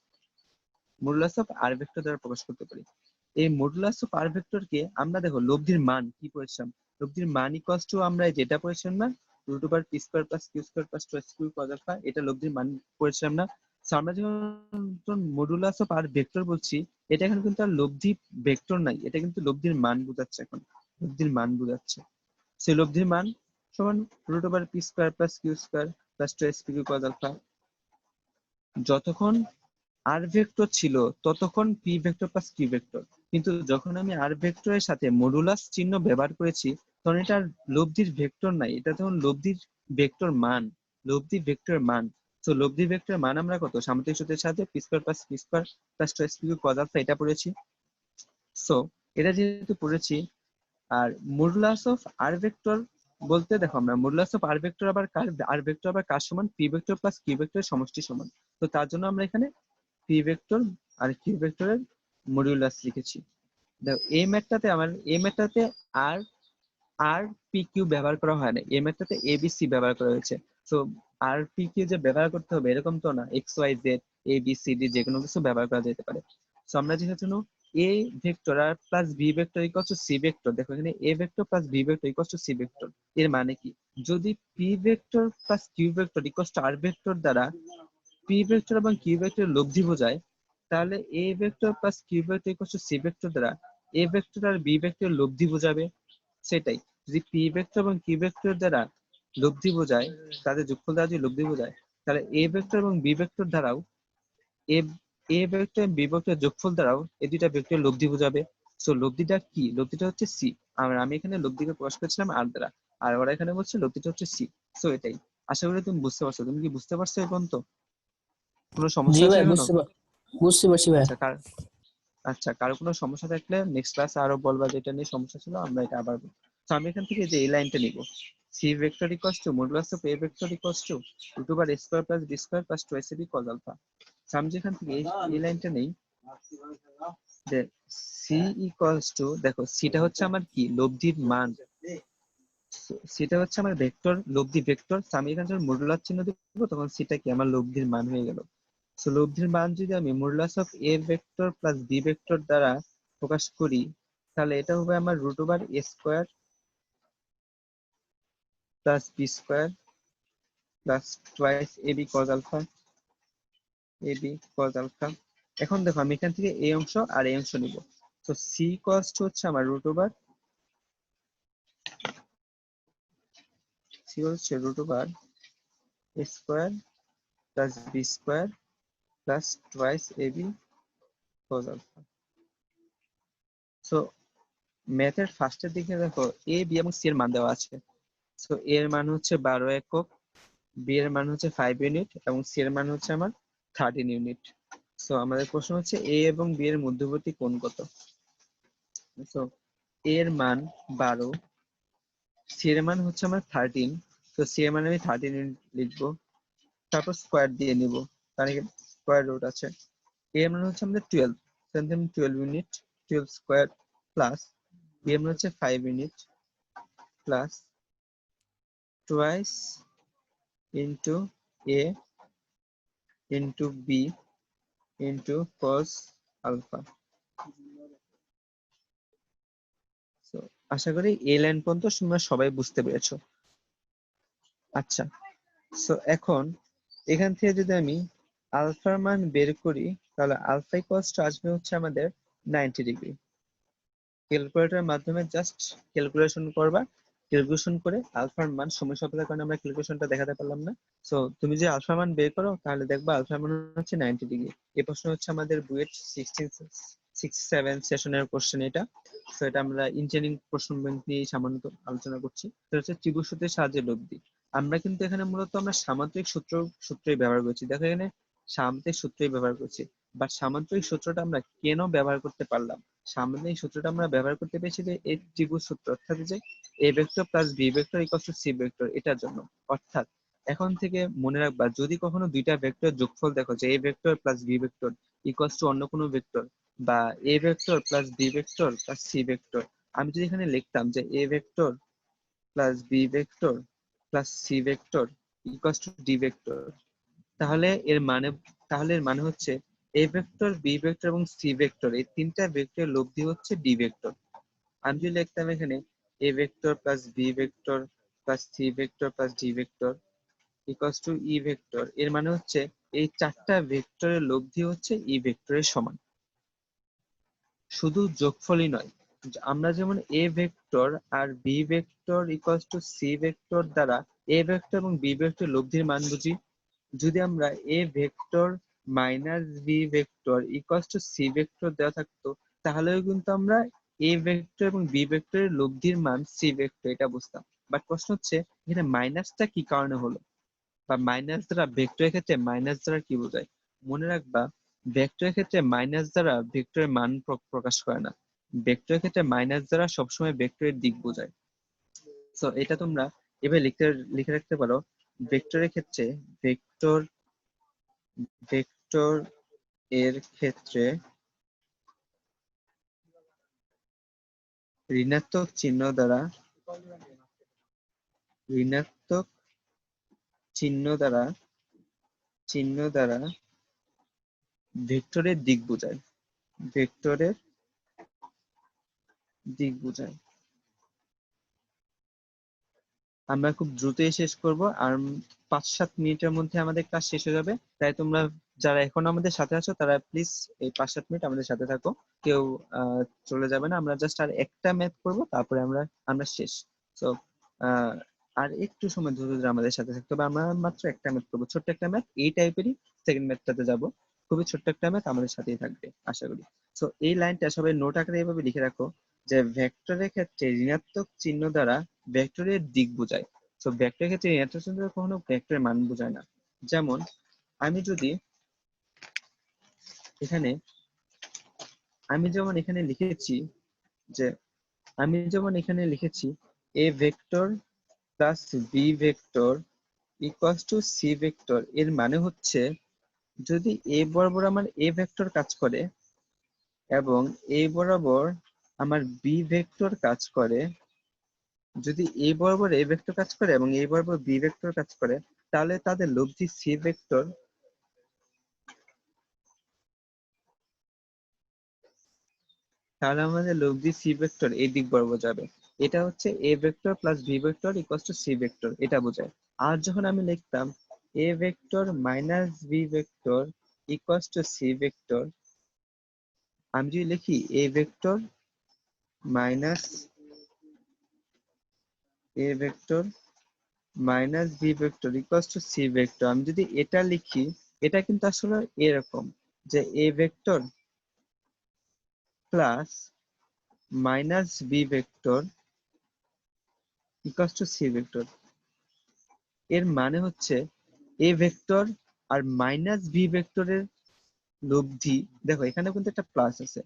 এই মডুলাস অফ আর ভেক্টরকে আমরা দেখো লব্ধির মান কি পড়েছিলাম, লব্ধির মান ইকুয়ালস টু আমরা যেটা পড়েছিলাম না, root over P square plus Q square plus two S Q cos alpha, এটা লব্ধির মান পড়েছিলাম না। So, আমরা যখন মডুলাস অফ আর ভেক্টর বলছি, এটা এখন কিন্তু আর লব্ধি ভেক্টর নাই, এটা কিন্তু লব্ধির মান বোঝাচ্ছে। এখন লব্ধির মান বোঝাচ্ছে, সেই লব্ধির মান সমান root over P square plus Q square plus two S Q cos alpha. যতক্ষণ আর ভেক্টর ছিল ততক্ষণ P vector plus Q vector, কিন্তু যখন আমি আর ভেক্টরের সাথে মডুলাস চিহ্ন ব্যবহার করেছি, তখন এটা লব্ধির ভেক্টর নাই, এটা তখন লব্ধির ভেক্টর মান, লব্ধি ভেক্টর মান। তো লব্ধি ভেক্টর মান আমরা কত সামুদ্রিক সূত্রের সাথে P square plus Q square plus two S Q cos alpha এটা পড়েছি। সো এটা যেহেতু পড়েছি, আর মডুলাস অফ আর ভেক্টর বলতে দেখো আমরা মডুলাস অফ আর ভেক্টর আবার কার সমান, পি ভেক্টর প্লাস কিউ ভেক্টরের সমষ্টি সমান। তো তার জন্য আমরা এখানে পি ভেক্টর আর কিউ ভেক্টরের মডুলাস লিখেছি। দেখো এই ম্যাথটাতে আর আর পি কিউ ব্যবহার করা হয় না, এই ম্যাথটাতে এ বি সি ব্যবহার করা হয়েছে। তো আর পি কিউ যে ব্যবহার করতে হবে এরকম তো না, x Y Z A B C D যে কোনো কিছু ব্যবহার করা যেতে পারে। তো আমরা যেহেতু এ ভেক্টর আর plus B vector equals to C vector, দেখো এখানে A vector plus B vector equals to C vector, এর মানে কি, যদি P vector plus Q vector equals to R vector দ্বারা পি ভেক্টর এবং কিউ ভেক্টর লব্ধি বোঝায়, তাহলে A vector plus Q vector equals to C vector দ্বারা এ ভেক্টর আর বি ভেক্টর লব্ধি বোঝাবে। সেটাই, যদি পি ভেক্টর এবং কিউ ভেক্টর দ্বারা লব্ধি বোঝায়, তাদের যোগফল দ্বারা যদি লব্ধি বোঝায়, তাহলে এ ভেক্টর এবং বি ভেক্টর দ্বারাও এ এ ভেক্টর এবং বি ভেক্টর যোগফল দ্বারাও এই দুইটা ভেক্টর লব্ধি বোঝাবে। সো লব্ধিটা কি, লব্ধিটা হচ্ছে সি। আমি এখানে লব্ধিকে প্রকাশ করেছিলাম আর দ্বারা, আর ওরা এখানে বলছে লব্ধিটা হচ্ছে সি। সো এটাই, আশা করি তুমি বুঝতে পারছো। তুমি কি বুঝতে পারছো এখন? তো কোনো জি সমস্যা আছে ভাই, এখনো? বুঝতে পারছি ভাই। আচ্ছা, কারো কোনো সমস্যা থাকলে নেক্সট ক্লাসে আরো বলবা, যেটা নিয়ে সমস্যা ছিল আমরা এটা আবার বলবো। তো আমি এখান থেকে যে এই লাইনটা নিব, C vector equals to modulus of A vector equals to root over A square plus B square plus twice AB cos alpha. আমি যেখান থেকে এই লাইনটা নেই, যে সি ইকুয়ালস টু, দেখো সিটা হচ্ছে আমার কি, লব্ধির মান। সেটা হচ্ছে আমার ভেক্টর, লব্ধি ভেক্টর। আমি এখানে যখন মডুলাস চিহ্ন দিব তখন সেটা কি আমার লব্ধির মান হয়ে গেল। সো লব্ধির মান যদি আমি modulus of A vector plus B vector দ্বারা প্রকাশ করি, তাহলে এটা হবে আমার root over A square plus B square plus twice AB cos alpha, A B cos alpha. এখন দেখো আমি এখান থেকে এই অংশ আর এই অংশ নিব। তো সি কস্ট হচ্ছে আমার রুট ওভার, সি হচ্ছে root over A square plus B square plus twice AB cos alpha. So ম্যাথের ফার্স্টের দিকে দেখো এ বি এবং সি এর মান দেওয়া আছে। সো এর মান হচ্ছে 12 একক, বি এর মান হচ্ছে 5 ইউনিট এবং সি এর মান হচ্ছে আমার 13 ইউনিট। সো আমাদের প্রশ্ন হচ্ছে এ এবং বি এর মধ্যবর্তী কোণ কত। সো এ এর মান 12, সি এর মান হচ্ছে আমার 13। তো সি এর মান আমি 13 ইউনিট লিখবো, তারপর স্কোয়ার দিয়ে নিব, কারণ স্কোয়ার রুট আছে। এ এর মান হচ্ছে আমাদের 12, সেখান থেকে আমি 12 ইউনিট, 12 স্কোয়ার প্লাস বি এর মান হচ্ছে 5 unit plus twice into A into B into cos alpha. So, আশা করি এই লাইন পর্যন্ত তোমরা সবাই বুঝতে পেরেছো। আচ্ছা, সো এখন এখান থেকে যদি আমি আলফার মান বের করি, তাহলে আলফা ইকুয়ালস টু আসবে হচ্ছে আমাদের 90 ডিগ্রি। ক্যালকুলেটরের মাধ্যমে জাস্ট ক্যালকুলেশন করবা, ক্যালকুলেশন করে আলফার মান সময় স্বল্পতার কারণে আমরা ক্যালকুলেশনটা দেখাতে পারলাম না। সো তুমি যে আলফার মান বের করো তাহলে দেখবা আলফার মান হচ্ছে 90 ডিগ্রি। এই প্রশ্ন হচ্ছে আমাদের বুয়েট 67 সেশনের কোশ্চেন এটা। তো এটা আমরা ইঞ্জিনিয়ারিং প্রশ্ন ব্যাংক নিয়ে সামান্য আলোচনা করছি। এটা হচ্ছে ত্রিভুজ সূত্রের সাহায্যে লব্ধি। আমরা কিন্তু এখানে মূলত আমরা সামান্তরিক সূত্রই ব্যবহার করছি। দেখো এখানে সামান্তরিক সূত্রই ব্যবহার করছি, বাট সামান্তরিক সূত্রটা আমরা কেন ব্যবহার করতে পারলাম, সামান্তরিক সূত্রটা আমরা ব্যবহার করতে পেরেছি যে এই ত্রিভুজ সূত্র, অর্থাৎ যে A vector plus B vector equals to C vector, এটার জন্য। অর্থাৎ এখন থেকে মনে রাখবা, যদি কখনো দুইটা ভেক্টর যোগফল দেখো যে A vector plus B vector equals to অন্য কোনো ভেক্টর, বা A vector plus B vector plus C vector, আমি যদি এখানে লিখতাম যে A vector plus B vector plus C vector equals to D vector, তাহলে এর মানে হচ্ছে এ ভেক্টর, বি ভেক্টর এবং সি ভেক্টর, এই তিনটা ভেক্টরের লব্ধি হচ্ছে ডি ভেক্টর। আমি যদি লিখতাম এখানে A vector plus B vector plus C vector plus D vector equals to E vector, এর মানে হচ্ছে এই চারটা ভেক্টরের লব্ধি হচ্ছে ই ভেক্টরের সমান। শুধু যোগফলই নয়, আমরা যেমন এ ভেক্টর আর B vector equals to C vector দ্বারা এ ভেক্টর এবং বি ভেক্টর লব্ধির মান বুঝি, যদি আমরা A vector minus B vector equals to C vector দেওয়া থাকতো, তাহলেও কিন্তু আমরা এ ভেক্টর এবং বি ভেক্টরের লব্ধির মান সি ভেক্টর এটা বুঝতাম। বাট প্রশ্ন হচ্ছে এখানে মাইনাসটা কি কারণে হলো, বা মাইনাস দ্বারা ভেক্টরের ক্ষেত্রে মাইনাস দ্বারা কি বোঝায়। মনে রাখবা, ভেক্টরের ক্ষেত্রে মাইনাস দ্বারা ভেক্টরের মান প্রকাশ করে না, ভেক্টরের ক্ষেত্রে মাইনাস দ্বারা সবসময় ভেক্টরের দিক বোঝায়। সো এটা তোমরা এভাবে লিখে রাখতে পারো, ভেক্টরের ক্ষেত্রে ভেক্টর এর ক্ষেত্রে ঋণাত্মক চিহ্ন দ্বারা ভেক্টরের দিক বোঝায়। আমরা খুব দ্রুতই শেষ করব, আর 5-7 মিনিটের মধ্যে আমাদের ক্লাস শেষ হয়ে যাবে। তাই তোমরা যারা এখন আমাদের সাথে আছো তারা প্লিজ এই 5-7 মিনিট আমাদের সাথে থাকো, কেউ চলে যাবে না। আমরা জাস্ট আর একটা ম্যাথ করব, তারপরে আমরা শেষ। তো আর একটু সময় ধরে ধরে আমাদের সাথে থাকতে হবে। আমরা মাত্র একটা ম্যাথ করবো, ছোট্ট একটা ম্যাথ, এই টাইপেরই। সেকেন্ড ম্যাথটাতে যাব, খুবই ছোট্ট একটা ম্যাথ, আমাদের সাথেই থাকবে আশা করি। তো এই লাইনটা সবাই নোট আকারে এইভাবে লিখে রাখো যে ভেক্টরের ক্ষেত্রে ঋণাত্মক চিহ্ন দ্বারা ভেক্টরের দিক বোঝায়। তো ভেক্টরের ক্ষেত্রে ঋণাত্মক চিহ্ন দ্বারা কখনো ভেক্টরের মান বোঝায় না। যেমন আমি যেমন এখানে লিখেছি A vector plus B vector equals to C vector, এর মানে হচ্ছে যদি এ বরাবর আমার এ ভেক্টর কাজ করে এবং এ বরাবর আমার বি ভেক্টর কাজ করে, যদি এ বরাবর এ ভেক্টর কাজ করে এবং এ বরাবর বি ভেক্টর কাজ করে, তাহলে তাদের লব্ধি সি ভেক্টর এই দিক বরাবর যাবে। এটা হচ্ছে A vector plus B vector equals to C vector, এটা বোঝায়। আর যখন আমি লিখতাম A vector minus B vector equals to C vector, আমি যদি লিখি A vector minus B vector equals to C vector, আমি যদি এটা লিখি, এটা কিন্তু আসলে এরকম যে A vector plus minus B vector equals to C vector. এর মানে হচ্ছে এ ভেক্টর আর মাইনাস বি ভেক্টরের লব্ধি, দেখো এখানে কিন্তু একটা প্লাস আছে,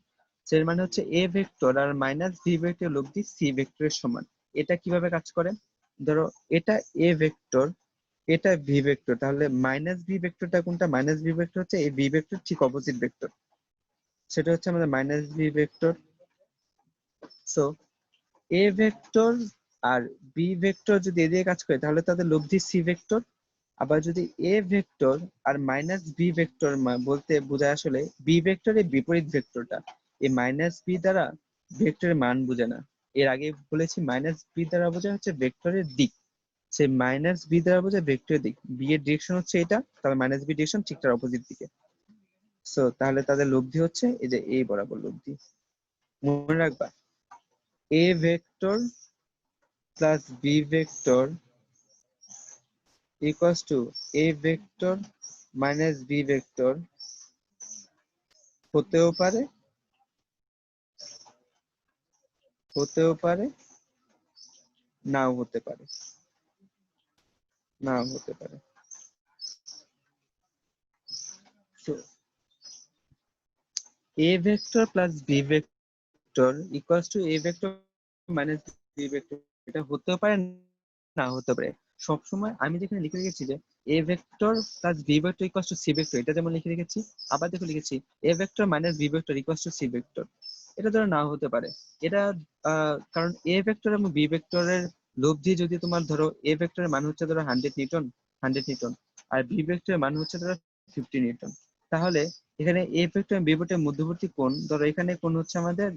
এর মানে হচ্ছে এ ভেক্টর আর মাইনাস বি ভেক্টরের লব্ধি সি ভেক্টরের সমান। এটা কিভাবে কাজ করে? ধরো এটা এ ভেক্টর, এটা ভি ভেক্টর, তাহলে মাইনাস বি ভেক্টরটা কোনটা? মাইনাস বি ভেক্টর হচ্ছে এই বি ভেক্টর ঠিক অপোজিট ভেক্টর, সেটা হচ্ছে আমাদের minus B vector. So A vector আর বি ভেক্টর যদি এদিকে কাজ করে তাহলে তাদের লব্ধি সি ভেক্টর। আবার যদি এ ভেক্টর আর মাইনাস বি ভেক্টর বলতে বোঝায় আসলে বি ভেক্টরের বিপরীত ভেক্টরটা, এই মাইনাস বি দ্বারা ভেক্টরের মান বোঝে না। এর আগে বলেছি মাইনাস বি দ্বারা বোঝায় হচ্ছে ভেক্টরের দিক, সেই মাইনাস বি দ্বারা বোঝায় ভেক্টরের দিক। বি এর ডিরেকশন হচ্ছে এটা, তাহলে মাইনাস বি ডিরেকশন ঠিক তার অপোজিট দিকে। সো তাহলে তাদের লব্ধি হচ্ছে এই যে এই বরাবর লব্ধি। মনে রাখবা A vector plus B vector equals to a vector minus b vector হতেও পারে নাও হতে পারে। So a vector plus b vector equals to a vector minus b vector, এটা হতেও পারে না হতে পারে। সবসময় আমি যেখানে লিখে রেখেছি যে a vector plus b vector equals to c vector, এটা যেমন লিখে রেখেছি, আবার দেখো লিখেছি a vector minus b vector equals to c vector, এটা ধরো নাও হতে পারে। এটা কারণ a vector এবং b ভেক্টরের লব্ধি যদি তোমার ধরো a ভেক্টরের মান হচ্ছে ধরো 100 নিউটন আর b ভেক্টরের মান হচ্ছে ধরো 50 নিউটন, তাহলে এখানে a ভেক্টর এবং b ভেক্টরের মধ্যবর্তী কোণ, ধরো এখানে কোণ হচ্ছে আমাদের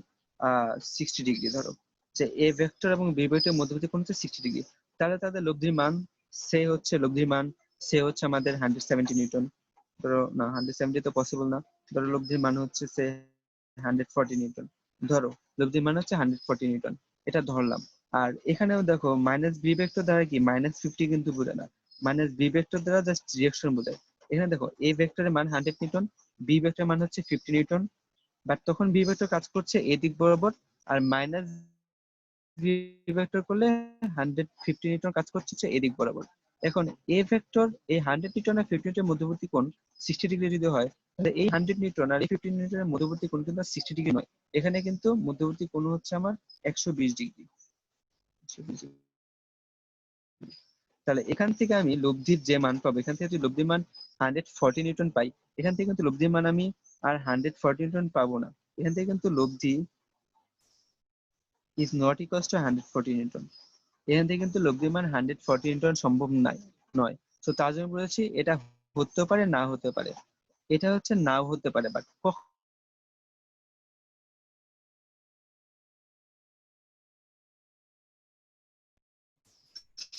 60 ডিগ্রি। ধরো যে a ভেক্টর এবং b ভেক্টরের মধ্যবর্তী কোণ হচ্ছে 60 ডিগ্রি, তাহলে তাদের লব্ধির মান সে হচ্ছে আমাদের 170 নিউটন। ধরো না 170 তো পসিবল না, ধরো লব্ধির মান হচ্ছে সে 140 নিউটন। ধরো লব্ধির মান হচ্ছে 140 নিউটন, এটা ধরলাম। আর এখানেও দেখো মাইনাস বি ভেক্টর দ্বারা কি মাইনাস 50 কিন্তু বোঝায় না, মাইনাস বি ভেক্টর দ্বারা জাস্ট ডিরেকশন বোঝায়। এখানে দেখো এ ভেক্টরের মান 100 নিউটন, বি ভেক্টরের মান হচ্ছে 50 নিউটন, বাট তখন বি ভেক্টর কাজ করছে এই দিক বরাবর, আর মাইনাস বি ভেক্টর করলে 150 নিউটন কাজ করছে হচ্ছে এদিক বরাবর। এখন এ ভেক্টর এই 100 নিউটন আর 50 নিউটনের মধ্যবর্তী কোণ 60 ডিগ্রি যদি হয়, তাহলে এই 100 নিউটন আর এই 50 নিউটনের মধ্যবর্তী কোণ কিন্তু 60 ডিগ্রি নয়, এখানে কিন্তু মধ্যবর্তী কোণ হচ্ছে আমার 120 ডিগ্রি। তাহলে এখান থেকে আমি লব্ধির যে মান পাবো, এখান থেকে যদি লব্ধির মান 140 নিউটন পাই, এখান থেকে কিন্তু লব্ধির মান আমি আর 140 নিউটন পাবো না, এখান থেকে কিন্তু লব্ধি is not equals to 140 Newton. এখান থেকে কিন্তু লব্ধির মান 140 নিউটন সম্ভব নয়। তো তার জন্য বলেছি এটা হতে পারে না হতে পারে, এটা হচ্ছে নাও হতে পারে, বাট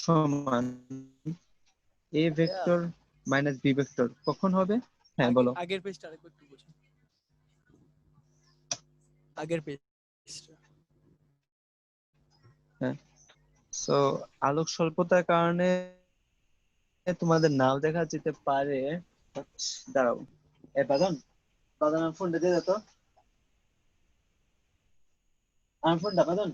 সমান A vector minus B vector কখন হবে? হ্যাঁ বলো। আগের পেজটা আরেকবার একটু বুঝুন। আগের পেজটা। হ্যাঁ, সো আলোক স্বল্পতার কারণে তোমাদের নাও দেখা যেতে পারে। দাঁড়াও, বাদন বাদন আমার ফোনটা দিয়ে দাও তো, আমার ফোনটা বাদন।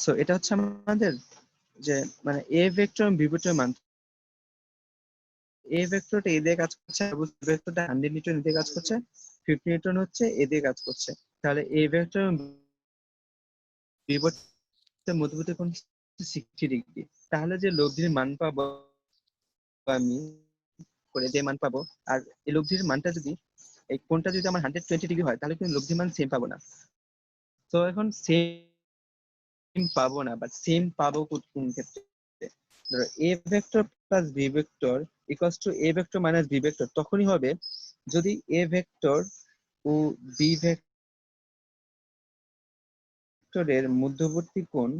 সো এটা হচ্ছে আমাদের যে মানে এ ভেক্টর এবং বি ভেক্টর মান, এ ভেক্টরটা এ দিয়ে কাজ করছে, বি ভেক্টরটা 100 নিউটন এ দিয়ে কাজ করছে, 50 নিউটন হচ্ছে এ দিয়ে কাজ করছে। তাহলে এ ভেক্টর এবং বি ভেক্টরের মধ্যবর্তী কোণ 60 ডিগ্রি। তাহলে যে লব্ধির মান পাবো আমি করে যে মান পাবো, আর এই লব্ধির মানটা যদি এই কোণটা যদি আমার 120 ডিগ্রি হয়, তাহলে কিন্তু লব্ধির মান সেম পাবো না। তো এখন সেম পাবো না, বাট সেম পাবো কোন ক্ষেত্রে? ধরো A vector plus B vector equals to A vector minus B vector তখনই হবে যদি এ ভেক্টর ও বি ভেক্টরের মধ্যবর্তী কোণ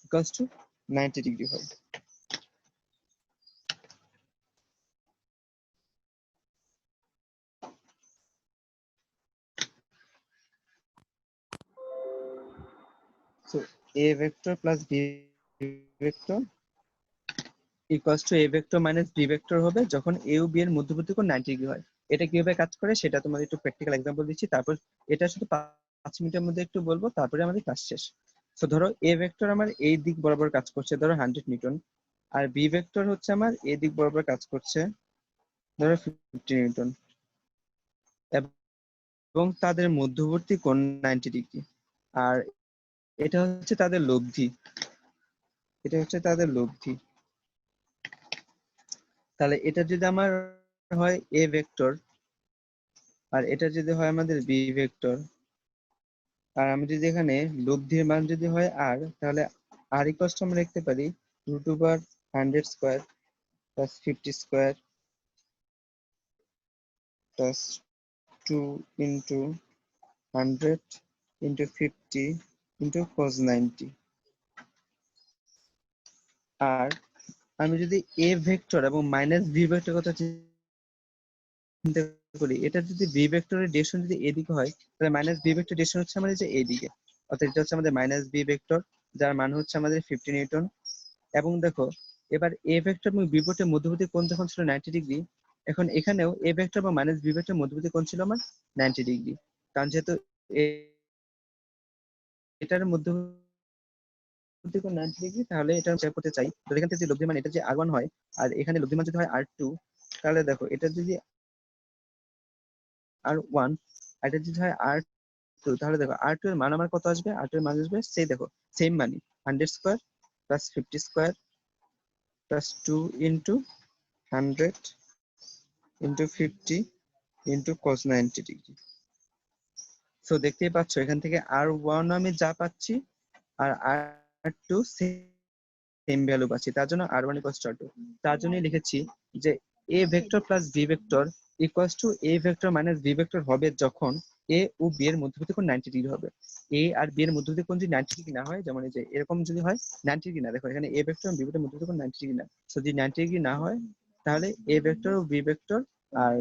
ইকুয়ালস টু 90 ডিগ্রি হয়। So a vector plus b vector equals to a vector minus b vector হবে যখন a O b এর মধ্যবর্তী কোণ 90 ডিগ্রি হয়। এটা কিভাবে কাজ করে সেটা তোমাদের একটু প্র্যাকটিক্যাল এক্সাম্পল দিচ্ছি, তারপর এটা শুধু 5 মিনিটের মধ্যে একটু বলবো, তারপরে আমাদের ক্লাস শেষ। তো ধরো a ভেক্টর আমার এই দিক বরাবর কাজ করছে ধরো 100 নিউটন, আর b ভেক্টর হচ্ছে আমার এই দিক বরাবর কাজ করছে ধরো 50 নিউটন, এবং তাদের মধ্যবর্তী কোণ 90 ডিগ্রি। আর এটা হচ্ছে তাদের লব্ধি, এটা হচ্ছে তাদের লব্ধি। তাহলে এটা যদি আমার হয় এ ভেক্টর আর এটা যদি হয় আমাদের বি ভেক্টর, আর আমি যদি এখানে লব্ধির মান যদি হয় আর, তাহলে আর ইকুয়ালস টু আমরা লিখতে পারি √100 square plus 50 square plus 2 into 100 into 50 into cos 90। আর আমি যদি এ ভেক্টর এবং মাইনাস বি ভেক্টর কথা চিন্তা করি, এটা যদি বি ভেক্টরের ডিরেকশন যদি এদিকে হয়, তাহলে মাইনাস বি ভেক্টর ডিরেকশন হচ্ছে আমাদের যে এইদিকে, অর্থাৎ এটা হচ্ছে আমাদের মাইনাস বি ভেক্টর, যার মান হচ্ছে আমাদের 50 নিউটন। এবং দেখো এবার এ ভেক্টর এবং বি ভেক্টরের মধ্যবর্তী কোণ যখন ছিল 90 ডিগ্রি, এখন এখানেও এ ভেক্টর এবং মাইনাস বি ভেক্টরের মধ্যবর্তী কোণ ছিল আমার 90 ডিগ্রি। কারণ যেহেতু এটার মধ্যবর্তী কোণ 90 ডিগ্রি, তাহলে এটা চেক করতে চাই। তো এখান থেকে যদি লব্ধিমান এটা যে R1 হয় আর এখানে লব্ধিমান যদি হয় R2, তাহলে দেখো এটা যদি R1 আর এটা যদি হয় R2, তাহলে দেখো R2 এর মান আমার কত আসবে? R2 এর মান আসবে সেই দেখো সেম মানই 100 square plus 50 square plus 2 into 100 into 50 into cos 90 degree. So দেখতেই পাচ্ছ এখান থেকে R1 আমি যা পাচ্ছি আর R2 সেম ভ্যালু পাচ্ছি, তার জন্য R1 ইকুয়ালস টু R2। তার জন্যই লিখেছি যে a vector plus b vector equals two a vector minus b vector হবে যখন a ও b এর মধ্যবর্তী কোণ 90 ডিগ্রি হবে। a আর b এর মধ্যবর্তী কোণ যদি 90 ডিগ্রি না হয়, যেমন এই যে এরকম যদি হয় 90 ডিগ্রি না, দেখো এখানে a ভেক্টর এবং b ভেক্টর মধ্যবর্তী কোণ 90 ডিগ্রি না, সো যদি 90 ডিগ্রি না হয় তাহলে a ভেক্টর ও b ভেক্টর আর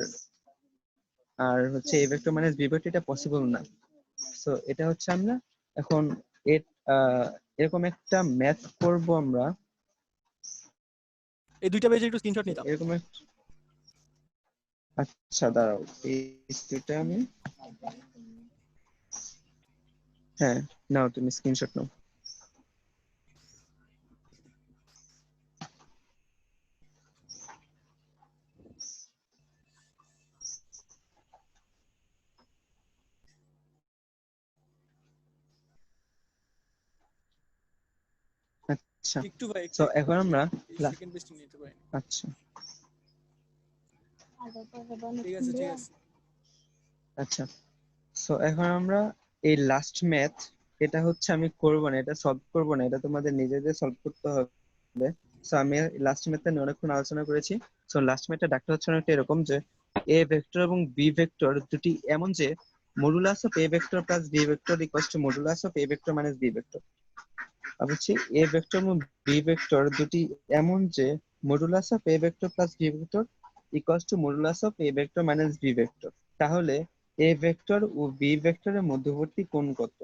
আর হচ্ছে a vector minus b vector এটা পসিবল না। সো এটা হচ্ছে আমরা এখন এরকম একটা ম্যাথ করব আমরা, এই দুইটা পেজে একটু স্ক্রিনশট নিতাম। এরকম আচ্ছা দাঁড়াও, এই স্ক্রিনটা আমি, হ্যাঁ নাও তুমি স্ক্রিনশট নাও। আচ্ছা একটু ভাই সো এখন আমরা সেকেন্ড পেজটা নিতে পারি। আচ্ছা ঠিক আছে ঠিক আছে। আচ্ছা সো এখন আমরা এই লাস্ট ম্যাথ, এটা হচ্ছে আমি করব না, এটা সলভ করব না, এটা তোমাদের নিজেদের সলভ করতে হবে। সো আমি লাস্ট ম্যাথটা নিয়ে অনেকক্ষণ আলোচনা করেছি। সো লাস্ট ম্যাথটা ডাকটা হচ্ছে অনেকটা এরকম যে এ ভেক্টর এবং বি ভেক্টর দুটি এমন যে modulus of A vector plus B vector equals to modulus of A vector minus B vector. বলছি এ ভেক্টর এবং বি ভেক্টর দুটি এমন যে modulus of A vector plus B vector equals to modulus of A vector minus B vector. তাহলে A vector O B ভেক্টরের মধ্যবর্তী কোণ কত?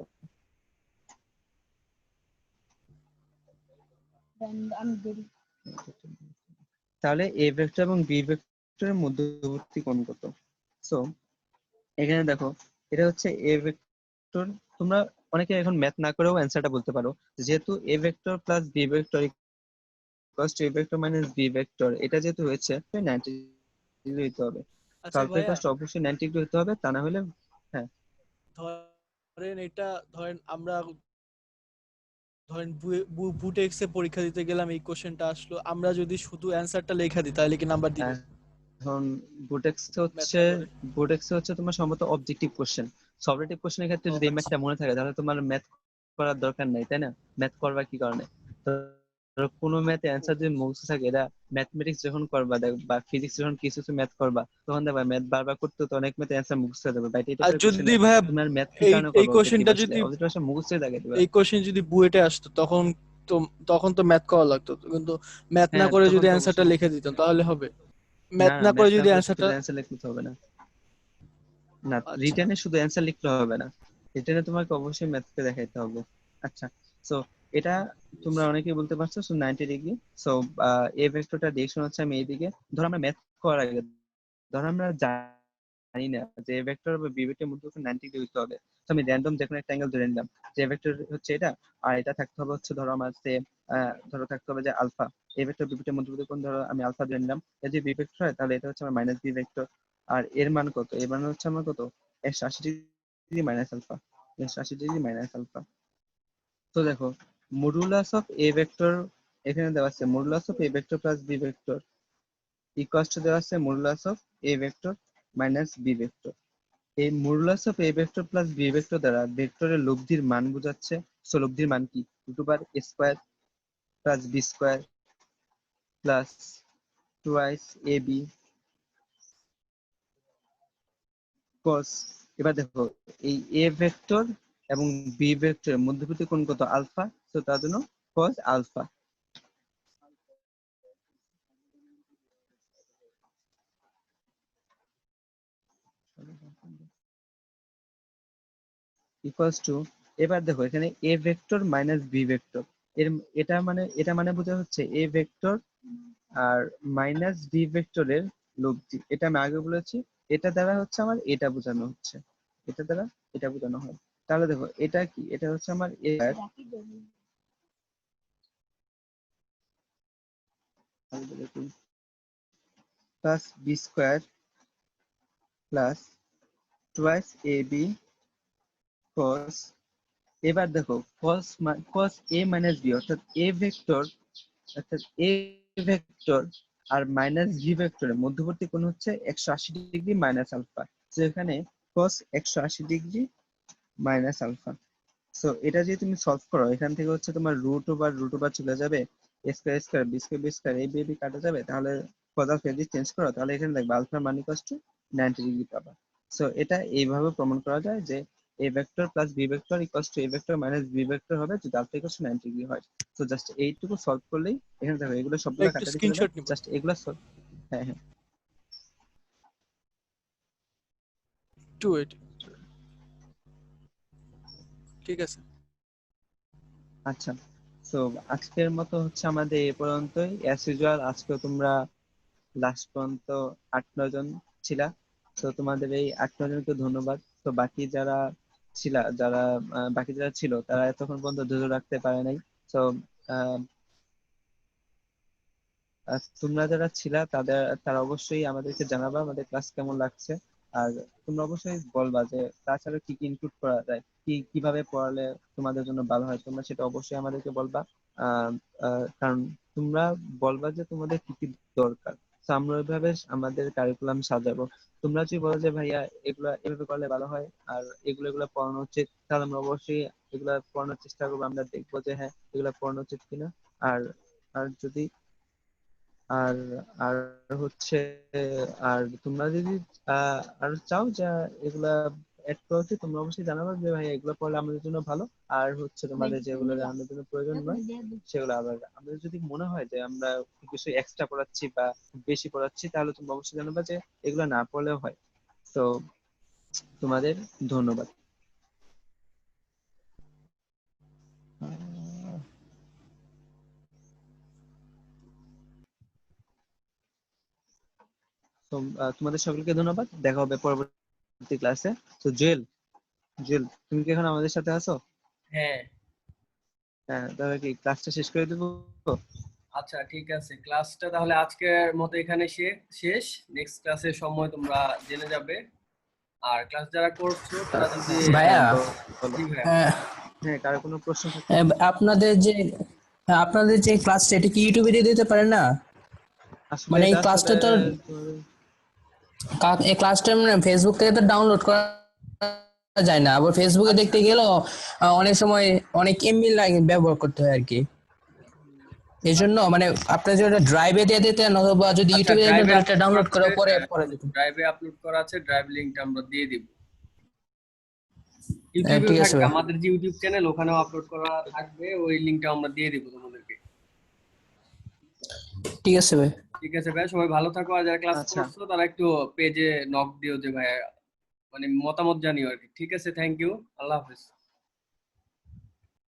তাহলে এ ভেক্টর এবং বি ভেক্টরের মধ্যবর্তী কোণ কত? সো এখানে দেখো, এটা হচ্ছে এ ভেক্টর, তোমরা অনেকে এখন ম্যাথ না করেও অ্যান্সারটা বলতে পারো, যেহেতু A vector plus B vector equals to A vector minus B vector, এটা যেহেতু হয়েছে 90 ডিগ্রি হতে হবে। আচ্ছা আলফা ভাইয়া, ইকুয়ালস টু অবশ্যই 90 ডিগ্রি হতে হবে, তা না হলে হ্যাঁ ধরেন এটা, ধরেন আমরা ধরেন বুটেক্সে পরীক্ষা দিতে গেলাম, এই কোশ্চেনটা আসলো, আমরা যদি শুধু অ্যানসারটা লেখা দিই তাহলে কি নাম্বার দিবে এখন বুটেক্স ম্যাথ হচ্ছে, না করে? তোমার সম্ভবত অবজেক্টিভ কোশ্চেন। সাবজেক্টিভ কোশ্চেনের ক্ষেত্রে ও যদি এই আচ্ছা। ম্যাথটা মনে থাকে তাহলে তোমার ম্যাথ করার দরকার নাই, তাই না? ম্যাথ করবা কি কারণে? তো ধরো কোনো ম্যাথে অ্যান্সার যদি মুখস্থ থাকে, এটা ম্যাথমেটিক্স যখন করবা বা ফিজিক্স যখন কিছু কিছু ম্যাথ করবা, তখন দেখবা ম্যাথ বারবার করতে তো অনেক ম্যাথে অ্যান্সার মুখস্থ হয়ে যাবে। বাট এই আর টাইপের যদি কোশ্চেনে ভাইয়া তুমি আর ম্যাথ কি এই কারণে এই করবা? অবজেক্টিভ কোশ্চেনটা আসলে যদি অবজেক্টিভ আসলে মুখস্থই থাকে দিবা। এই কোশ্চেন যদি বুয়েটে আসতো তখন তো ম্যাথ করা লাগতো, কিন্তু ম্যাথ না হ্যাঁ করে তখন যদি তো অ্যানসারটা অবশ্যই, লিখে দিতাম তাহলে হবে? না ম্যাথ না না করে ম্যাথ না যদি করে অ্যানসারটা, শুধু অ্যান্সার লিখতে হবে না, না আচ্ছা রিটেনে শুধু অ্যান্সার লিখলে হবে না, রিটেনে তোমাকে অবশ্যই ম্যাথকে দেখাইতে হবে। আচ্ছা সো এটা তোমরা অনেকেই বলতে পারছো, সো 90 ডিগ্রি। সো এ ভেক্টরটা ডিরেকশন হচ্ছে আমি এইদিকে, ধরো আমরা ম্যাথ করার আগে ধরো আমরা জানি না যে এ ভেক্টর বা বি ভেক্টরের মধ্যে 90 ডিগ্রি হতে হবে, তো আমি র্যান্ডম যে কোনো একটা অ্যাঙ্গেল ধরে নিলাম যে এ ভেক্টর হচ্ছে এটা, আর এটা থাকতে হবে হচ্ছে ধরো আমার সে ধরো থাকতে হবে যে আলফা, এ ভেক্টর বি ভেক্টরের মধ্যবর্তী কোণ ধরো আমি আলফা ধরে নিলাম। এটা যদি বি ভেক্টর হয় তাহলে এটা হচ্ছে আমার মাইনাস বি ভেক্টর। আর এর মান কত? এর মান হচ্ছে আমার কত? 180 degree minus alpha, 180 degree minus alpha. তো দেখো মডুলাস অফ এ ভেক্টর এখানে দেওয়া আছে, modulus of A vector plus B vector equals to দেওয়া আছে modulus of A vector minus B vector. এই modulus of A vector plus B vector দ্বারা ভেক্টরের লব্ধির মান বোঝাচ্ছে। সো লব্ধির মান কি? Root over A square plus B square plus twice A B cos. এবার দেখো এই এ ভেক্টর এবং বি ভেক্টরের মধ্যবর্তী কোণ কত? আলফা। তো তার জন্য কস আলফা ইকুয়ালস টু, এবার দেখো এখানে A vector minus B vector, এর এটা মানে বোঝা হচ্ছে এ ভেক্টর আর মাইনাস বি ভেক্টরের লব্ধি। এটা আমি আগে বলেছি, এটা দ্বারা হচ্ছে আমার এটা বোঝানো হচ্ছে, এটা দ্বারা এটা বোঝানো হয়। তাহলে দেখো এটা কি? এটা হচ্ছে আমার A plus B square plus twice A B cos. এবার দেখো কস এ মাইনাস বি, অর্থাৎ এ ভেক্টর আর মাইনাস ভি ভেক্টরের মধ্যবর্তী কোণ হচ্ছে 180 ডিগ্রি মাইনাস আলফা। তো এখানে cos 180 degree minus alpha. So এটা যদি তুমি সলভ করো, এখান থেকে হচ্ছে তোমার রুট ওভার চলে যাবে, A square square B square B square এই বি কাটা যাবে, তাহলে কজ অফ এ চেঞ্জ করো, তাহলে এখানে দেখবে আলফার মান ইকুয়ালস টু 90 ডিগ্রি পাবা। সো এটা এইভাবে প্রমাণ করা যায় যে A vector plus B vector equals to A vector minus B vector হবে যদি আলফা ইকুয়ালস টু 90 ডিগ্রি হয়। সো জাস্ট এইটুকু সলভ করলেই এখানে দেখো এগুলো সবগুলো একটু কাটাতে চলে যাবে, স্ক্রিনশট নিব। জাস্ট এগুলো হ্যাঁ হ্যাঁ টু এইট ঠিক আছে। আচ্ছা, তো আজকের মতো হচ্ছে আমাদের এই পর্যন্তই। অ্যাজ ইউজুয়াল আজকেও তোমরা লাস্ট পর্যন্ত 8-9 জন ছিলা। তো তোমাদের এই 8-9 জনকে ধন্যবাদ। তো বাকি যারা বাকি যারা ছিল তারা এতক্ষণ পর্যন্ত ধৈর্য রাখতে পারে নাই। তো তোমরা যারা ছিলা তারা অবশ্যই আমাদেরকে জানাবা আমাদের ক্লাস কেমন লাগছে। আর তোমরা অবশ্যই বলবা যে তাছাড়া কি কি ইনক্লুড করা যায়, কিভাবে পড়ালে তোমাদের জন্য ভালো হয়, তোমরা সেটা অবশ্যই আমাদেরকে বলবা। কারণ তোমরা বলবা যে তোমাদের কি কি দরকার, তো আমরা ওইভাবে আমাদের কারিকুলাম সাজাবো। তোমরা যদি বলো যে ভাইয়া এগুলা এভাবে করলে ভালো হয় আর এগুলো এগুলো পড়ানো উচিত, তাহলে আমরা অবশ্যই এগুলা পড়ানোর চেষ্টা করবো। আমরা দেখবো যে হ্যাঁ এগুলা পড়ানো উচিত কিনা। আর আর যদি আর আর হচ্ছে আর তোমরা যদি আর চাও যে এগুলা এড করতে, তোমরা অবশ্যই জানাবে যে ভাই এগুলো পড়লে আমাদের জন্য ভালো। আর হচ্ছে তোমাদের যেগুলো আমাদের জন্য প্রয়োজন নয় সেগুলো আবার আমাদের যদি মনে হয় যে আমরা কিছু এক্সট্রা পড়াচ্ছি বা বেশি পড়াচ্ছি, তাহলে তোমরা অবশ্যই জানাবে যে এগুলো না পড়লেও হয়। তো তোমাদের ধন্যবাদ। তো তোমাদের সকলকে ধন্যবাদ, দেখা হবে পরবর্তী ক্লাসে। তো জুয়েল তুমি কি এখন আমাদের সাথে আছো? হ্যাঁ। হ্যাঁ, তাহলে কি ক্লাসটা শেষ করে দেবো? আচ্ছা ঠিক আছে, ক্লাসটা তাহলে আজকের মতো এখানে শেষ। নেক্সট ক্লাসের সময় তোমরা জেনে যাবে। আর ক্লাস যারা করছো তারা যদি ভাইয়া, বলো। জি ভাইয়া। আহ, হ্যাঁ, কারো কোনো প্রশ্ন থাকলে আপনাদের যে ক্লাসটা এটা কি ইউটিউবে দিয়ে দিতে পারেন না? আসলে মানে এই এটা ক্লাসটা তো তোমাদের এই ক্লাসটা মানে ফেসবুক থেকে তো ডাউনলোড করা যায় না, আবার ফেসবুকে দেখতে গেলেও অনেক সময় অনেক এমবি লাগে ব্যবহার করতে হয় আর কি। এই জন্য মানে আপনি যদি ড্রাইভে দিয়ে দিতেন অথবা যদি আচ্ছা, ইউটিউবে দিতেন ড্রাইভে তাহলে এটা আপলোড করা ডাউনলোড করে আছে, পরে পরে যেত। ড্রাইভে আপলোড করা আছে, ড্রাইভ লিংকটা আমরা দিয়ে দিব। ইউটিউবেও ঠিক আছে থাকবে, ভাই, আমাদের যে ইউটিউব চ্যানেল ওখানেও আপলোড করা থাকবে, ওই লিংকটা আমরা দিয়ে দিব তোমাদেরকে। ঠিক আছে ভাই। ঠিক আছে ভাই, সবাই ভালো থাকো। আর যারা ক্লাস আচ্ছা, করছো তারা একটু পেজে নক দিও যে ভাই, মানে মতামত জানিও আর কি। ঠিক আছে, থ্যাংক ইউ, আল্লাহ হাফেজ।